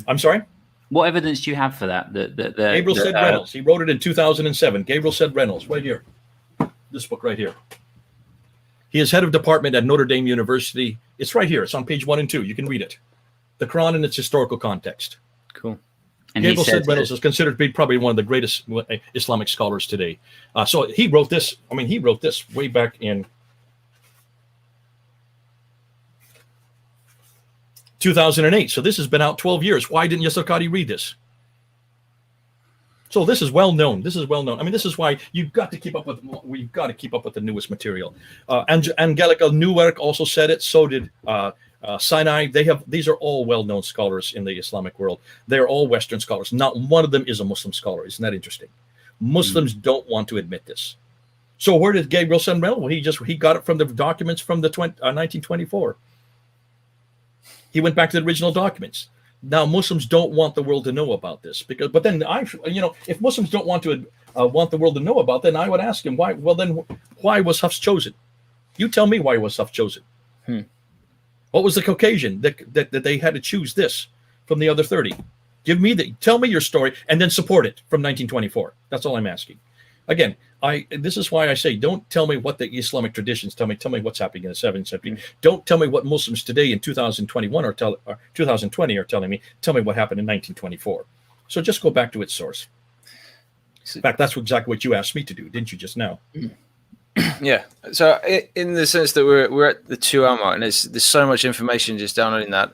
I'm sorry? What evidence do you have for that? Gabriel said Reynolds. He wrote it in 2007. Gabriel said Reynolds, right here. This book right here. He is head of department at Notre Dame University. It's right here. It's on page 1 and 2. You can read it. The Quran in its historical context. Cool. And Gabriel said Reynolds is considered to be probably one of the greatest Islamic scholars today. So he wrote this. He wrote this way back in 2008. So this has been out 12 years. Why didn't Yasir Qadhi read this? So this is well known. This is why you've got to keep up with. We've got to keep up with the newest material. Angelica Neuwerk also said it. So did Sinai. These are all well-known scholars in the Islamic world. They're all Western scholars. Not one of them is a Muslim scholar. Isn't that interesting? Muslims don't want to admit this. So where did Gabriel send Reynolds? Well, he got it from the documents from the 1924. He went back to the original documents. Now Muslims don't want the world to know about this but then if Muslims don't want to want the world to know about, then I would ask him why. Well, then why was Hafs chosen? You tell me why was Hafs chosen. What was the Caucasian that they had to choose this from the other 30? Tell me your story and then support it from 1924. That's all I'm asking. Again, this is why I say, don't tell me what the Islamic traditions tell me. Tell me what's happening in the 7th century. Don't tell me what Muslims today in 2021 or 2020 are telling me. Tell me what happened in 1924. So just go back to its source. In fact, that's exactly what you asked me to do, didn't you, just now? Yeah. So in the sense that we're at the 2 hour mark, and there's so much information just downloading that.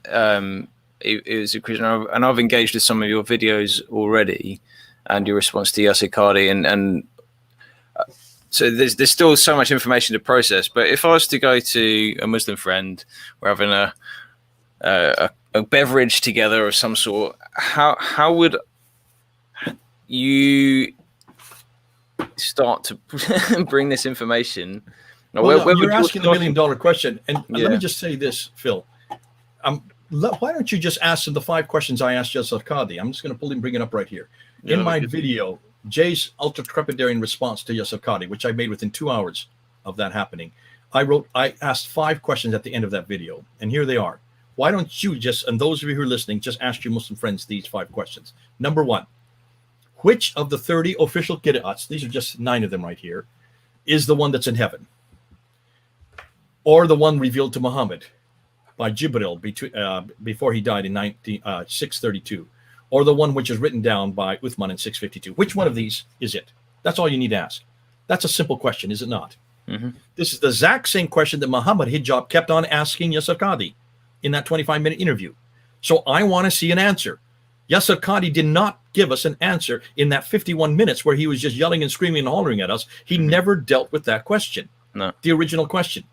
It was a question, and I've engaged with some of your videos already, and your response to Yasir Qadhi, and so there's still so much information to process. But if I was to go to a Muslim friend, we're having a beverage together of some sort, how would you start to bring this information? Well, you're asking the $1 million question, and let me just say this, Phil. Why don't you just ask him the 5 questions I asked Yasser Qadhi? I'm just going to pull and bring it up right here. In my video, Jay's ultra-trepidarian response to Yasser Qadhi, which I made within 2 hours of that happening, I asked 5 questions at the end of that video, and here they are. Why don't you just, and those of you who are listening, just ask your Muslim friends these 5 questions. Number 1, which of the 30 official qira'ats, these are just 9 of them right here, is the one that's in heaven? Or the one revealed to Muhammad by Jibril before he died in 632, or the one which is written down by Uthman in 652. Which one of these is it? That's all you need to ask. That's a simple question, is it not? Mm-hmm. This is the exact same question that Muhammad Hijab kept on asking Yasser Qadhi in that 25-minute interview. So I want to see an answer. Yasser Qadhi did not give us an answer in that 51 minutes where he was just yelling and screaming and hollering at us. He never dealt with that question, the original question.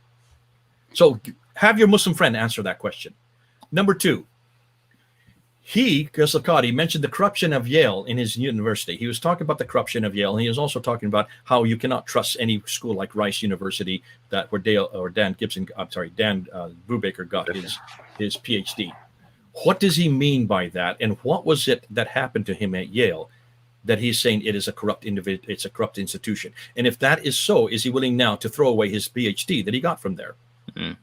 So have your Muslim friend answer that question. Number 2, Yasser Qadhi mentioned the corruption of Yale in his university. He was talking about the corruption of Yale, and he was also talking about how you cannot trust any school like Rice University where Dan Brubaker got his PhD. What does he mean by that? And what was it that happened to him at Yale that he's saying it is a corrupt individual, it's a corrupt institution? And if that is so, is he willing now to throw away his PhD that he got from there? Mm.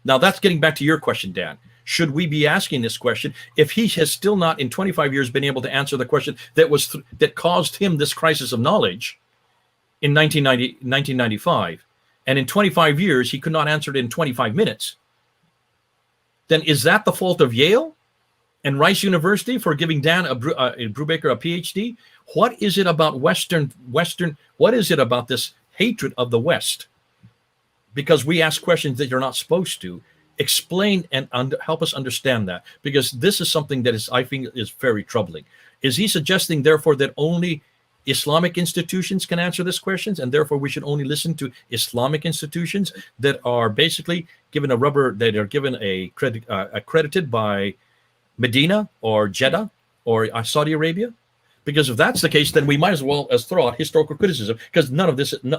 Now that's getting back to your question, Dan. Should we be asking this question if he has still not in 25 years been able to answer the question that caused him this crisis of knowledge in 1995, and in 25 years he could not answer it in 25 minutes? Then is that the fault of Yale and Rice University for giving Dan Brubaker a PhD? What is it about Western? What is it about this hatred of the West? Because we ask questions that you're not supposed to. Explain and help us understand that, because this is something that I think is very troubling. Is he suggesting, therefore, that only Islamic institutions can answer these questions, and therefore we should only listen to Islamic institutions that are basically given accredited by Medina or Jeddah or Saudi Arabia? Because if that's the case, then we might as well throw out historical criticism, because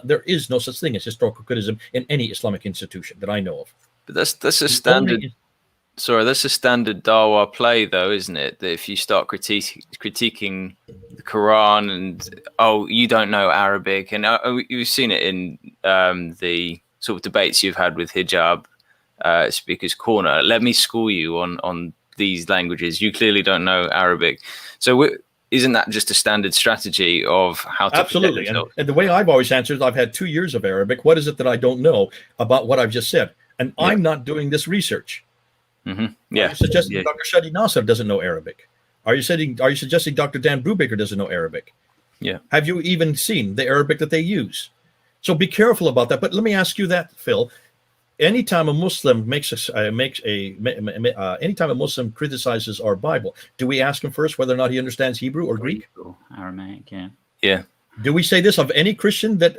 there is no such thing as historical criticism in any Islamic institution that I know of. But that's a standard. That's a standard Dawa play, though, isn't it? That if you start critiquing the Qur'an and you don't know Arabic, and you've seen it in the sort of debates you've had with Hijab Speakers Corner. Let me school you on these languages. You clearly don't know Arabic, so isn't that just a standard strategy of how to absolutely? And the way I've always answered is I've had 2 years of Arabic. What is it that I don't know about what I've just said? And I'm not doing this research. Mm-hmm. Yeah. Are you suggesting Dr. Shadi Nasser doesn't know Arabic? Are you suggesting Dr. Dan Brubaker doesn't know Arabic? Yeah. Have you even seen the Arabic that they use? So be careful about that. But let me ask you that, Phil. Anytime a Muslim anytime a Muslim criticizes our Bible, do we ask him first whether or not he understands Hebrew or Greek? Aramaic, yeah. Yeah. Do we say this of any Christian that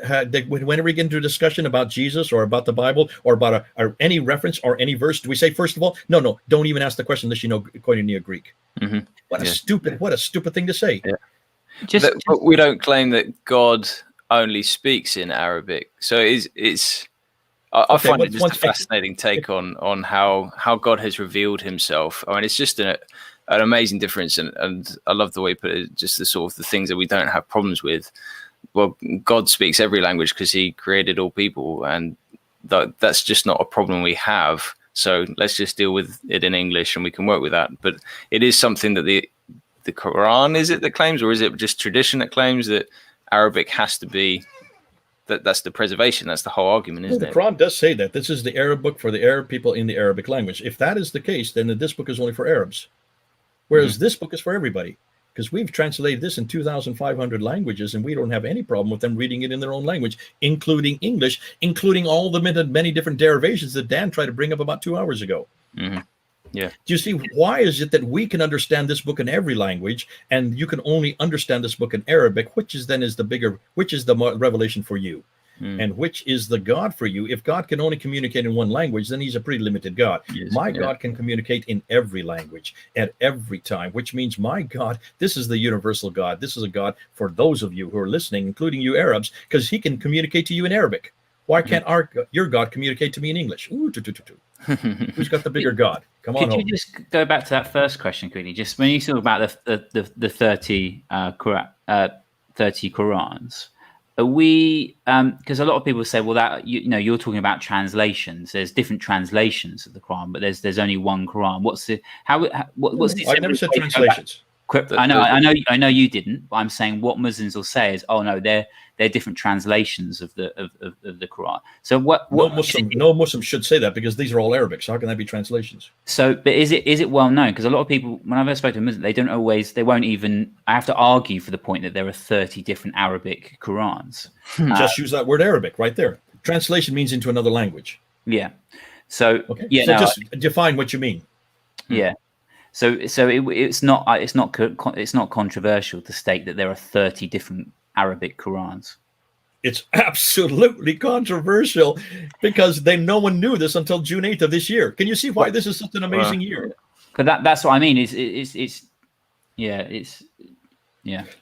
whenever we get into a discussion about Jesus or about the Bible or about any reference or any verse, do we say, first of all, no, don't even ask the question unless you know Koine or Greek? Mm-hmm. What a stupid thing to say. Yeah. But we don't claim that God only speaks in Arabic. So I find it just a fascinating take on how God has revealed himself. I mean, it's just an amazing difference, and I love the way you put it, just the sort of the things that we don't have problems with. Well, God speaks every language because he created all people, and that's just not a problem we have. So let's just deal with it in English and we can work with that. But it is something that the Qur'an, is it that claims, or is it just tradition that claims that Arabic has to be, that's the preservation, that's the whole argument, isn't it? The Quran does say that this is the Arab book for the Arab people in the Arabic language. If that is the case, then this book is only for Arabs. Whereas this book is for everybody, because we've translated this in 2,500 languages, and we don't have any problem with them reading it in their own language, including English, including all the many different derivations that Dan tried to bring up about 2 hours ago. Mm-hmm. Yeah. Do you see, why is it that we can understand this book in every language, and you can only understand this book in Arabic? Which is the revelation for you? And which is the God for you? If God can only communicate in one language, then he's a pretty limited God. Yes, My yeah. God can communicate in every language at every time, which means my God, this is the universal God. This is a God for those of you who are listening, including you Arabs, because he can communicate to you in Arabic. Why can't your God communicate to me in English? Ooh, who's got the bigger God? Come on Could you home. just go back to that first question, quickly? Just when you talk about the 30 30 Qurans, are we? Because a lot of people say, well, that you're talking about translations. There's different translations of the Quran, but there's only one Quran. What's the what's the? I never said translations. I know you didn't, but I'm saying what Muslims will say is, oh no, they're different translations of the Quran. So what no Muslim should say that, because these are all Arabic. So how can that be translations? So, but is it well known? Because a lot of people, when I've spoken to Muslims, they won't even. I have to argue for the point that there are 30 different Arabic Qurans. Just use that word Arabic right there. Translation means into another language. Yeah. So okay. Yeah. So just define what you mean. Yeah. So it's not controversial to state that there are 30 different Arabic Qurans. It's absolutely controversial, because no one knew this until June 8th of this year. Can you see why this is such an amazing year? Because that's what I mean.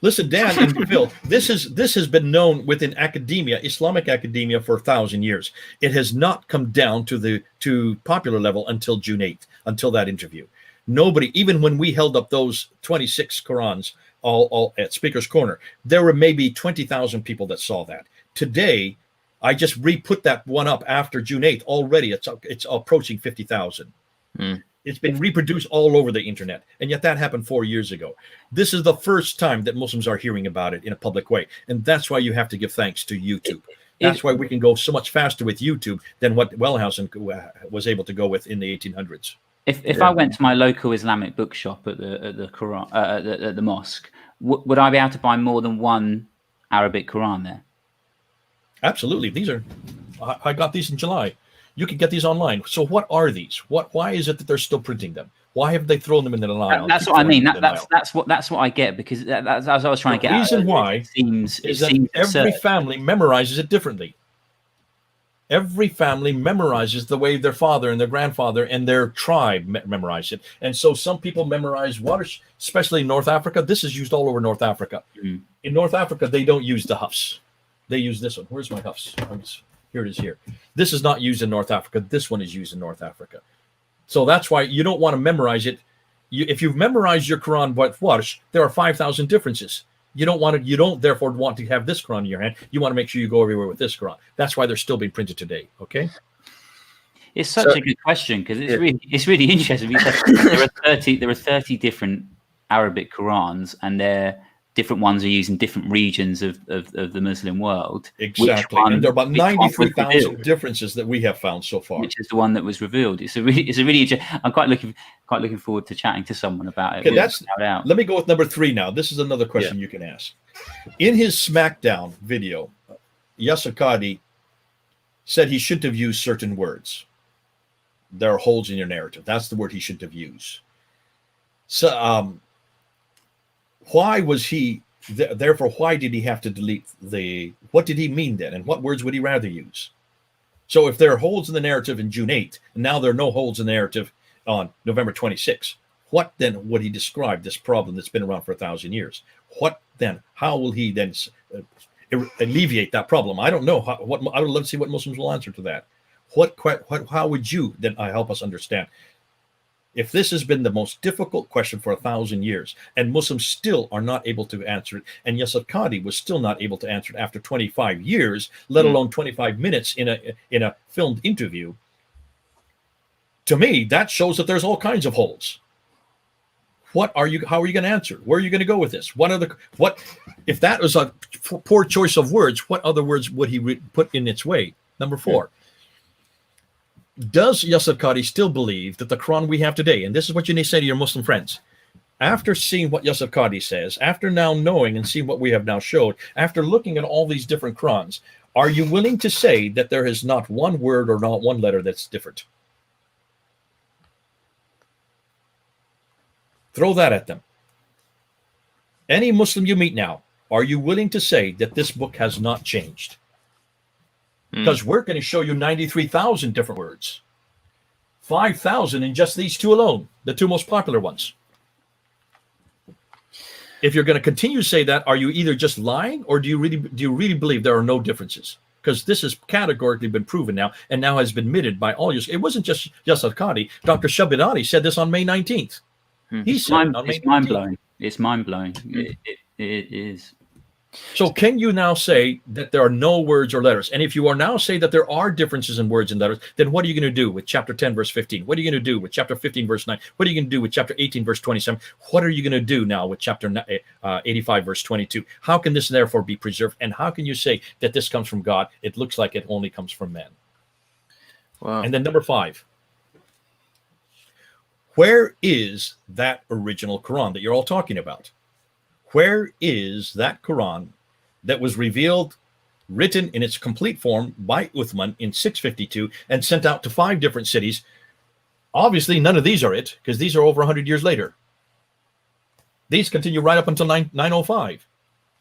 Listen, Dan and Phil, this has been known within academia, Islamic academia, for 1,000 years. It has not come down to popular level until June 8th, until that interview. Nobody, even when we held up those 26 Qurans all at Speaker's Corner, there were maybe 20,000 people that saw that. Today, I just re-put that one up after June 8th. Already, it's approaching 50,000. It's been reproduced all over the internet, and yet that happened 4 years ago. This is the first time that Muslims are hearing about it in a public way, and that's why you have to give thanks to YouTube. That's why we can go so much faster with YouTube than what Wellhausen was able to go with in the 1800s. If I went to my local Islamic bookshop at the Quran at the mosque, would I be able to buy more than one Arabic Quran there? Absolutely. These are. I got these in July. You can get these online. So what are these? Why is it that they're still printing them? Why have they thrown them in the line? That's what I mean. That's what I get, because that's what I was trying to get. The reason why it seems every absurd. family memorizes it differently. Every family memorizes the way their father and their grandfather and their tribe memorize it. And so some people memorize water, especially in North Africa. This is used all over North Africa. In North Africa, they don't use the Hafs. They use this one. Where's my Hafs? Here it is here. This is not used in North Africa. This one is used in North Africa. So that's why you don't want to memorize it. If you've memorized your Quran by Warsh, there are 5,000 differences. You don't therefore want to have this Quran in your hand. You want to make sure you go everywhere with this Quran. That's why they're still being printed today. Okay. It's such a good question, because it's really interesting. There are 30 different Arabic Qurans, and different ones are used in different regions of the Muslim world. Exactly. And there are about 93,000 differences that we have found so far. Which is the one that was revealed. It's a really I'm quite looking forward to chatting to someone about it. Okay, let me go with number 3 now. This is another question you can ask. In his SmackDown video, Yasser Qadi said he shouldn't have used certain words. There are holes in your narrative. That's the word he shouldn't have used. So, why was he, therefore, why did he have to delete what did he mean then? And what words would he rather use? So if there are holes in the narrative in June 8th, and now there are no holes in the narrative on November 26th, what then would he describe this problem that's been around for 1,000 years? What then? How will he then alleviate that problem? I don't know. I would love to see what Muslims will answer to that. How would you then help us understand? If this has been the most difficult question for 1,000 years, and Muslims still are not able to answer it, and Yasser Qadi was still not able to answer it after 25 years, let alone 25 minutes in a filmed interview, to me, that shows that there's all kinds of holes. How are you going to answer? Where are you going to go with this? If that was a poor choice of words, what other words would he put in its way? Number 4. Does Yasser Qadi still believe that the Quran we have today, and this is what you need to say to your Muslim friends, after seeing what Yasser Qadi says, after now knowing and seeing what we have now showed, after looking at all these different Qurans, are you willing to say that there is not one word or not one letter that's different? Throw that at them. Any Muslim you meet now, are you willing to say that this book has not changed? because we're going to show you 93,000 different words, 5,000 in just these two alone, the two most popular ones. If you're going to continue to say that, are you either just lying, or do you really believe there are no differences? Because this has categorically been proven now, and now has been admitted by all you. It wasn't just Al-Qadi. Dr. Shabidani said this on May 19th. He said it's mind blowing. It's mind blowing. It is. So can you now say that there are no words or letters? And if you are now saying that there are differences in words and letters, then what are you going to do with chapter 10, verse 15? What are you going to do with chapter 15, verse 9? What are you going to do with chapter 18, verse 27? What are you going to do now with chapter 85, verse 22? How can this therefore be preserved? And how can you say that this comes from God? It looks like it only comes from man. Wow. And then number 5. Where is that original Quran that you're all talking about? Where is that Quran that was revealed, written in its complete form by Uthman in 652 and sent out to 5 different cities? Obviously, none of these are it, because these are over 100 years later. These continue right up until 905.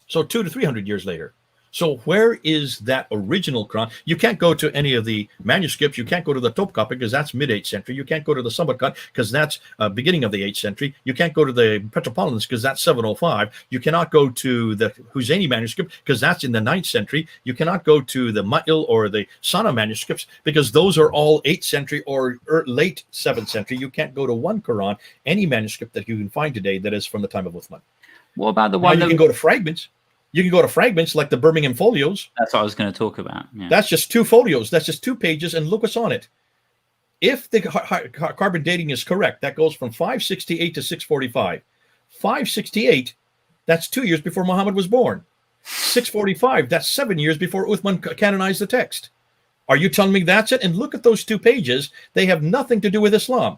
So 200 to 300 years later. So where is that original Quran? You can't go to any of the manuscripts. You can't go to the Topkapi because that's mid-8th century. You can't go to the Samarkand because that's beginning of the 8th century. You can't go to the Petropolitans because that's 705. You cannot go to the Husseini manuscript because that's in the 9th century. You cannot go to the Ma'il or the Sana manuscripts because those are all 8th century or late 7th century. You can't go to one Quran, any manuscript that you can find today that is from the time of Uthman. What about the Now, one you can go to fragments. You can go to fragments like the Birmingham folios. That's what I was going to talk about. Yeah. That's just 2 folios. That's just 2 pages, and look what's on it. If the carbon dating is correct, that goes from 568 to 645. 568, that's 2 years before Muhammad was born. 645, that's 7 years before Uthman canonized the text. Are you telling me that's it? And look at those 2 pages. They have nothing to do with Islam.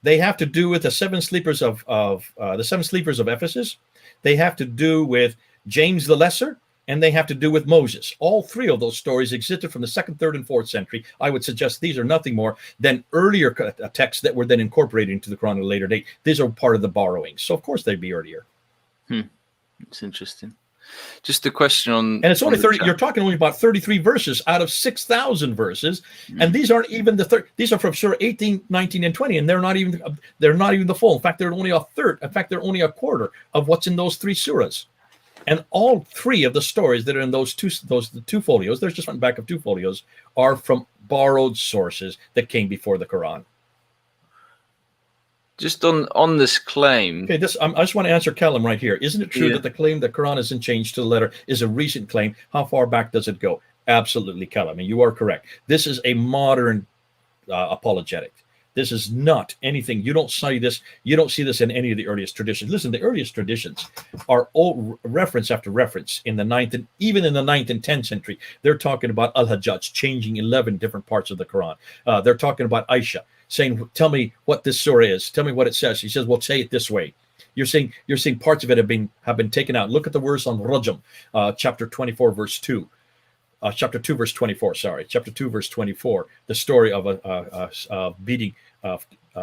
They have to do with the 7 sleepers of Ephesus. They have to do with James the Lesser, and they have to do with Moses. All 3 of those stories existed from the 2nd, 3rd, and 4th century. I would suggest these are nothing more than earlier texts that were then incorporated into the Quran at a later date. These are part of the borrowings. So, of course, they'd be earlier. It's interesting. Just a question on... And it's only 30... You're talking only about 33 verses out of 6,000 verses. And these aren't even these are from Surah 18, 19, and 20, and they're not even the full. In fact, they're only a third. In fact, they're only a quarter of what's in those 3 surahs. And all 3 of the stories that are in the 2 folios, there's just one back of 2 folios, are from borrowed sources that came before the Quran. Just on this claim. Okay, I just want to answer Callum right here. Isn't it true that the claim that Quran isn't changed to the letter is a recent claim? How far back does it go? Absolutely, Callum, and you are correct. This is a modern apologetic. This is not anything. You don't see this. You don't see this in any of the earliest traditions. Listen, the earliest traditions are all reference after reference in the 9th and even in the 9th and 10th century. They're talking about Al-Hajjaj changing 11 different parts of the Quran. They're talking about Aisha saying, "Tell me what this surah is. Tell me what it says." He says, "Well, say it this way." You're saying parts of it have been taken out. Look at the verse on Rajam, chapter 24, verse 2. Chapter 2, verse 24, sorry. Chapter 2, verse 24, the story of a beating,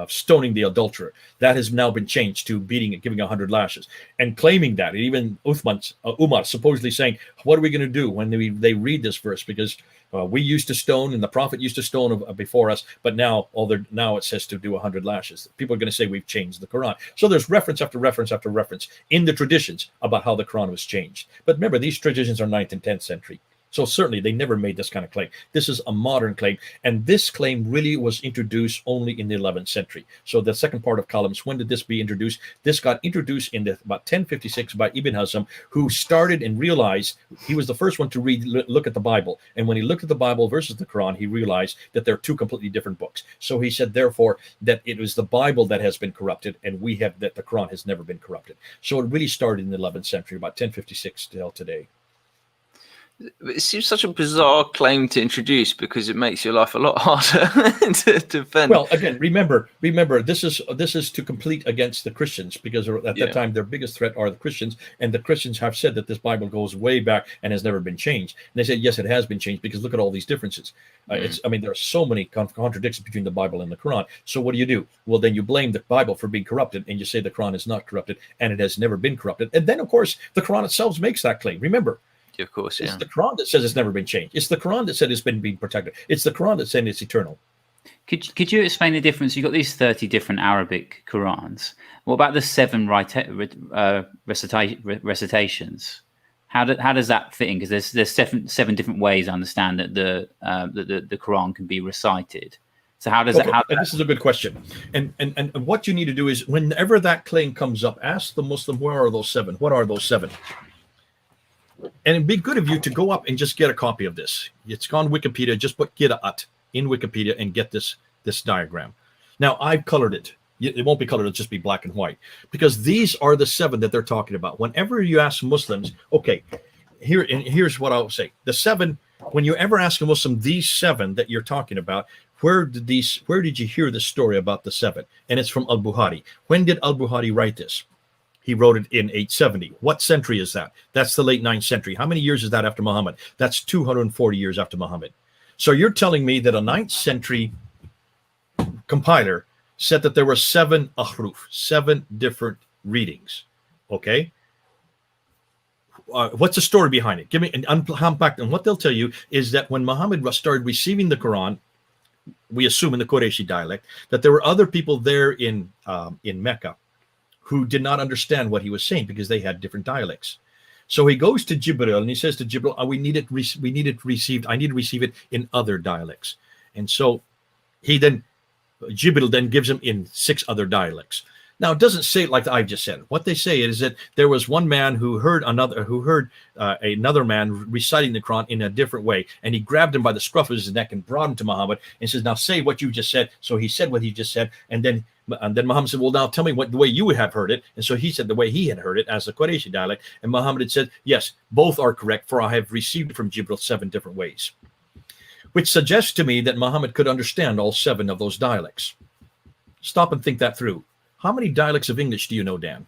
stoning the adulterer. That has now been changed to giving 100 lashes. And claiming that, even Umar supposedly saying, what are we going to do when they read this verse? Because we used to stone and the prophet used to stone before us, but now it says to do 100 lashes. People are going to say we've changed the Quran. So there's reference after reference after reference in the traditions about how the Quran was changed. But remember, these traditions are 9th and 10th century. So certainly they never made this kind of claim. This is a modern claim. And this claim really was introduced only in the 11th century. So the second part of columns, when did this be introduced? This got introduced in about 1056 by Ibn Hazm, who started and realized he was the first one to look at the Bible. And when he looked at the Bible versus the Quran, he realized that they're 2 completely different books. So he said, therefore, that it was the Bible that has been corrupted, and that the Quran has never been corrupted. So it really started in the 11th century, about 1056 till today. It seems such a bizarre claim to introduce because it makes your life a lot harder to defend. Well, again, remember, this is to complete against the Christians, because at that time their biggest threat are the Christians, and the Christians have said that this Bible goes way back and has never been changed. And they said, yes, it has been changed, because look at all these differences. There are so many contradictions between the Bible and the Quran. So what do? Well, then you blame the Bible for being corrupted, and you say the Quran is not corrupted, and it has never been corrupted. And then, of course, the Quran itself makes that claim. Remember, Yeah, of course, It's yeah. the Quran that says it's never been changed. It's the Quran that said it's been being protected. It's the Quran that said it's eternal. Could you explain the difference? You've got these 30 different Arabic Qurans. What about the 7 recitations? How does that fit in? Because there's seven different ways I understand that the Quran can be recited. So how does that? This is a good question. And what you need to do is, whenever that claim comes up, ask the Muslim, where are those 7? What are those 7? And it'd be good of you to go up and just get a copy of this. It's on Wikipedia. Just put Qira'at in Wikipedia and get this diagram. Now, I've colored it. It won't be colored. It'll just be black and white, because these are the 7 that they're talking about. Whenever you ask Muslims, okay, here's what I'll say. The 7, when you ever ask a Muslim, these 7 that you're talking about, where did you hear the story about the 7? And it's from Al-Bukhari. When did Al-Bukhari write this? He wrote it in 870. What century is that? That's the late 9th century. How many years is that after Muhammad? That's 240 years after Muhammad. So you're telling me that a 9th century compiler said that there were 7 ahruf, 7 different readings. Okay? What's the story behind it? Give me an unpack. And what they'll tell you is that when Muhammad started receiving the Quran, we assume in the Qurayshi dialect, that there were other people there in Mecca who did not understand what he was saying because they had different dialects. So he goes to Jibril and he says to Jibril, I need to receive it in other dialects. And so Jibril then gives him in 6 other dialects. Now, it doesn't say it like I've just said. What they say is that there was one man who heard another man reciting the Quran in a different way, and he grabbed him by the scruff of his neck and brought him to Muhammad and says, now say what you just said. So he said what he just said, and then Muhammad said, well, now tell me the way you would have heard it. And so he said the way he had heard it as the Qurayshi dialect, and Muhammad had said, yes, both are correct, for I have received it from Jibril 7 different ways, which suggests to me that Muhammad could understand all 7 of those dialects. Stop and think that through. How many dialects of English do you know, Dan?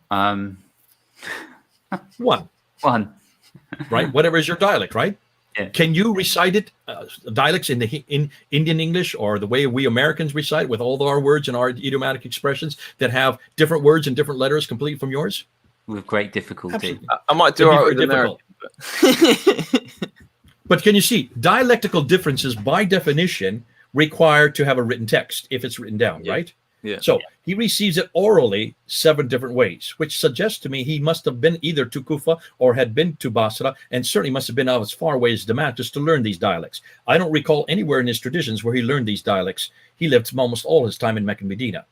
One. Right? Whatever is your dialect, right? Yeah. Can you recite it, dialects in Indian English, or the way we Americans recite, with all our words and our idiomatic expressions that have different words and different letters complete from yours? With great difficulty. Absolutely. I might do all right with American. But can you see, dialectical differences by definition required to have a written text if it's written down, right? Yeah. So he receives it orally 7 different ways, which suggests to me he must have been either to Kufa or had been to Basra, and certainly must have been out as far away as Damascus to learn these dialects. I don't recall anywhere in his traditions where he learned these dialects. He lived almost all his time in Mecca and Medina.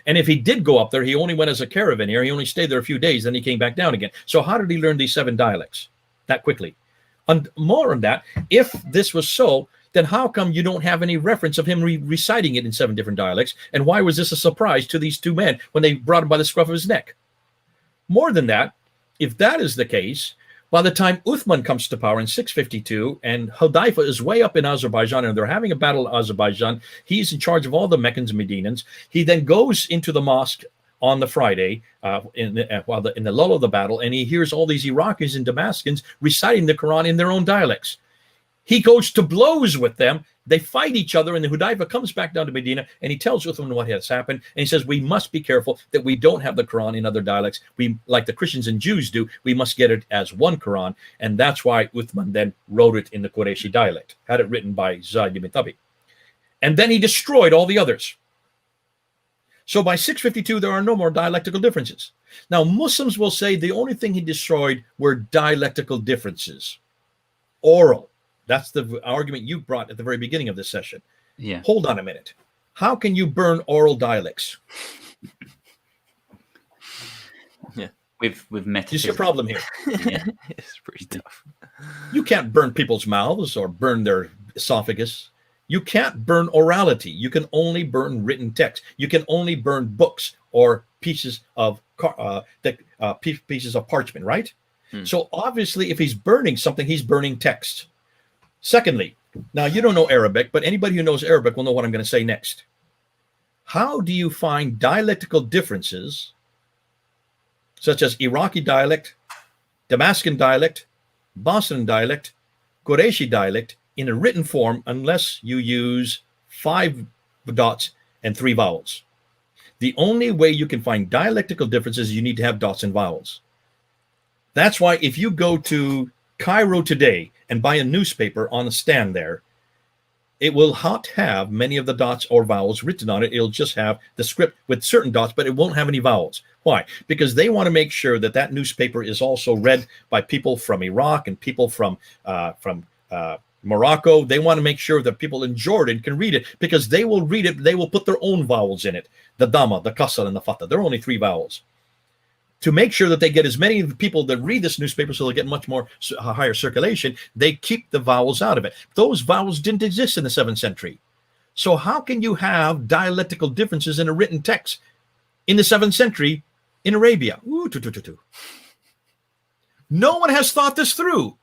And if he did go up there, he only went as a caravanseer. He only stayed there a few days, then he came back down again. So how did he learn these 7 dialects that quickly? And more on that, if this was so, then how come you don't have any reference of him reciting it in 7 different dialects? And why was this a surprise to these 2 men when they brought him by the scruff of his neck? More than that, if that is the case, by the time Uthman comes to power in 652 and Hudayfa is way up in Azerbaijan and they're having a battle in Azerbaijan, he's in charge of all the Meccans and Medinans. He then goes into the mosque on the Friday in the lull of the battle, and he hears all these Iraqis and Damascus reciting the Quran in their own dialects. He goes to blows with them. They fight each other, and the Hudayfa comes back down to Medina, and he tells Uthman what has happened. And he says, we must be careful that we don't have the Quran in other dialects. We, like the Christians and Jews do, we must get it as one Quran. And that's why Uthman then wrote it in the Qurayshi dialect, had it written by Zayd ibn Thabit. And then he destroyed all the others. So by 652, there are no more dialectical differences. Now, Muslims will say the only thing he destroyed were dialectical differences. Oral. That's the argument you brought at the very beginning of this session. Yeah. Hold on a minute. How can you burn oral dialects? Yeah. With metaphysics. This is your problem here. Yeah. It's pretty tough. You can't burn people's mouths or burn their esophagus. You can't burn orality. You can only burn written text. You can only burn books or pieces of pieces of parchment, right? So obviously, if he's burning something, he's burning text. Secondly, now you don't know Arabic, but anybody who knows Arabic will know what I'm going to say next. How do you find dialectical differences, such as Iraqi dialect, Damascus dialect, Basran dialect, Qurayshi dialect, in a written form, unless you use 5 dots and 3 vowels? The only way you can find dialectical differences is you need to have dots and vowels. That's why if you go to Cairo today and buy a newspaper on a stand there, it will not have many of the dots or vowels written on it. It'll just have the script with certain dots, but it won't have any vowels. Why? Because they want to make sure that that newspaper is also read by people from Iraq and people from Morocco. They want to make sure that people in Jordan can read it, because they will read it. They will put their own vowels in it. The dhamma, the kasra, and the fatha. There are only 3 vowels. To make sure that they get as many people that read this newspaper so they'll get much more higher circulation, they keep the vowels out of it. Those vowels didn't exist in the 7th century. So how can you have dialectical differences in a written text in the 7th century in Arabia? No one has thought this through.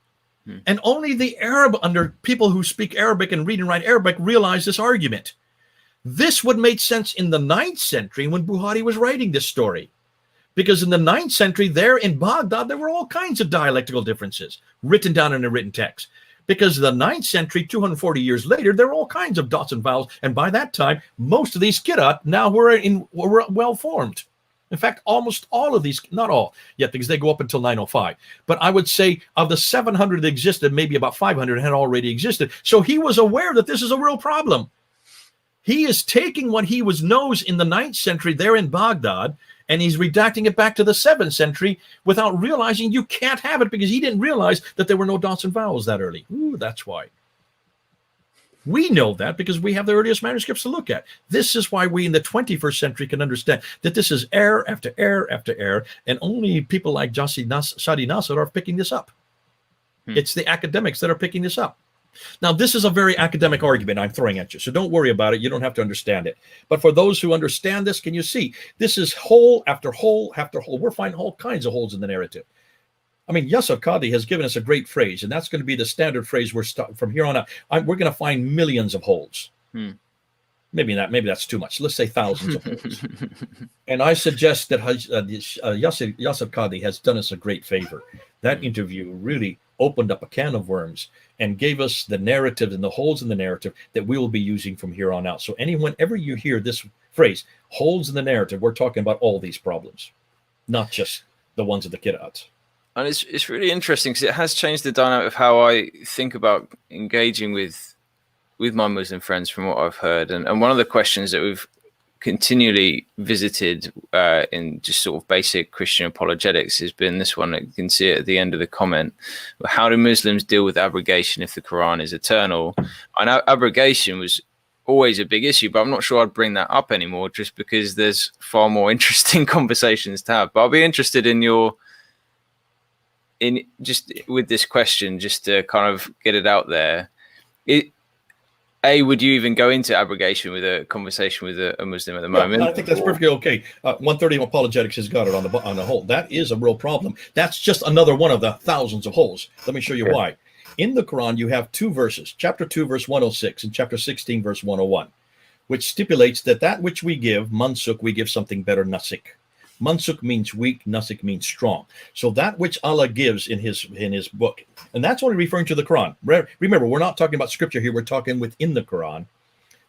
And only the people who speak Arabic and read and write Arabic realize this argument. This would make sense in the 9th century when Bukhari was writing this story. Because in the 9th century, there in Baghdad, there were all kinds of dialectical differences written down in a written text. Because the 9th century, 240 years later, there were all kinds of dots and vowels. And by that time, most of these qira'at now were well formed. In fact, almost all of these, not all yet, because they go up until 905. But I would say of the 700 that existed, maybe about 500 had already existed. So he was aware that this is a real problem. He is taking what he knows in the 9th century there in Baghdad, and he's redacting it back to the 7th century without realizing you can't have it, because he didn't realize that there were no dots and vowels that early. Ooh, that's why. We know that because we have the earliest manuscripts to look at. This is why we in the 21st century can understand that this is error after error after error, and only people like Shadi Nasser are picking this up. It's the academics that are picking this up. Now, this is a very academic argument I'm throwing at you, so don't worry about it. You don't have to understand it. But for those who understand this, can you see? This is hole after hole after hole. We're finding all kinds of holes in the narrative. I mean, Yusuf Qadi has given us a great phrase, and that's going to be the standard phrase from here on out. We're going to find millions of holes. Maybe not. Maybe that's too much. Let's say thousands of holes. And I suggest that Yusuf Qadi has done us a great favor. That interview really opened up a can of worms and gave us the narrative and the holes in the narrative that we will be using from here on out. So whenever you hear this phrase, holes in the narrative, we're talking about all these problems, not just the ones of the qira'at. And it's really interesting because it has changed the dynamic of how I think about engaging with my Muslim friends from what I've heard. And one of the questions that we've continually visited in just sort of basic Christian apologetics has been this one. You can see it at the end of the comment. How do Muslims deal with abrogation if the Quran is eternal? I know abrogation was always a big issue, but I'm not sure I'd bring that up anymore just because there's far more interesting conversations to have. But I'll be interested in just with this question, just to kind of get it out there. Would you even go into abrogation with a conversation with a Muslim at the moment? I think that's perfectly okay. 130 Apologetics has got it on the whole. That is a real problem. That's just another one of the thousands of holes. Let me show you why. In the Quran, you have 2 verses, chapter 2, verse 106, and chapter 16, verse 101, which stipulates that which we give, mansuk, we give something better, nasik. Mansuk means weak, nasik means strong. So that which Allah gives in his book, and that's only referring to the Quran. Remember, we're not talking about scripture here. We're talking within the Quran,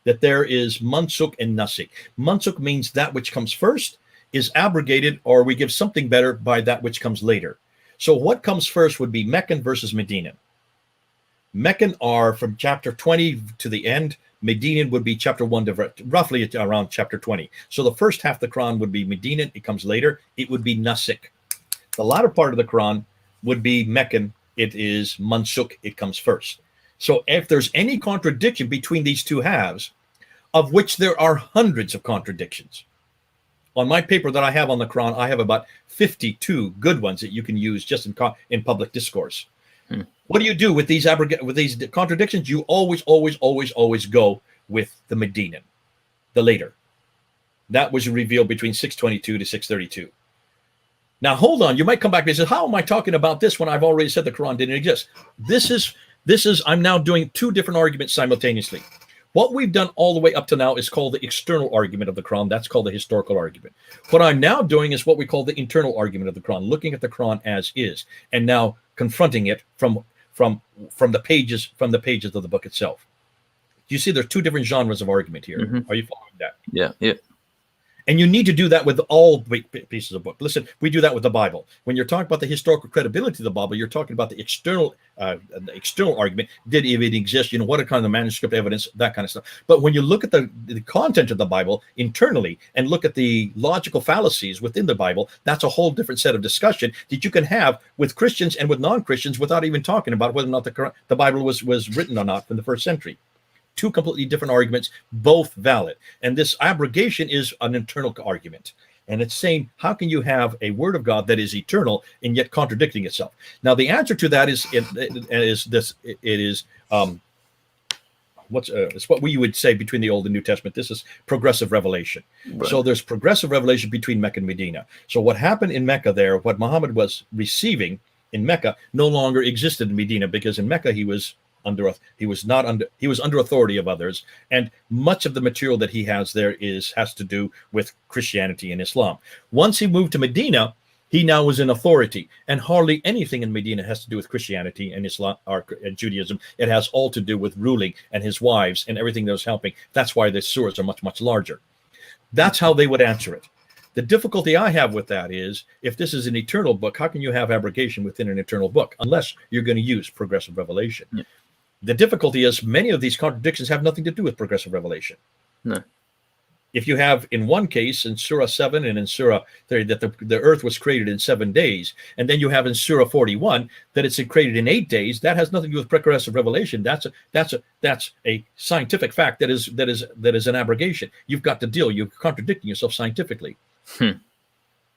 that there is mansuk and nasik. Mansuk means that which comes first is abrogated, or we give something better by that which comes later. So what comes first would be Meccan versus Medinan. Meccan are from chapter 20 to the end. Medinan would be chapter 1 to roughly around chapter 20. So the first half of the Quran would be Medinan. It comes later. It would be Nasik. The latter part of the Quran would be Meccan. It is Mansuk. It comes first. So if there's any contradiction between these two halves, of which there are hundreds of contradictions. On my paper that I have on the Quran, I have about 52 good ones that you can use just in public discourse. What do you do with these contradictions? You always go with the Medinan, the later. That was revealed between 622 to 632. Now, hold on. You might come back and say, how am I talking about this when I've already said the Quran didn't exist? This is, I'm now doing 2 different arguments simultaneously. What we've done all the way up to now is called the external argument of the Quran. That's called the historical argument. What I'm now doing is what we call the internal argument of the Quran, looking at the Quran as is, and now confronting it from the pages of the book itself. You see, there's 2 different genres of argument here. Are you following that? Yeah. And you need to do that with all pieces of book. Listen, we do that with the Bible. When you're talking about the historical credibility of the Bible, you're talking about the external argument. Did it exist? What are kind of the manuscript evidence, that kind of stuff. But when you look at the content of the Bible internally and look at the logical fallacies within the Bible, that's a whole different set of discussion that you can have with Christians and with non-Christians without even talking about whether or not the Bible was written or not in the first century. Two completely different arguments, both valid. And this abrogation is an internal argument. And it's saying, how can you have a word of God that is eternal and yet contradicting itself? Now, the answer to that is it's what we would say between the Old and New Testament. This is progressive revelation. Right. So there's progressive revelation between Mecca and Medina. So what happened in Mecca there, what Muhammad was receiving in Mecca no longer existed in Medina, because in Mecca he was under authority of others, and much of the material that he has there has to do with Christianity and Islam. Once he moved to Medina, he now was in authority, and hardly anything in Medina has to do with Christianity and Islam or Judaism. It has all to do with ruling and his wives and everything that was helping. That's why the surahs are much, much larger. That's how they would answer it. The difficulty I have with that is, if this is an eternal book, how can you have abrogation within an eternal book unless you're going to use progressive revelation? Yeah. The difficulty is many of these contradictions have nothing to do with progressive revelation. No. If you have in one case in Surah 7 and in Surah 30 that the earth was created in 7 days, and then you have in Surah 41 that it's created in 8 days, that has nothing to do with progressive revelation. That's a scientific fact that is an abrogation. You've got to deal. You're contradicting yourself scientifically.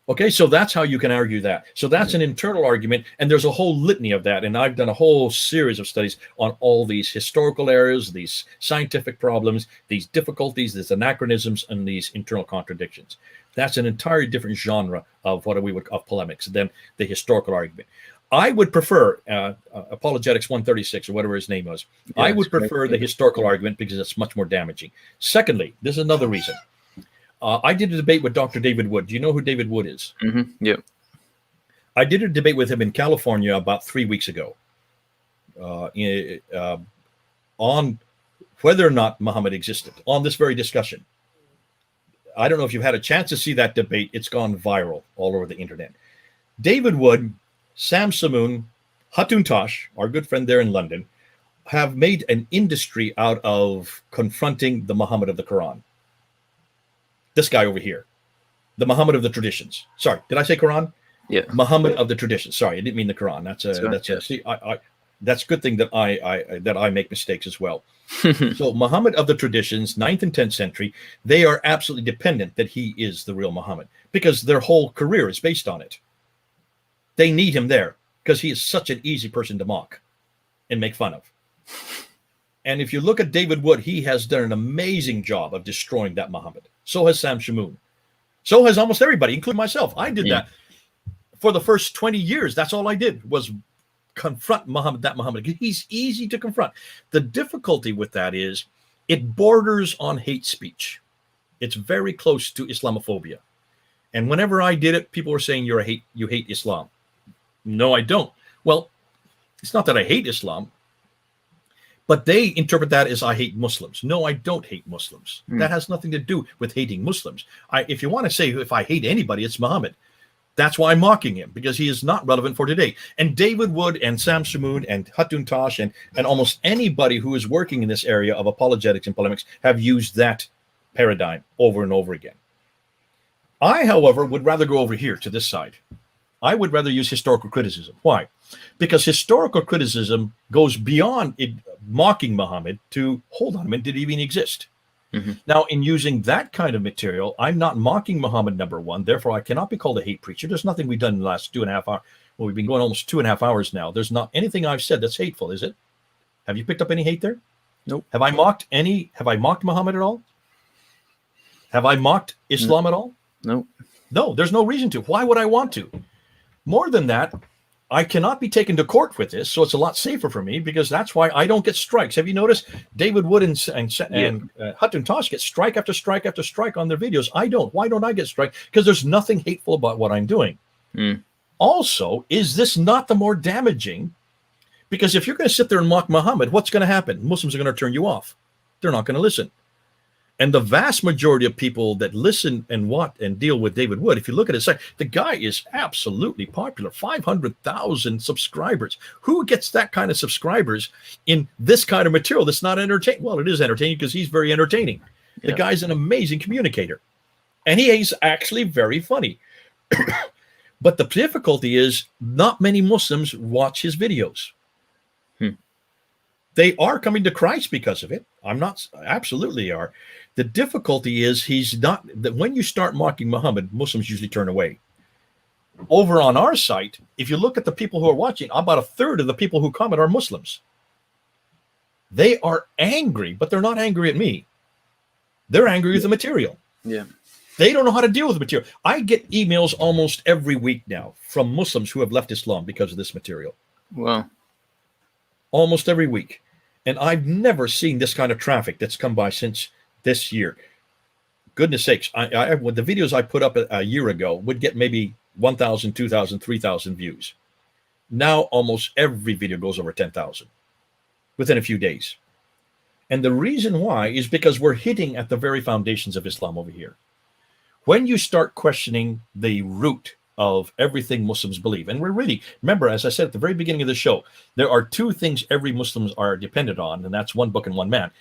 Okay, so that's how you can argue that. So that's an internal argument, and there's a whole litany of that. And I've done a whole series of studies on all these historical errors, these scientific problems, these difficulties, these anachronisms, and these internal contradictions. That's an entirely different genre of of polemics than the historical argument. I would prefer Apologetics 136 or whatever his name was. Yeah, I would prefer the historical argument because it's much more damaging. Secondly, this is another reason. I did a debate with Dr. David Wood. Do you know who David Wood is? Mm-hmm. Yeah. I did a debate with him in California about 3 weeks ago on whether or not Muhammad existed, on this very discussion. I don't know if you've had a chance to see that debate. It's gone viral all over the internet. David Wood, Sam Samoon, Hatun Tash, our good friend there in London, have made an industry out of confronting the Muhammad of the Quran. This guy over here, the Muhammad of the traditions. Sorry, did I say Quran? Yeah. Muhammad of the traditions. Sorry, I didn't mean the Quran. That's a good thing that I make mistakes as well. So Muhammad of the traditions, 9th and 10th century, they are absolutely dependent that he is the real Muhammad because their whole career is based on it. They need him there because he is such an easy person to mock and make fun of. And if you look at David Wood, he has done an amazing job of destroying that Muhammad. So has Sam Shamoon. So has almost everybody, including myself. I did that for the first 20 years. That's all I did was confront that Muhammad. He's easy to confront. The difficulty with that is it borders on hate speech. It's very close to Islamophobia. And whenever I did it, people were saying you hate Islam. No, I don't. Well, it's not that I hate Islam. But they interpret that as I hate Muslims. No, I don't hate Muslims. That has nothing to do with hating Muslims. If you want to say if I hate anybody, it's Muhammad. That's why I'm mocking him, because he is not relevant for today. And David Wood and Sam Shamoon and Hatun Tash and almost anybody who is working in this area of apologetics and polemics have used that paradigm over and over again. I, however, would rather go over here to this side. I would rather use historical criticism. Why? Because historical criticism goes beyond it mocking Muhammad to, hold on a minute, did he even exist? Mm-hmm. Now, in using that kind of material, I'm not mocking Muhammad, number one. Therefore, I cannot be called a hate preacher. There's nothing we've done in the last 2.5 hours. Well, we've been going almost 2.5 hours now. There's not anything I've said that's hateful, is it? Have you picked up any hate there? Nope. Have I mocked Muhammad at all? Have I mocked Islam at all? Nope. No, there's no reason to. Why would I want to? More than that, I cannot be taken to court with this, so it's a lot safer for me because that's why I don't get strikes. Have you noticed David Wood and Hatun Tash get strike after strike after strike on their videos? I don't. Why don't I get strike? Because there's nothing hateful about what I'm doing. Also, is this not the more damaging? Because if you're going to sit there and mock Muhammad, what's going to happen? Muslims are going to turn you off. They're not going to listen. And the vast majority of people that listen and watch and deal with David Wood, if you look at his site, the guy is absolutely popular. 500,000 subscribers. Who gets that kind of subscribers in this kind of material that's not entertaining? Well, it is entertaining because he's very entertaining. The guy's an amazing communicator. And he is actually very funny. But the difficulty is not many Muslims watch his videos. They are coming to Christ because of it. I'm not, absolutely are. The difficulty is he's not, that when you start mocking Muhammad, Muslims usually turn away. Over on our site, if you look at the people who are watching, about a third of the people who comment are Muslims. They are angry, but they're not angry at me. They're angry with the material. Yeah. They don't know how to deal with the material. I get emails almost every week now from Muslims who have left Islam because of this material. Wow. Almost every week. And I've never seen this kind of traffic that's come by since this year. Goodness sakes, with the videos I put up a year ago would get maybe 1,000, 2,000, 3,000 views. Now almost every video goes over 10,000 within a few days. And the reason why is because we're hitting at the very foundations of Islam over here. When you start questioning the root of everything Muslims believe, and we're really, remember, as I said at the very beginning of the show, there are two things every Muslims are dependent on, and that's one book and one man.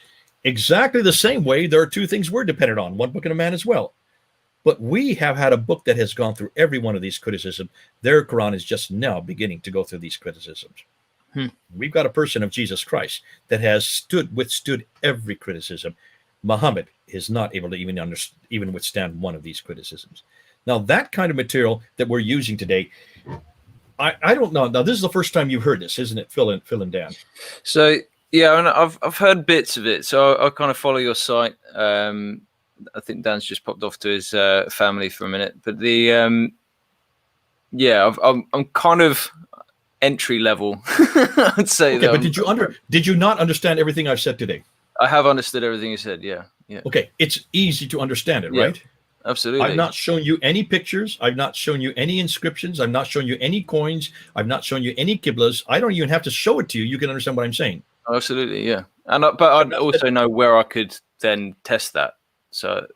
Exactly the same way there are two things we're dependent on, one book and a man as well. But we have had a book that has gone through every one of these criticisms. Their Qur'an is just now beginning to go through these criticisms. We've got a person of Jesus Christ that has withstood every criticism. Muhammad is not able to even withstand one of these criticisms. Now, that kind of material that we're using today, I don't know. Now, this is the first time you've heard this, isn't it, Phil and Dan? So, yeah, and I've heard bits of it. So I kind of follow your site. I think Dan's just popped off to his family for a minute. But I'm kind of entry level, I'd say. Okay, but did you not understand everything I've said today? I have understood everything you said. Yeah. Okay, it's easy to understand it, right? Absolutely. I've not shown you any pictures. I've not shown you any inscriptions. I've not shown you any coins. I've not shown you any qiblas. I don't even have to show it to you. You can understand what I'm saying. Absolutely, yeah. But I also know where I could then test that. So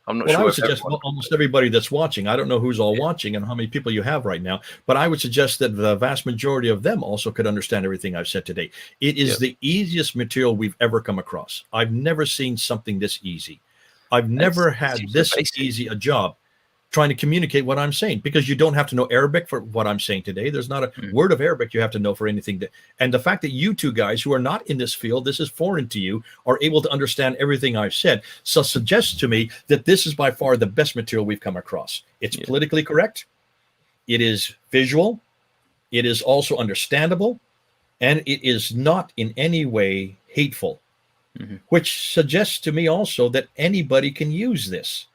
I'm not sure. I would suggest almost everybody that's watching. I don't know who's all watching and how many people you have right now, but I would suggest that the vast majority of them also could understand everything I've said today. It is the easiest material we've ever come across. I've never seen something this easy. I've never had this easy a job trying to communicate what I'm saying, because you don't have to know Arabic for what I'm saying today. There's not a word of Arabic you have to know for anything. And the fact that you two guys who are not in this field, this is foreign to you, are able to understand everything I've said, so suggests to me that this is by far the best material we've come across. It's politically correct. It is visual. It is also understandable. And it is not in any way hateful, which suggests to me also that anybody can use this.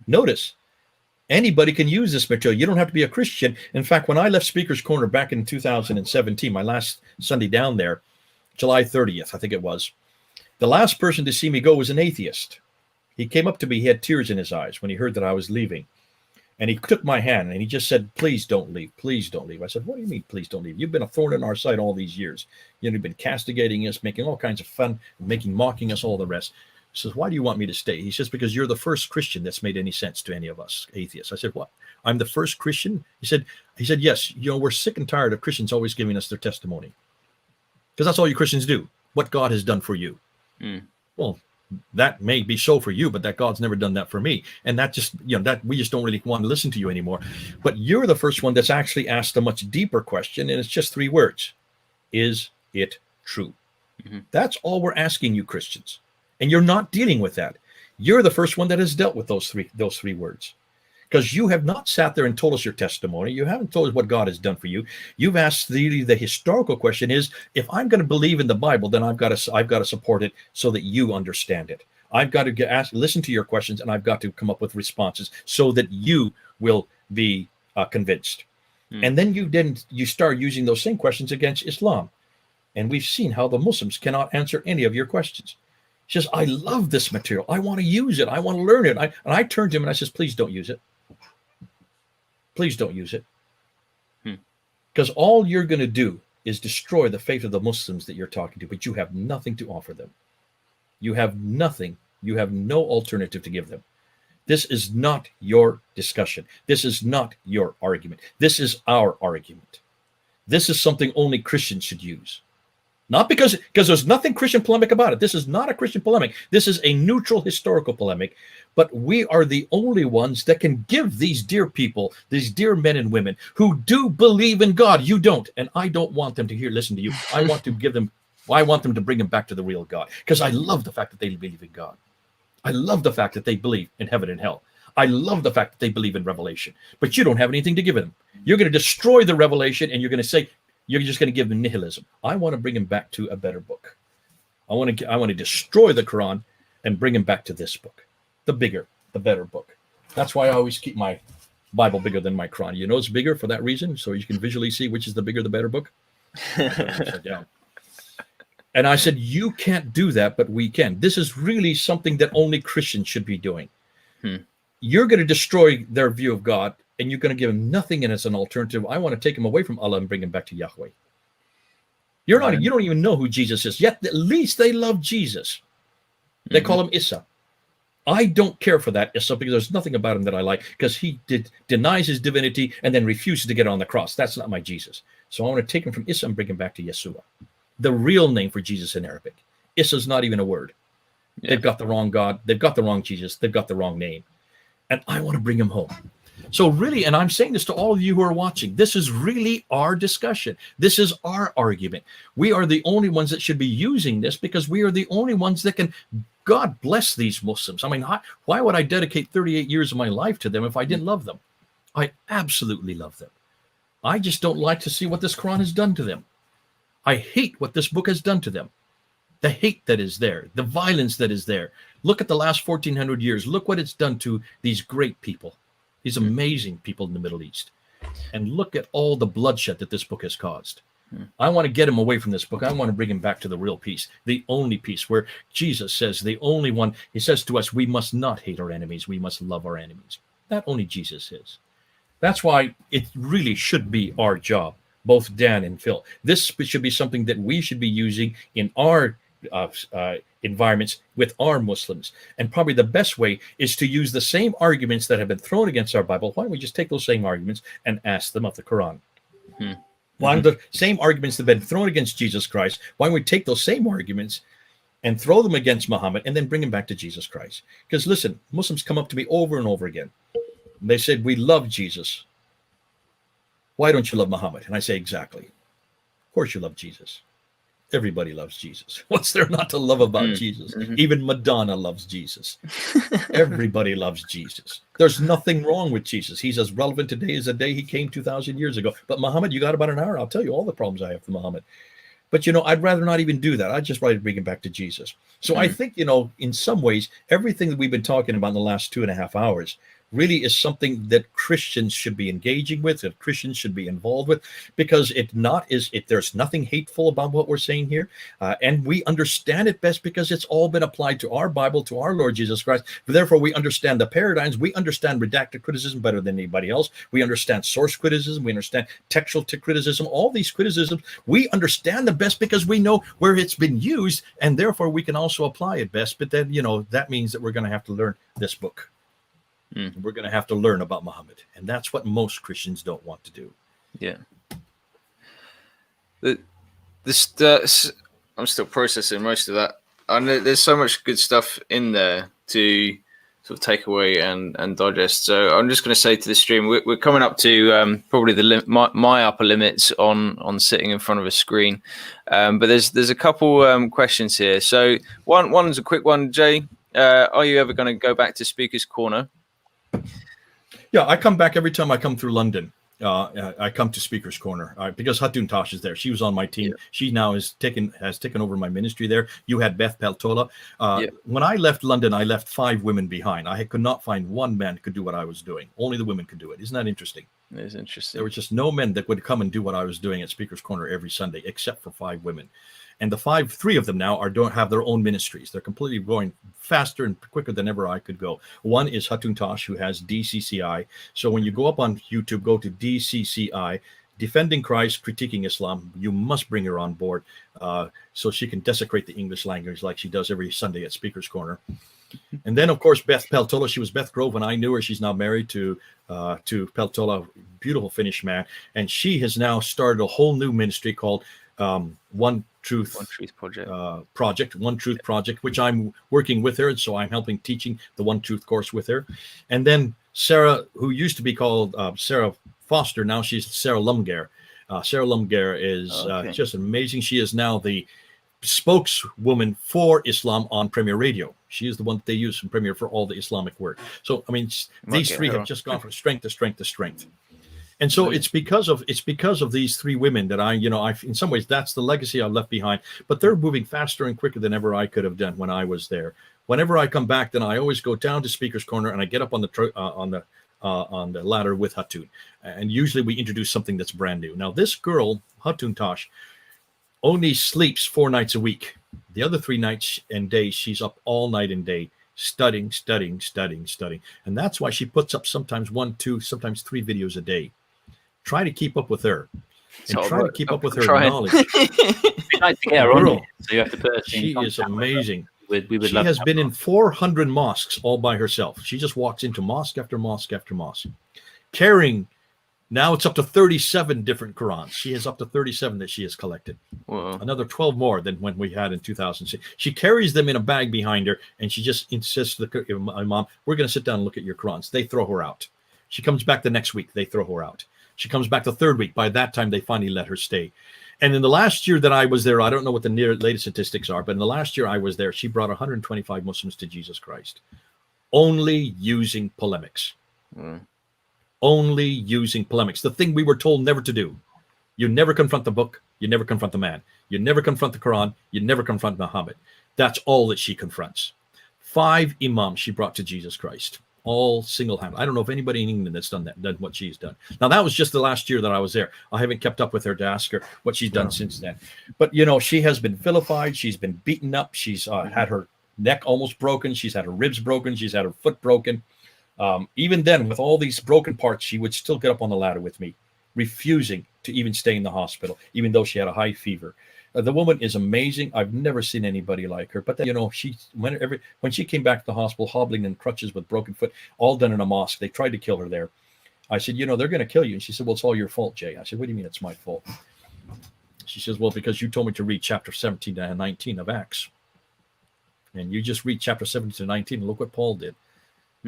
Notice, anybody can use this material. You don't have to be a Christian. In fact, when I left Speaker's Corner back in 2017, my last Sunday down there, July 30th, I think it was, the last person to see me go was an atheist. He came up to me. He had tears in his eyes when he heard that I was leaving. And he took my hand and he just said, "Please don't leave. Please don't leave." I said, "What do you mean, please don't leave? You've been a thorn in our side all these years. You've been castigating us, making all kinds of fun, mocking us, all the rest." He says, "Why do you want me to stay?" He says, "Because you're the first Christian that's made any sense to any of us atheists." I said, "What? I'm the first Christian?" He said, "Yes. We're sick and tired of Christians always giving us their testimony. Because that's all you Christians do. What God has done for you." Well, that may be so for you, but that God's never done that for me. And that just, that we just don't really want to listen to you anymore. But you're the first one that's actually asked a much deeper question. And it's just 3 words. Is it true? That's all we're asking you Christians. And you're not dealing with that. You're the first one that has dealt with those three words. Because you have not sat there and told us your testimony. You haven't told us what God has done for you. You've asked the historical question is, if I'm going to believe in the Bible, then I've got to support it so that you understand it. I've got to listen to your questions, and I've got to come up with responses so that you will be convinced. And then you start using those same questions against Islam. And we've seen how the Muslims cannot answer any of your questions. She says, "I love this material. I want to use it. I want to learn it." And I turned to him and I says, "Please don't use it. Please don't use it. Because all you're going to do is destroy the faith of the Muslims that you're talking to, but you have nothing to offer them. You have nothing You have no alternative to give them. This is not your discussion. This is not your argument. This is our argument. This is something only Christians should use. Not because there's nothing Christian polemic about it. This is not a Christian polemic. This is a neutral historical polemic. But we are the only ones that can give these dear people, these dear men and women who do believe in God. You don't. And I don't want them to listen to you. I want to bring them back to the real God. Because I love the fact that they believe in God. I love the fact that they believe in heaven and hell. I love the fact that they believe in revelation. But you don't have anything to give them. You're going to destroy the revelation, and you're going to say, you're just going to give them nihilism. I want to bring them back to a better book. I want to destroy the Quran and bring them back to this book, the better book. That's why I always keep my Bible bigger than my Quran. You know it's bigger for that reason, so you can visually see which is the bigger, the better book. And I said, you can't do that, but we can. This is really something that only Christians should be doing. You're going to destroy their view of God, and you're going to give them nothing as an alternative. I want to take them away from Allah and bring them back to Yahweh. You don't even know who Jesus is, yet at least they love Jesus. They call him Isa. I don't care for that Isa because there's nothing about him that I like, because he denies his divinity and then refuses to get on the cross. That's not my Jesus. So I want to take him from Isa and bring him back to Yeshua, the real name for Jesus in Arabic. Isa's not even a word. Yeah. They've got the wrong God. They've got the wrong Jesus. They've got the wrong name. And I want to bring him home. So really, and I'm saying this to all of you who are watching, this is really our discussion. This is our argument. We are the only ones that should be using this, because we are the only ones that can, God bless these Muslims. I mean, why would I dedicate 38 years of my life to them if I didn't love them? I absolutely love them. I just don't like to see what this Quran has done to them. I hate what this book has done to them. The hate that is there, the violence that is there. Look at the last 1400 years. Look what it's done to these great people, these amazing people in the Middle East. And look at all the bloodshed that this book has caused. I want to get him away from this book. I want to bring him back to the real peace, the only peace, where Jesus says, the only one, he says to us, we must not hate our enemies. We must love our enemies. That only Jesus is. That's why it really should be our job, both Dan and Phil. This should be something that we should be using in our environments with our Muslims. And probably the best way is to use the same arguments that have been thrown against our Bible. Why don't we just take those same arguments and ask them of the Quran? Why the same arguments that have been thrown against Jesus Christ, why don't we take those same arguments and throw them against Muhammad and then bring them back to Jesus Christ? Because listen, Muslims come up to me over and over again. They said, we love Jesus. Why don't you love Muhammad? And I say, exactly. Of course you love Jesus. Everybody loves Jesus. What's there not to love about Jesus? Even Madonna loves Jesus. Everybody loves Jesus. There's nothing wrong with Jesus. He's as relevant today as the day he came 2,000 years ago. But Muhammad, you got about an hour. I'll tell you all the problems I have with Muhammad. But, I'd rather not even do that. I'd just rather bring him back to Jesus. So I think, in some ways, everything that we've been talking about in the last 2.5 hours really is something that Christians should be engaging with, that Christians should be involved with, because there's nothing hateful about what we're saying here. And we understand it best because it's all been applied to our Bible, to our Lord Jesus Christ. Therefore, we understand the paradigms. We understand redacted criticism better than anybody else. We understand source criticism. We understand textual criticism. All these criticisms, we understand the best because we know where it's been used, and therefore we can also apply it best. But then, that means that we're going to have to learn this book. We're going to have to learn about Muhammad. And that's what most Christians don't want to do. Yeah. I'm still processing most of that. And there's so much good stuff in there to sort of take away and digest. So I'm just going to say to the stream, we're coming up to probably my upper limits on sitting in front of a screen. But there's a couple questions here. So one's a quick one, Jay. Are you ever going to go back to Speaker's Corner? Yeah, I come back every time I come through London. I come to Speaker's Corner because Hatun Tosh is there. She was on my team. Yeah. She now has taken over my ministry there. You had Beth Peltola. When I left London, I left 5 women behind. I could not find one man who could do what I was doing. Only the women could do it. Isn't that interesting? It is interesting. There were just no men that would come and do what I was doing at Speaker's Corner every Sunday, except for 5 women. And the 3 of them now have their own ministries. They're completely going faster and quicker than ever I could go. One is Hatun Tosh, who has DCCI. So when you go up on YouTube, go to DCCI, defending Christ, critiquing Islam. You must bring her on board so she can desecrate the English language like she does every Sunday at Speaker's Corner. And then, of course, Beth Peltola. She was Beth Grove when I knew her. She's now married to Peltola, beautiful Finnish man. And she has now started a whole new ministry called One Truth Project, which I'm working with her. And so I'm helping teaching the One Truth course with her. And then Sarah, who used to be called Sarah Foster, now she's Sarah Lumgare. Sarah Lumgare is just amazing. She is now the spokeswoman for Islam on Premier Radio. She is the one that they use from Premier for all the Islamic work. So, I mean, these three have just gone from strength to strength to strength. And so it's because of these three women that I in some ways, that's the legacy I left behind, but they're moving faster and quicker than ever I could have done when I was there. Whenever I come back, then I always go down to Speaker's Corner and I get up on the ladder with Hatun. And usually we introduce something that's brand new. Now, this girl, Hatun Tash, only sleeps 4 nights a week. The other 3 nights and days, she's up all night and day, studying. And that's why she puts up sometimes 1, 2, sometimes 3 videos a day. Try to keep up with her. And try to keep up with her knowledge. We'd like to get her on here, so you have to put us in She contact is amazing. She has been in 400 mosques all by herself. She just walks into mosque after mosque after mosque, carrying. Now it's up to 37 different Qur'ans. She has up to 37 that she has collected. Wow. Another 12 more than when we had in 2006. She carries them in a bag behind her, and she just insists to the Imam, we're going to sit down and look at your Qur'ans. They throw her out. She comes back the next week. They throw her out. She comes back the 3rd week. By that time, they finally let her stay. And in the last year that I was there, I don't know what the latest statistics are, but in the last year I was there, she brought 125 Muslims to Jesus Christ, only using polemics. Only using polemics. The thing we were told never to do. You never confront the book. You never confront the man. You never confront the Quran. You never confront Muhammad. That's all that she confronts. 5 imams she brought to Jesus Christ, all single-handed. I don't know if anybody in England that's done what she's done. Now, that was just the last year that I was there. I haven't kept up with her to ask her what she's done since then. But, she has been vilified. She's been beaten up. She's had her neck almost broken. She's had her ribs broken. She's had her foot broken. Even then, with all these broken parts, she would still get up on the ladder with me, refusing to even stay in the hospital, even though she had a high fever. The woman is amazing. I've never seen anybody like her. But then, when she came back to the hospital, hobbling in crutches with broken foot, all done in a mosque, they tried to kill her there. I said, they're going to kill you. And she said, well, it's all your fault, Jay. I said, what do you mean it's my fault? She says, well, because you told me to read chapter 17 and 19 of Acts. And you just read chapter 17 to 19 and look what Paul did.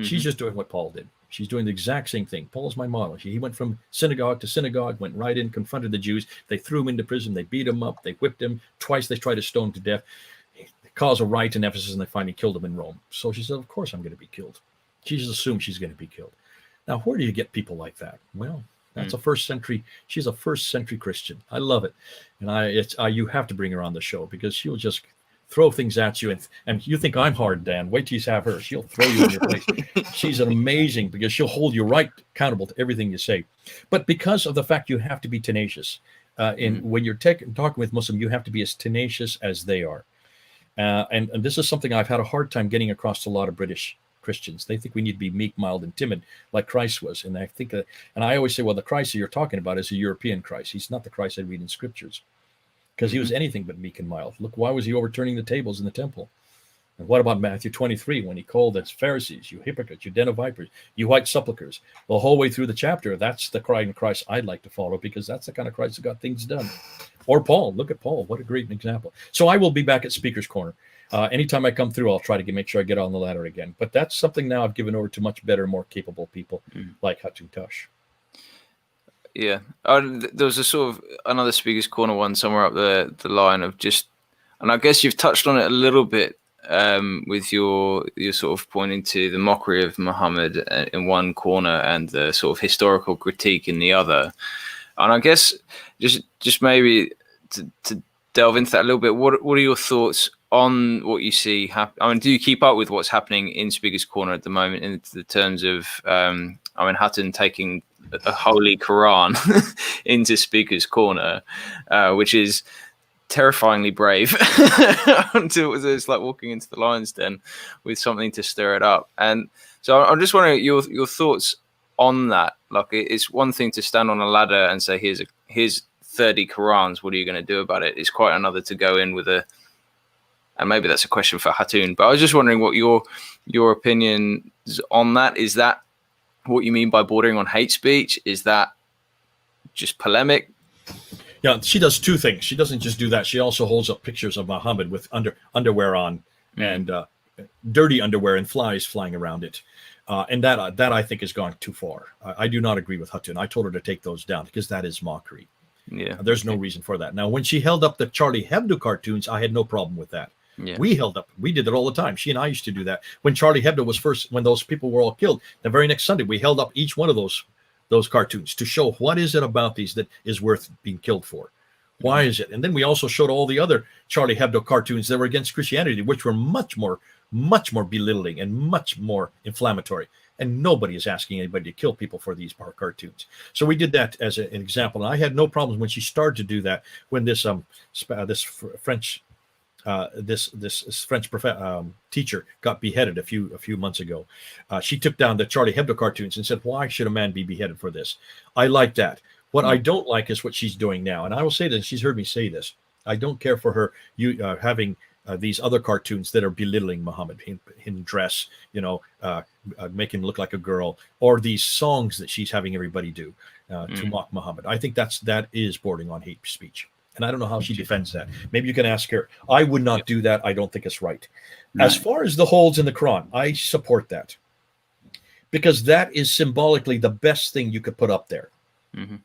She's just doing what Paul did. She's doing the exact same thing. Paul's my model. He went from synagogue to synagogue, went right in, confronted the Jews. They threw him into prison. They beat him up. They whipped him. Twice they tried to stone him to death. They caused a riot in Ephesus, and they finally killed him in Rome. So she said, of course I'm going to be killed. She just assumed she's going to be killed. Now, where do you get people like that? Well, that's a first century. She's a first century Christian. I love it. And you have to bring her on the show because she'll just throw things at you, and you think I'm hard, Dan. Wait till you have her. She'll throw you in your place. She's amazing because she'll hold you right accountable to everything you say. But because of the fact you have to be tenacious, when you're talking with Muslim, you have to be as tenacious as they are. And this is something I've had a hard time getting across to a lot of British Christians. They think we need to be meek, mild, and timid like Christ was. And I think, and I always say, well, the Christ that you're talking about is a European Christ. He's not the Christ I read in scriptures. Because he was anything but meek and mild. Look, why was he overturning the tables in the temple? And what about Matthew 23 when he called us Pharisees, you hypocrites, you den of vipers, you white sepulchres? The whole way through the chapter, that's the kind of Christ I'd like to follow because that's the kind of Christ that got things done. Or Paul. Look at Paul. What a great example. So I will be back at Speaker's Corner. Anytime I come through, I'll try to make sure I get on the ladder again. But that's something now I've given over to much better, more capable people like Hatun Tash. Yeah, there was a sort of another Speaker's Corner one somewhere up the line of just, and I guess you've touched on it a little bit with your sort of pointing to the mockery of Muhammad in one corner and the sort of historical critique in the other. And I guess just maybe to delve into that a little bit, what are your thoughts on what you see I mean, do you keep up with what's happening in Speaker's Corner at the moment in the terms of Hatun taking a holy Quran into Speaker's Corner, which is terrifyingly brave until it's like walking into the lion's den with something to stir it up. And so I'm just wondering your thoughts on that. Like, it's one thing to stand on a ladder and say, here's here's 30 Qur'ans, what are you going to do about it? It's quite another to go in with and maybe that's a question for Hatun, but I was just wondering what your opinion on that. Is that what you mean by bordering on hate speech? Is that just polemic? Yeah, she does two things. She doesn't just do that. She also holds up pictures of Muhammad with underwear on and dirty underwear and flies flying around it. And that I think has gone too far. I do not agree with Hatun. I told her to take those down because that is mockery. Yeah, there's no reason for that. Now, when she held up the Charlie Hebdo cartoons, I had no problem with that. Yeah. We did it all the time. She and I used to do that. When Charlie Hebdo was first, when those people were all killed, the very next Sunday, we held up each one of those cartoons to show what is it about these that is worth being killed for. Why is it? And then we also showed all the other Charlie Hebdo cartoons that were against Christianity, which were much more belittling and much more inflammatory. And nobody is asking anybody to kill people for these cartoons. So we did that as an example. And I had no problems when she started to do that. When this French teacher got beheaded a few months ago, she took down the Charlie Hebdo cartoons and said, "Why should a man be beheaded for this?" I like that. What I don't like is what she's doing now. And I will say this, she's heard me say this. I don't care for her having these other cartoons that are belittling Muhammad in dress, make him look like a girl, or these songs that she's having everybody do to mock Muhammad. I think that is bordering on hate speech. And I don't know how she defends that. Maybe you can ask her. I would not do that. I don't think it's right. No. As far as the holes in the Quran, I support that. Because that is symbolically the best thing you could put up there. Mm-hmm.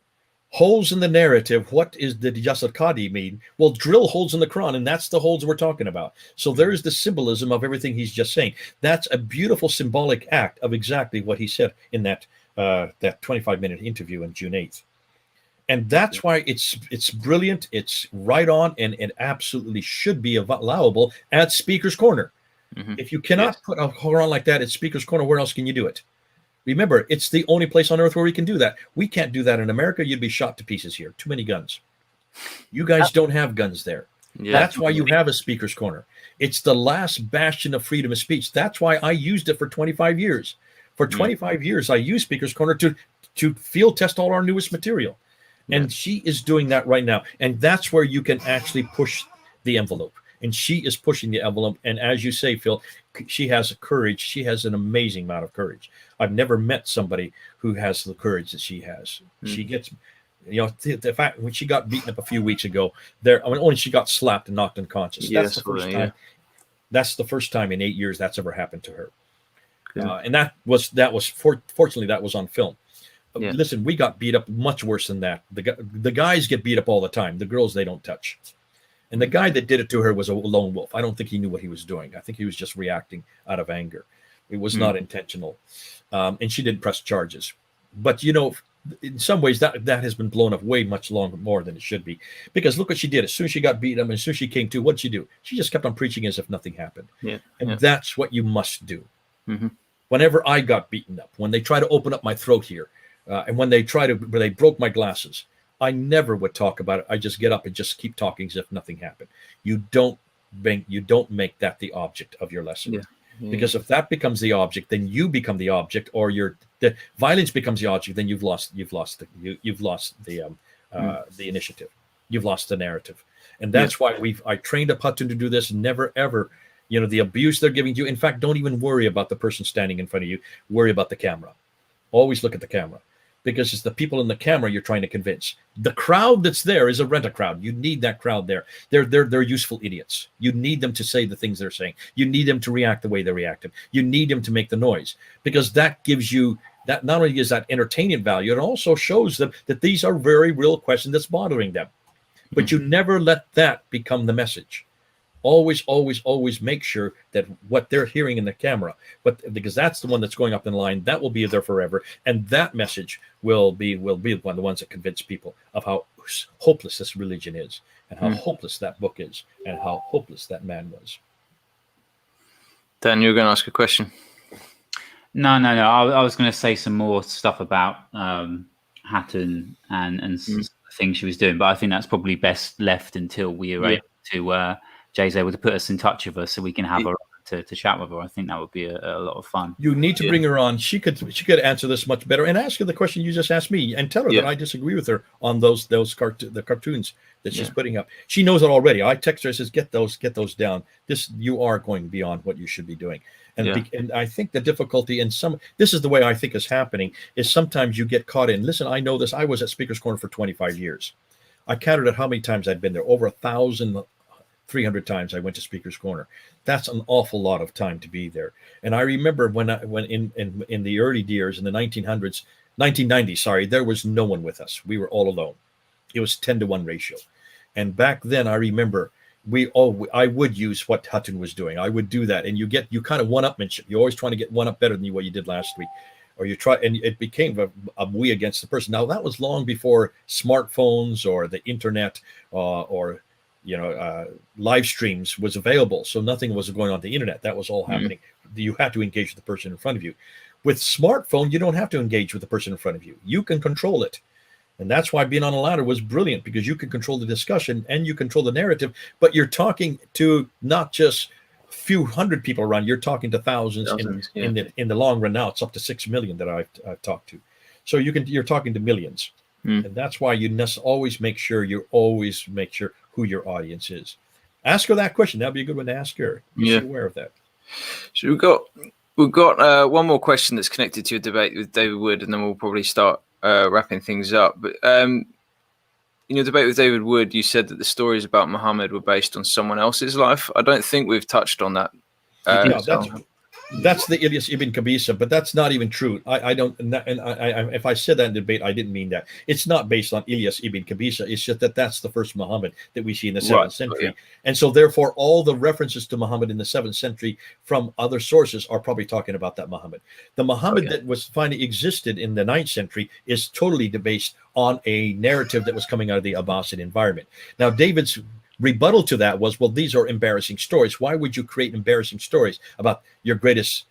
Holes in the narrative. What did Yasir Qadi mean? Well, drill holes in the Quran, and that's the holes we're talking about. So there is the symbolism of everything he's just saying. That's a beautiful symbolic act of exactly what he said in that 25-minute interview on June 8th. And that's why it's brilliant. It's right on, and it absolutely should be allowable at Speaker's Corner. Mm-hmm. If you cannot put a Quran like that at Speaker's Corner, where else can you do it? Remember, it's the only place on earth where we can do that. We can't do that in America. You'd be shot to pieces here. Too many guns. You guys don't have guns there. Yeah. That's why you have a Speaker's Corner. It's the last bastion of freedom of speech. That's why I used it for 25 years. For 25 years, I used Speaker's Corner to field test all our newest material. And she is doing that right now. And that's where you can actually push the envelope. And she is pushing the envelope. And as you say, Phil, she has courage. She has an amazing amount of courage. I've never met somebody who has the courage that she has. She gets, the fact when she got beaten up a few weeks ago, only she got slapped and knocked unconscious. That's the first time. That's the first time in 8 years that's ever happened to her. And that was fortunately that was on film. Yeah. Listen, we got beat up much worse than that. The guys get beat up all the time. The girls, they don't touch. And the guy that did it to her was a lone wolf. I don't think he knew what he was doing. I think he was just reacting out of anger. It was not intentional. And she didn't press charges. But, in some ways, that has been blown up way much more than it should be. Because look what she did. As soon as she got beaten up, and as soon as she came to, what did she do? She just kept on preaching as if nothing happened. And that's what you must do. Mm-hmm. Whenever I got beaten up, when they try to open up my throat here, and when they broke my glasses, I never would talk about it. I just get up and just keep talking as if nothing happened. You don't make that the object of your lesson, because if that becomes the object, then you become the object, or the violence becomes the object. Then you've lost the initiative. You've lost the narrative, and that's why I trained up Hatun to do this. Never ever, the abuse they're giving you. In fact, don't even worry about the person standing in front of you. Worry about the camera. Always look at the camera. Because it's the people in the camera you're trying to convince. The crowd that's there is a rent-a crowd. You need that crowd there. They're useful idiots. You need them to say the things they're saying. You need them to react the way they're reacting. You need them to make the noise, because that gives you that. Not only is that entertainment value, it also shows them that these are very real questions that's bothering them. But you never let that become the message. Always, always, always make sure that what they're hearing in the camera, because that's the one that's going up in line, that will be there forever, and that message will be one of the ones that convince people of how hopeless this religion is, and how hopeless that book is, and how hopeless that man was. Dan, you were going to ask a question. No. I was going to say some more stuff about Hatun and things she was doing, but I think that's probably best left until we are able to. Jay's able to put us in touch with her, so we can have her to chat with her. I think that would be a lot of fun. You need to bring her on. She could answer this much better, and ask her the question you just asked me, and tell her that I disagree with her on the cartoons that she's putting up. She knows it already. I text her and says, get those down. You are going beyond what you should be doing. And I think the difficulty this is the way I think is happening, is sometimes you get caught in, listen, I know this. I was at Speaker's Corner for 25 years. I counted at how many times I'd been there. Over 1,300 times I went to Speaker's Corner. That's an awful lot of time to be there. And I remember when in the early years, in the 1990s, there was no one with us. We were all alone. It was 10-to-1 ratio. And back then, I remember I would use what Hutton was doing. I would do that, and you kind of one-upmanship. You're always trying to get one up better than what you did last week, or you try, and it became a we against the person. Now that was long before smartphones or the internet or live streams was available. So nothing was going on the internet. That was all happening. You had to engage with the person in front of you. With smartphone, you don't have to engage with the person in front of you. You can control it. And that's why being on a ladder was brilliant, because you can control the discussion and you control the narrative, but you're talking to not just a few hundred people around, you're talking to thousands in the long run. Now it's up to 6 million that I've talked to. So you're talking to millions. And that's why you must always make sure who your audience is. Ask her that question. That'd be a good one to ask her. She's aware of that. So we've got one more question that's connected to your debate with David Wood, and then we'll probably start wrapping things up. But in your debate with David Wood, you said that the stories about Muhammad were based on someone else's life. I don't think we've touched on that. That's the Ilyas ibn Qabisa, but that's not even true. If I said that in debate, I didn't mean that. It's not based on Ilyas ibn Qabisa. It's just that's the first Muhammad that we see in the 7th century. Yeah. And so therefore, all the references to Muhammad in the 7th century from other sources are probably talking about that Muhammad. The Muhammad that was finally existed in the 9th century is totally based on a narrative that was coming out of the Abbasid environment. Now, David's rebuttal to that was, well, these are embarrassing stories. Why would you create embarrassing stories about your greatest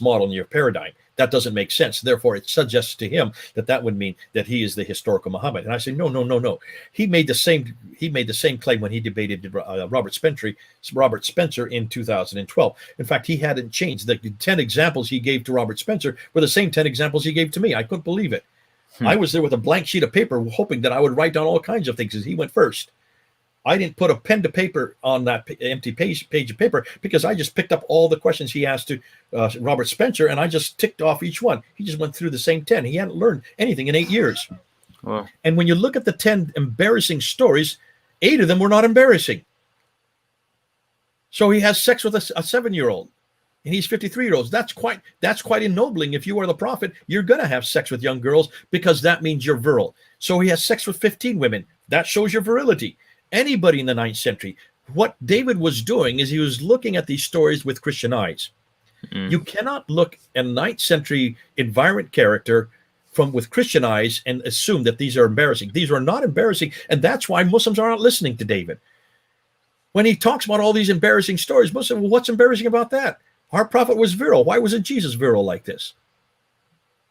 model and your paradigm? That doesn't make sense. Therefore, it suggests to him that would mean that he is the historical Muhammad. And I say, no. He made the same claim when he debated Robert Spencer in 2012. In fact, he hadn't changed. The 10 examples he gave to Robert Spencer were the same 10 examples he gave to me. I couldn't believe it. I was there with a blank sheet of paper, hoping that I would write down all kinds of things as he went first. I didn't put a pen to paper on that empty page of paper, because I just picked up all the questions he asked to Robert Spencer, and I just ticked off each one. He just went through the same 10. He hadn't learned anything in 8 years. Wow. And when you look at the 10 embarrassing stories, 8 of them were not embarrassing. So he has sex with a 7-year-old, and he's 53-year-olds. That's quite ennobling. If you are the prophet, you're going to have sex with young girls, because that means you're virile. So he has sex with 15 women. That shows your virility. Anybody in the 9th century, what David was doing is he was looking at these stories with Christian eyes. You cannot look at a 9th century environment character with Christian eyes and assume that these are embarrassing. These are not embarrassing, and that's why Muslims are not listening to David. When he talks about all these embarrassing stories, Muslims, well, what's embarrassing about that? Our prophet was virile. Why wasn't Jesus virile like this?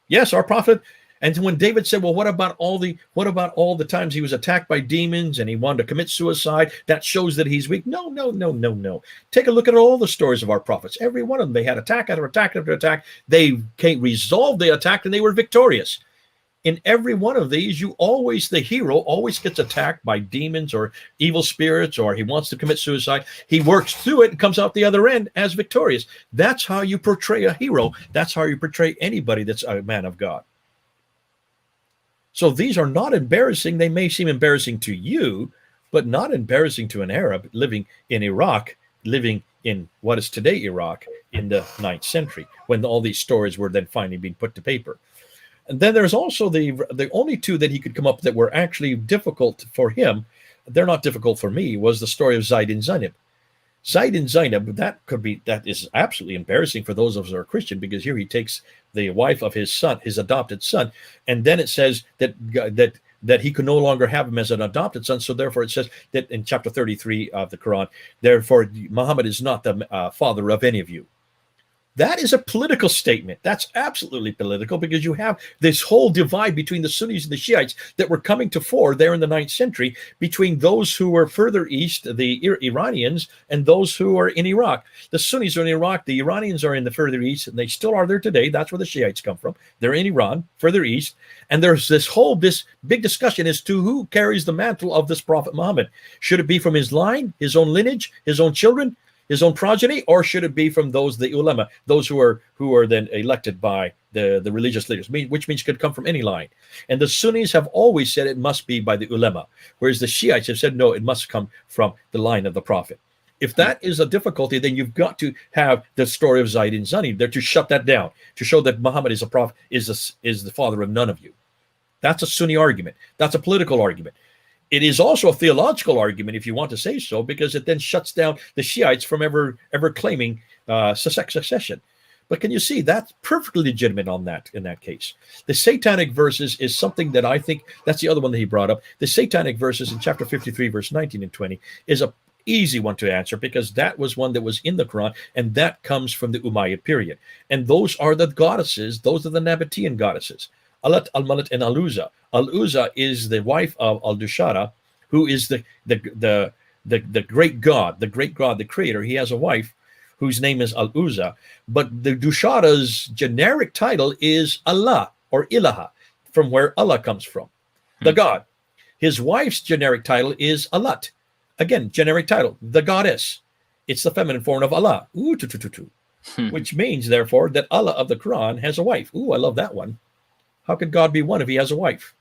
Yes, our prophet. And when David said, well, what about all the times he was attacked by demons and he wanted to commit suicide? That shows that he's weak. No. Take a look at all the stories of our prophets. Every one of them, they had attack after attack after attack. They resolved the attack, and they were victorious. In every one of these, the hero always gets attacked by demons or evil spirits, or he wants to commit suicide. He works through it and comes out the other end as victorious. That's how you portray a hero. That's how you portray anybody that's a man of God. So these are not embarrassing. They may seem embarrassing to you, but not embarrassing to an Arab living in Iraq, living in what is today Iraq in the 9th century, when all these stories were then finally being put to paper. And then there's also the only 2 that he could come up that were actually difficult for him. They're not difficult for me. Was the story of Zayd and Zainab. Zayd and Zainab, that is absolutely embarrassing for those of us who are Christian, because here he takes the wife of his son, his adopted son, and then it says that he could no longer have him as an adopted son. So therefore it says that in chapter 33 of the Quran, therefore Muhammad is not the father of any of you. That is a political statement. That's absolutely political, because you have this whole divide between the Sunnis and the Shiites that were coming to fore there in the 9th century, between those who were further east, the Iranians, and those who are in Iraq. The Sunnis are in Iraq, the Iranians are in the further east, and they still are there today. That's where the Shiites come from. They're in Iran, further east. And there's this big discussion as to who carries the mantle of this Prophet Muhammad. Should it be from his line, his own lineage, his own children, his own progeny, or should it be from the ulama, those who are then elected by the religious leaders, which means it could come from any line? And the Sunnis have always said it must be by the ulama, whereas the Shiites have said no, it must come from the line of the Prophet. If that is a difficulty, then you've got to have the story of Zayd and Zani there to shut that down, to show that Muhammad is a prophet, is the father of none of you. That's a Sunni argument. That's a political argument. It is also a theological argument, if you want to say so, because it then shuts down the Shiites from ever claiming succession. But can you see that's perfectly legitimate in that case? The satanic verses is something that I think that's the other one that he brought up. The satanic verses in chapter 53, verse 19 and 20 is a easy one to answer, because that was one that was in the Quran, and that comes from the Umayyad period. And those are the goddesses, those are the Nabatean goddesses. Alat, Al-Malat, and Al-Uzza. Al-Uzza is the wife of Al-Dushara, who is the great god, the creator. He has a wife whose name is Al-Uzza, but the Dushara's generic title is Allah, or Ilaha, from where Allah comes from, the god. His wife's generic title is Alat. Again, generic title, the goddess. It's the feminine form of Allah, which means, therefore, that Allah of the Quran has a wife. Ooh, I love that one. How could God be one if he has a wife?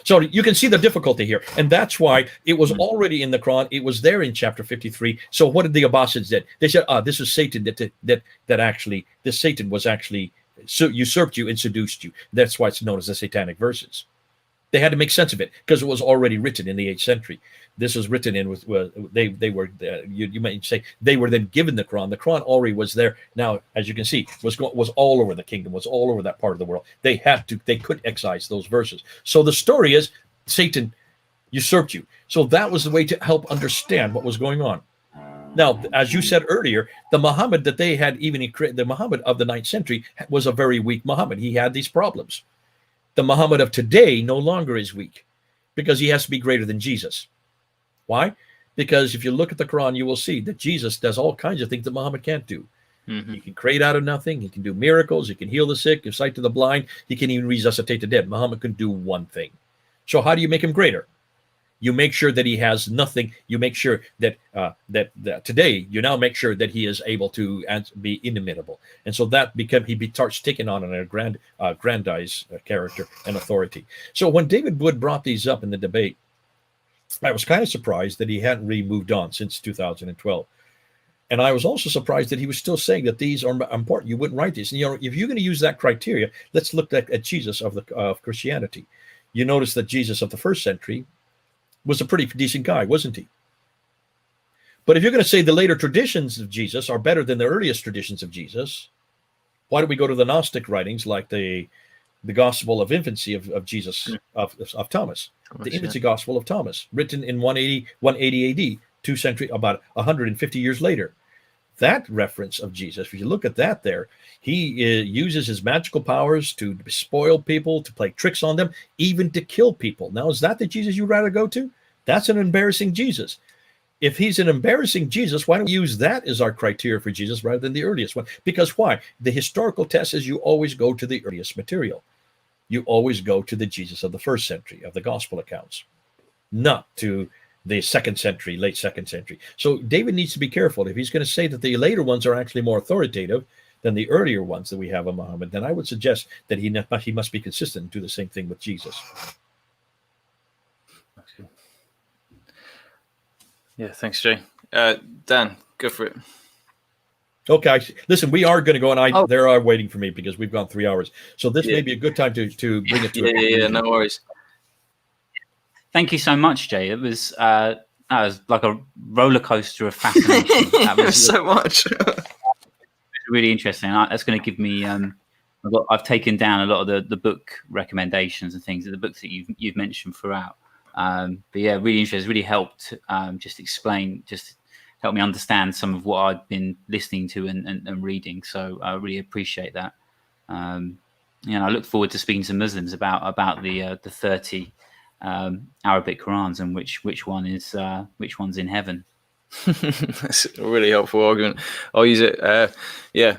So you can see the difficulty here. And that's why it was already in the Quran. It was there in chapter 53. So what did the Abbasids do? They said, this is Satan this Satan was actually usurped you and seduced you. That's why it's known as the satanic verses. They had to make sense of it because it was already written in the 8th century. This was written in with they were you might say they were then given the Quran. The Quran already was there. Now, as you can see, was all over the kingdom, was all over that part of the world. They could excise those verses. So the story is Satan usurped you. So that was the way to help understand what was going on. Now, as you said earlier, the Muhammad that they had, the Muhammad of the 9th century, was a very weak Muhammad. He had these problems. The Muhammad of today no longer is weak, because he has to be greater than Jesus. Why? Because if you look at the Quran, you will see that Jesus does all kinds of things that Muhammad can't do. He can create out of nothing. He can do miracles. He can heal the sick, give sight to the blind. He can even resuscitate the dead. Muhammad can do one thing. So how do you make him greater? You make sure that he has nothing. You make sure that today, you now make sure that he is able to be inimitable. And so that he starts taking on an aggrandized character and authority. So when David Wood brought these up in the debate, I was kind of surprised that he hadn't really moved on since 2012. And I was also surprised that he was still saying that these are important. You wouldn't write these. And, if you're going to use that criteria, let's look at Jesus of Christianity. You notice that Jesus of the 1st century was a pretty decent guy, wasn't he? But if you're going to say the later traditions of Jesus are better than the earliest traditions of Jesus, why don't we go to the Gnostic writings, like the Gospel of Infancy of Jesus, of Thomas, the Infancy Gospel of Thomas, written in 180 AD, about 150 years later. That reference of Jesus, if you look at that there, he uses his magical powers to spoil people, to play tricks on them, even to kill people. Now, is that the Jesus you'd rather go to? That's an embarrassing Jesus. If he's an embarrassing Jesus, why don't we use that as our criteria for Jesus rather than the earliest one? Because why? The historical test is you always go to the earliest material. You always go to the Jesus of the 1st century, of the gospel accounts, not to the 2nd century, late 2nd century. So David needs to be careful. If he's going to say that the later ones are actually more authoritative than the earlier ones that we have of Muhammad, then I would suggest that he must be consistent and do the same thing with Jesus. Yeah, thanks, Jay. Dan, go for it. Okay, listen, we are going to go, and they are waiting for me because we've gone 3 hours. So this may be a good time to bring it to a conclusion. Yeah, no worries. Thank you so much, Jay. It was like a roller coaster of fascination. That was so much. really interesting. That's going to give me. I've taken down a lot of the book recommendations and things, the books that you've mentioned throughout. But yeah, really interesting. It's really helped just explain just helped me understand some of what I'd been listening to and reading. So I really appreciate that. I look forward to speaking to Muslims about the 30 Arabic Qurans and which one's in heaven. That's a really helpful argument. I'll use it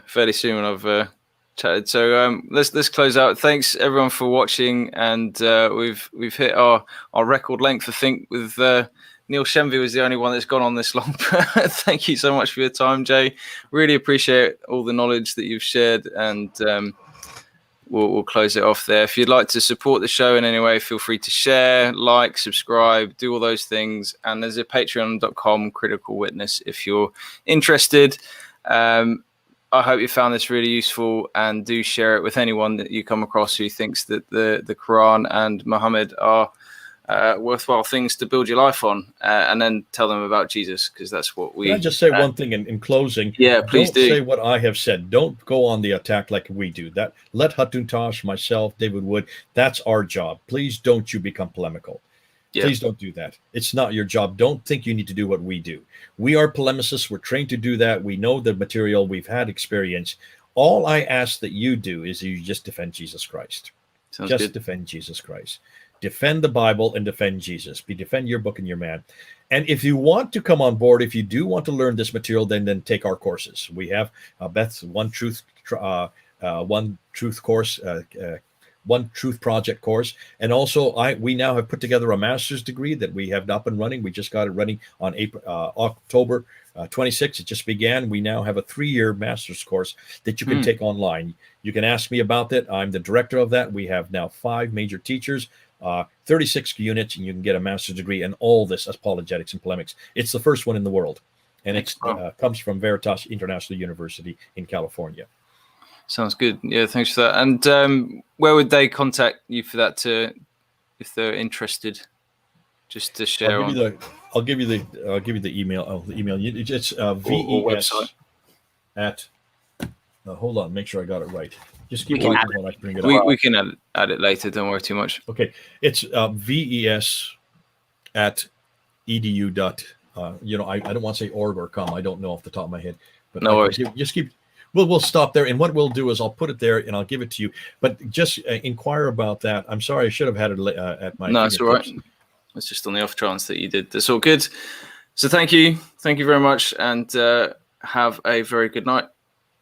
fairly soon when I've chatted. So let's close out. Thanks everyone for watching, and we've hit our record length. I think with Neil Shenvi was the only one that's gone on this long. Thank you so much for your time, Jay. Really appreciate all the knowledge that you've shared, and we'll close it off there. If you'd like to support the show in any way, feel free to share, like, subscribe, do all those things. And there's a patreon.com critical witness if you're interested. I hope you found this really useful, and do share it with anyone that you come across who thinks that the Quran and Muhammad are worthwhile things to build your life on, and then tell them about Jesus, because that's what we... Can I just say one thing in closing? Yeah, please do. Don't say what I have said. Don't go on the attack like we do. That let Hatun Tash, myself, David Wood, that's our job. Please don't you become polemical. Yeah. Please don't do that. It's not your job. Don't think you need to do what we do. We are polemicists. We're trained to do that. We know the material. We've had experience. All I ask that you do is you just defend Jesus Christ. Sounds just good. Defend Jesus Christ. Defend the Bible and defend Jesus. Defend your book and your man. And if you want to come on board, if you do want to learn this material, then take our courses. We have Beth's One Truth course, One Truth Project course, and also we now have put together a master's degree that we have up and running. We just got it running on October 26th. It just began. We now have a 3-year master's course that you can take online. You can ask me about that. I'm the director of that. We have now 5 major teachers, 36 units, and you can get a master's degree in all this apologetics and polemics. It's the first one in the world, and it comes from Veritas International University in California. Sounds good. Yeah, thanks for that. And where would they contact you for that, if they're interested, just to share? I'll give you the email. Oh, the email. It's VES at. Hold on, make sure I got it right. Just keep talking while I bring it up. We can add it later. Don't worry too much. Okay, it's VES at edu. I don't want to say org or com. I don't know off the top of my head. But no worries. Just keep. We'll stop there, and what we'll do is I'll put it there and I'll give it to you. But just inquire about that. I'm sorry, I should have had it at my. No, it's all right. It's just on the off chance that you did. That's all good. So thank you very much, and have a very good night.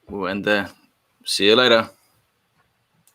We'll end there. See you later.